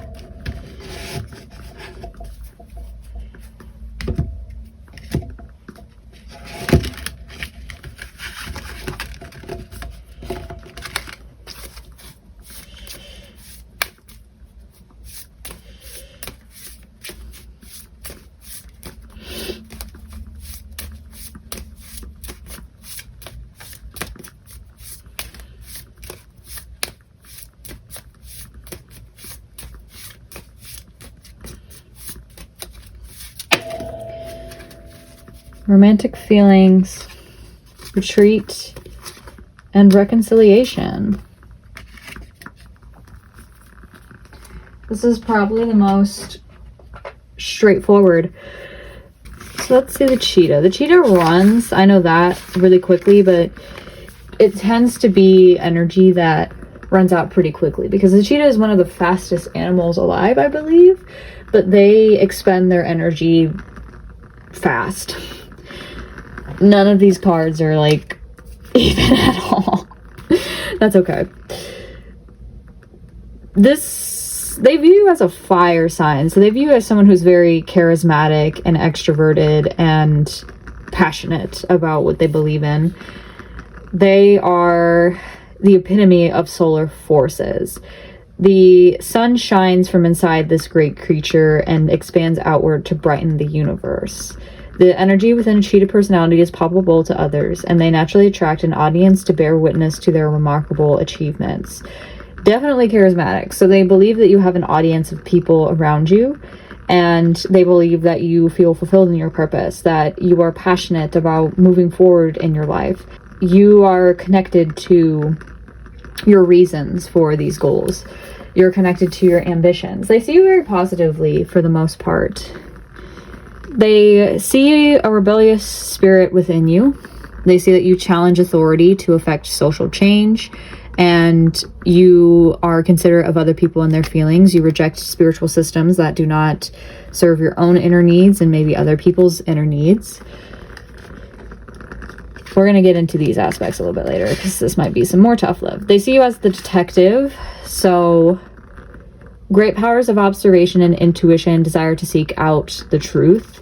Romantic feelings, retreat, and reconciliation. This is probably the most straightforward. So let's see the cheetah. The cheetah runs, I know that, really quickly, but it tends to be energy that runs out pretty quickly because the cheetah is one of the fastest animals alive, I believe, but they expend their energy fast. None of these cards are like even at all. That's okay. They view you as a fire sign. So they view you as someone who's very charismatic and extroverted and passionate about what they believe in. They are the epitome of solar forces. The sun shines from inside this great creature and expands outward to brighten the universe. The energy within a cheetah personality is palpable to others, and they naturally attract an audience to bear witness to their remarkable achievements. Definitely charismatic. So they believe that you have an audience of people around you, and they believe that you feel fulfilled in your purpose, that you are passionate about moving forward in your life. You are connected to your reasons for these goals. You're connected to your ambitions. They see you very positively for the most part. They see a rebellious spirit within you. They see that you challenge authority to effect social change, and you are considerate of other people and their feelings. You reject spiritual systems that do not serve your own inner needs and maybe other people's inner needs. We're going to get into these aspects a little bit later because this might be some more tough love. They see you as the detective, so great powers of observation and intuition, desire to seek out the truth.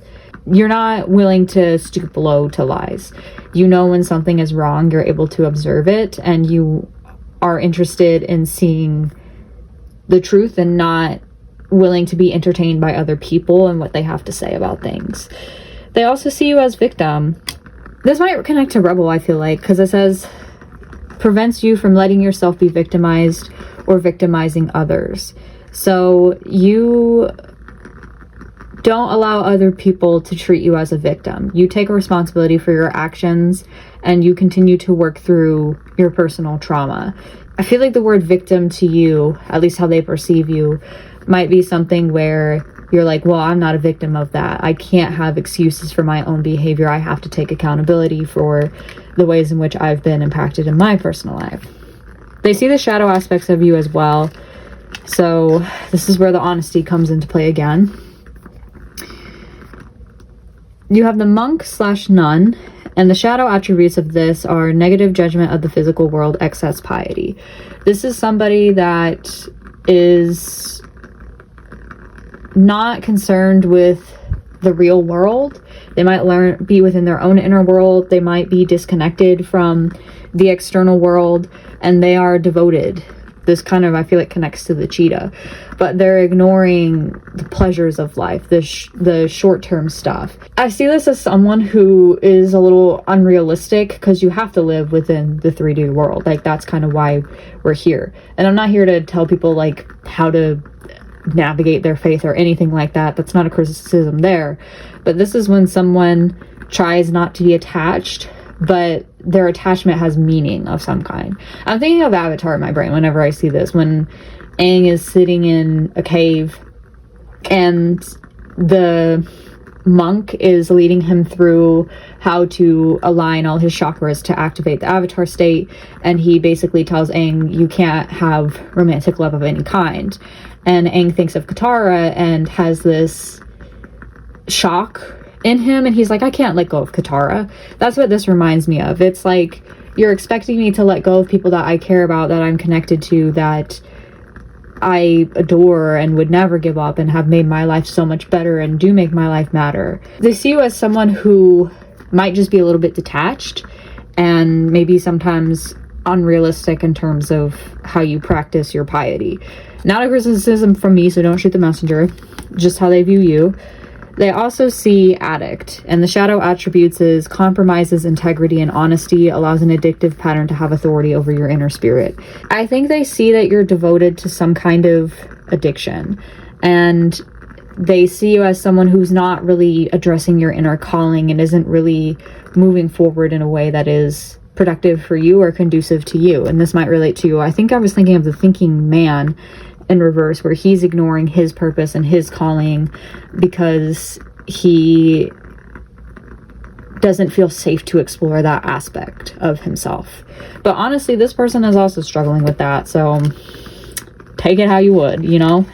You're not willing to stoop low to lies. You know when something is wrong, you're able to observe it, and you are interested in seeing the truth and not willing to be entertained by other people and what they have to say about things. They also see you as victim. This might connect to rebel, I feel like, because it says prevents you from letting yourself be victimized or victimizing others. So you don't allow other people to treat you as a victim. You take a responsibility for your actions and you continue to work through your personal trauma. I feel like the word victim to you, at least how they perceive you, might be something where you're like, well, I'm not a victim of that. I can't have excuses for my own behavior. I have to take accountability for the ways in which I've been impacted in my personal life. They see the shadow aspects of you as well. So this is where the honesty comes into play again. You have the monk / nun, and the shadow attributes of this are negative judgment of the physical world, excess piety. This is somebody that is not concerned with the real world. They might be within their own inner world. They might be disconnected from the external world, and they are devoted. This kind of, I feel like, connects to the cheetah, but they're ignoring the pleasures of life, the short-term stuff. I see this as someone who is a little unrealistic, because you have to live within the 3D world. Like, that's kind of why we're here. And I'm not here to tell people like how to navigate their faith or anything like that. That's not a criticism there. But this is when someone tries not to be attached, but their attachment has meaning of some kind. I'm thinking of Avatar in my brain whenever I see this, when Aang is sitting in a cave and the monk is leading him through how to align all his chakras to activate the avatar state, and he basically tells Aang, you can't have romantic love of any kind. And Aang thinks of Katara and has this shock in him, and he's like, I can't let go of Katara. That's what this reminds me of. It's like, you're expecting me to let go of people that I care about, that I'm connected to, that I adore and would never give up, and have made my life so much better and do make my life matter. They see you as someone who might just be a little bit detached and maybe sometimes unrealistic in terms of how you practice your piety. Not a criticism from me, so don't shoot the messenger, just how they view you. They also see addict, and the shadow attributes is compromises integrity and honesty, allows an addictive pattern to have authority over your inner spirit. I think they see that you're devoted to some kind of addiction, and they see you as someone who's not really addressing your inner calling and isn't really moving forward in a way that is productive for you or conducive to you. And this might relate to you. I think I was thinking of the thinking man in reverse, where he's ignoring his purpose and his calling because he doesn't feel safe to explore that aspect of himself. But honestly, this person is also struggling with that, so take it how you would, you know?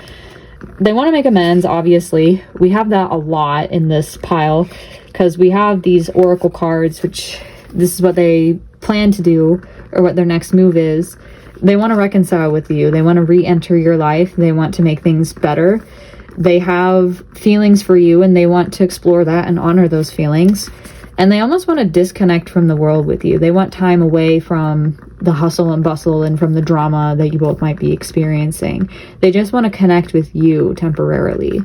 They want to make amends, obviously. We have that a lot in this pile, because we have these oracle cards, which this is what they plan to do, or what their next move is. They want to reconcile with you. They want to re-enter your life. They want to make things better. They have feelings for you, and they want to explore that and honor those feelings. And they almost want to disconnect from the world with you. They want time away from the hustle and bustle and from the drama that you both might be experiencing. They just want to connect with you temporarily.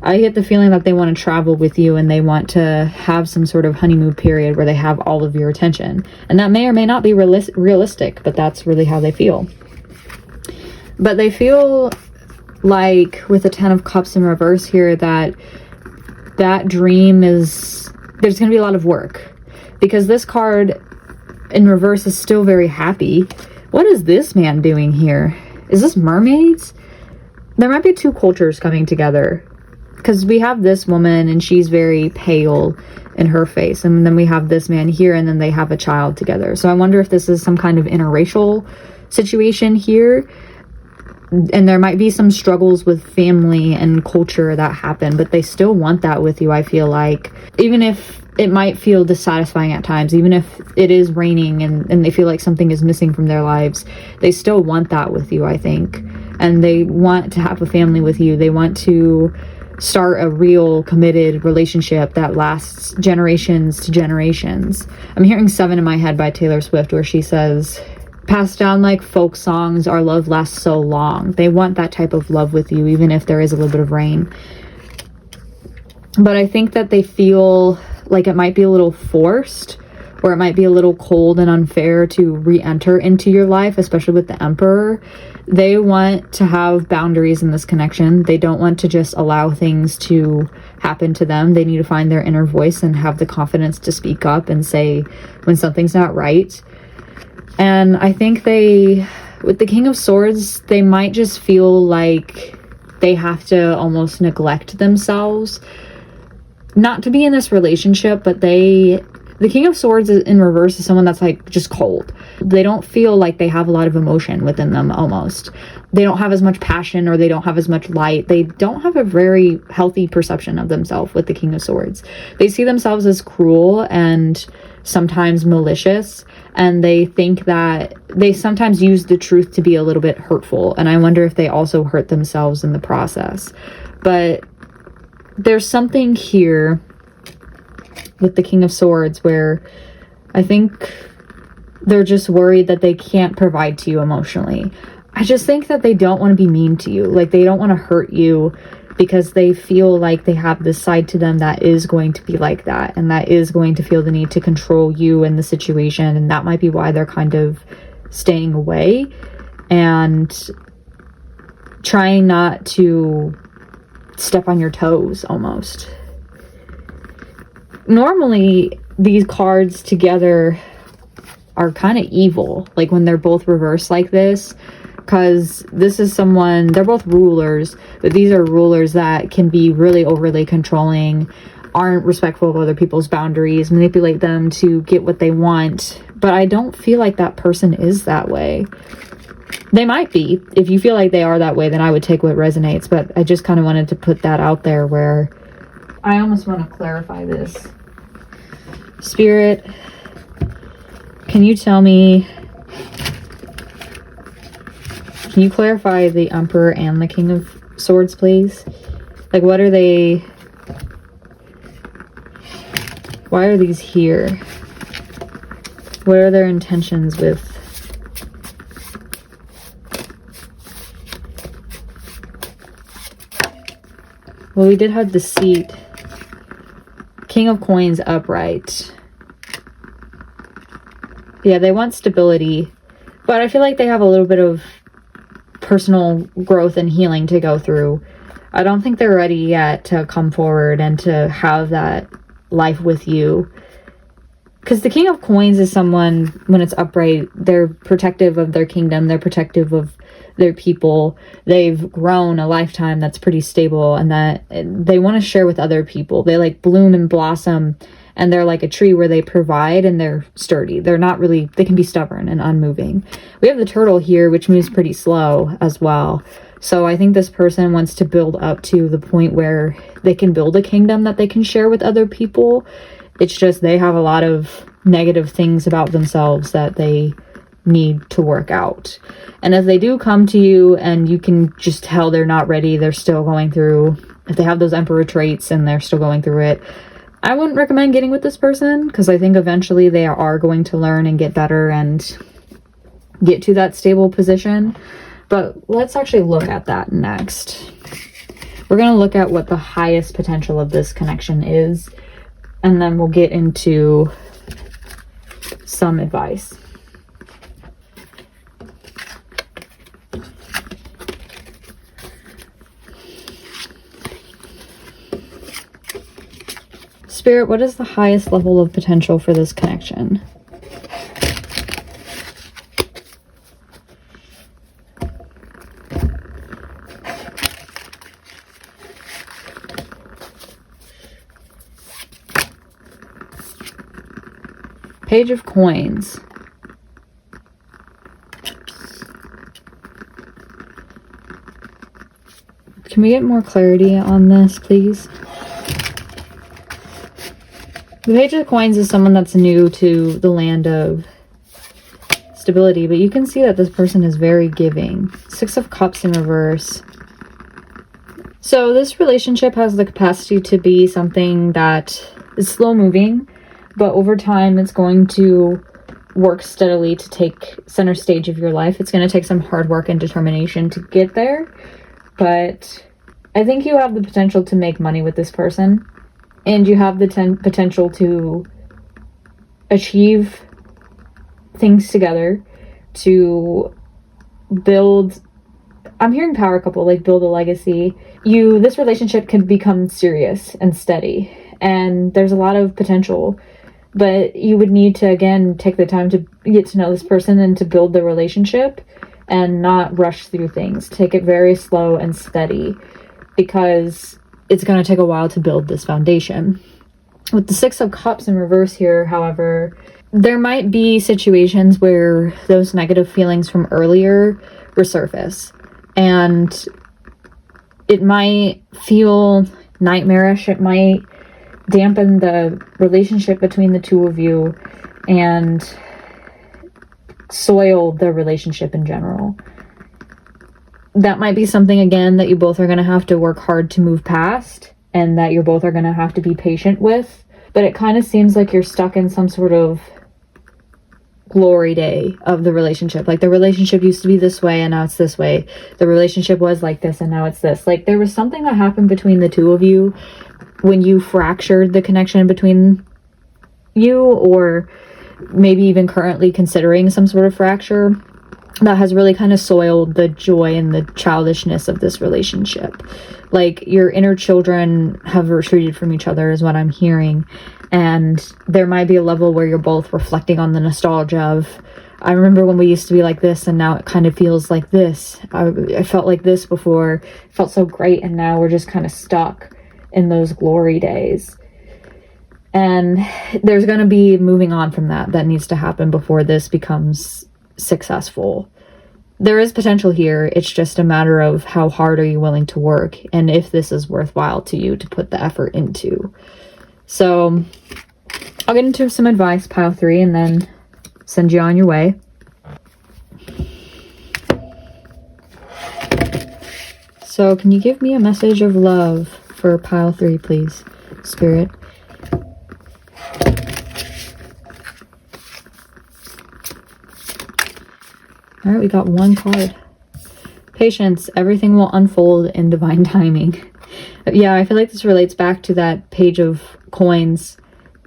I get the feeling that they want to travel with you, and they want to have some sort of honeymoon period where they have all of your attention. And that may or may not be realistic, but that's really how they feel. But they feel like, with the 10 of Cups in reverse here, that dream is, there's going to be a lot of work. Because this card in reverse is still very happy. What is this man doing here? Is this mermaids? There might be two cultures coming together. Because we have this woman, and she's very pale in her face. And then we have this man here, and then they have a child together. So I wonder if this is some kind of interracial situation here. And there might be some struggles with family and culture that happen, but they still want that with you, I feel like. Even if it might feel dissatisfying at times, even if it is raining and they feel like something is missing from their lives, they still want that with you, I think. And they want to have a family with you. They want to start a real committed relationship that lasts generations to generations. I'm hearing 7 in my head by Taylor Swift, where she says, passed down like folk songs, our love lasts so long. They want that type of love with you, even if there is a little bit of rain. But I think that they feel like it might be a little forced, or it might be a little cold and unfair to re-enter into your life, especially with the Emperor. They want to have boundaries in this connection. They don't want to just allow things to happen to them. They need to find their inner voice and have the confidence to speak up and say when something's not right. And I think with the King of Swords, they might just feel like they have to almost neglect themselves. Not to be in this relationship, but they The King of Swords in reverse is someone that's like just cold. They don't feel like they have a lot of emotion within them almost. They don't have as much passion, or they don't have as much light. They don't have a very healthy perception of themselves with the King of Swords. They see themselves as cruel and sometimes malicious, and they think that they sometimes use the truth to be a little bit hurtful. And I wonder if they also hurt themselves in the process. But there's something here with the King of Swords where I think they're just worried that they can't provide to you emotionally. I just think that they don't want to be mean to you. Like, they don't want to hurt you because they feel like they have this side to them that is going to be like that, and that is going to feel the need to control you in the situation. And that might be why they're kind of staying away and trying not to step on your toes almost. Normally, these cards together are kind of evil, like when they're both reversed like this, because this is someone, they're both rulers, but these are rulers that can be really overly controlling, aren't respectful of other people's boundaries, manipulate them to get what they want. But I don't feel like that person is that way. They might be. If you feel like they are that way, then I would take what resonates, but I just kind of wanted to put that out there where I almost want to clarify this. Spirit, can you tell me, can you clarify the Emperor and the King of Swords, please? Like, what are they, why are these here? What are their intentions with? Well, we did have deceit. King of Coins upright. Yeah, they want stability, but I feel like they have a little bit of personal growth and healing to go through. I don't think they're ready yet to come forward and to have that life with you. Because the King of Coins is someone, when it's upright, they're protective of their kingdom, they're protective of their people. They've grown a lifetime that's pretty stable, and that they want to share with other people. They like bloom and blossom, and they're like a tree where they provide, and they're sturdy. They're not really, they can be stubborn and unmoving. We have the turtle here, which moves pretty slow as well. So I think this person wants to build up to the point where they can build a kingdom that they can share with other people. It's just they have a lot of negative things about themselves that they need to work out. And if they do come to you and you can just tell they're not ready, they're still going through, if they have those emperor traits and they're still going through it, I wouldn't recommend getting with this person, because I think eventually they are going to learn and get better and get to that stable position. But let's actually look at that next. We're going to look at what the highest potential of this connection is, and then we'll get into some advice. Spirit, what is the highest level of potential for this connection? Page of Coins. Can we get more clarity on this, please? The Page of Coins is someone that's new to the land of stability, but you can see that this person is very giving. Six of Cups in reverse. So this relationship has the capacity to be something that is slow moving, but over time it's going to work steadily to take center stage of your life. It's going to take some hard work and determination to get there, but I think you have the potential to make money with this person. And you have the potential to achieve things together, to build, I'm hearing power couple, like build a legacy. This relationship can become serious and steady, and there's a lot of potential, but you would need to, again, take the time to get to know this person and to build the relationship and not rush through things. Take it very slow and steady, because it's going to take a while to build this foundation. With the Six of Cups in reverse here, however, there might be situations where those negative feelings from earlier resurface. And it might feel nightmarish. It might dampen the relationship between the two of you and soil the relationship in general. That might be something, again, that you both are going to have to work hard to move past, and that you both are going to have to be patient with. But it kind of seems like you're stuck in some sort of glory day of the relationship. Like, the relationship used to be this way and now it's this way. The relationship was like this and now it's this. Like, there was something that happened between the two of you when you fractured the connection between you, or maybe even currently considering some sort of fracture, that has really kind of soiled the joy and the childishness of this relationship. Like, your inner children have retreated from each other is what I'm hearing. And there might be a level where you're both reflecting on the nostalgia of, I remember when we used to be like this and now it kind of feels like this. I felt like this before, it felt so great, and now we're just kind of stuck in those glory days. And there's going to be moving on from that needs to happen before this becomes successful. There is potential here. It's just a matter of how hard are you willing to work, and if this is worthwhile to you to put the effort into. So I'll get into some advice, pile 3, and then send you on your way. So can you give me a message of love for pile 3, please, Spirit? All right, we got one card. Patience. Everything will unfold in divine timing. Yeah, I feel like this relates back to that page of coins.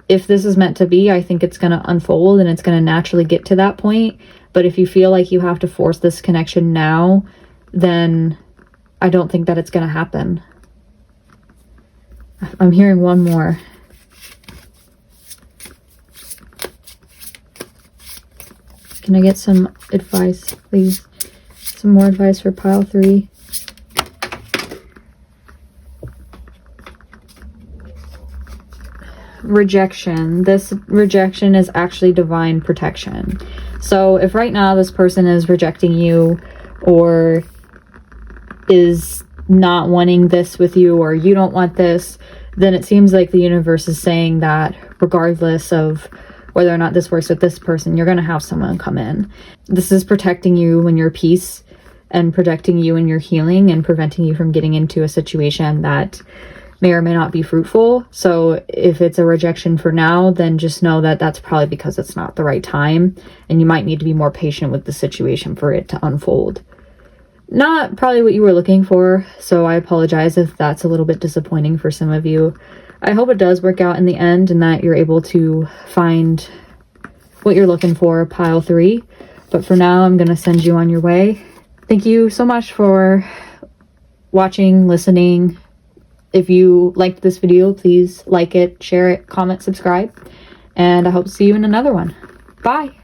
If this is meant to be, I think it's going to unfold and it's going to naturally get to that point. But if you feel like you have to force this connection now, then I don't think that it's going to happen. I'm hearing one more. Can I get some advice, please? Some more advice for pile 3. Rejection. This rejection is actually divine protection. So if right now this person is rejecting you, or is not wanting this with you, or you don't want this, then it seems like the universe is saying that regardless of whether or not this works with this person, you're going to have someone come in. This is protecting you in your peace and protecting you in your healing and preventing you from getting into a situation that may or may not be fruitful. So if it's a rejection for now, then just know that that's probably because it's not the right time, and you might need to be more patient with the situation for it to unfold. Not probably what you were looking for, so I apologize if that's a little bit disappointing for some of you. I hope it does work out in the end and that you're able to find what you're looking for, pile 3. But for now, I'm going to send you on your way. Thank you so much for watching, listening. If you liked this video, please like it, share it, comment, subscribe. And I hope to see you in another one. Bye!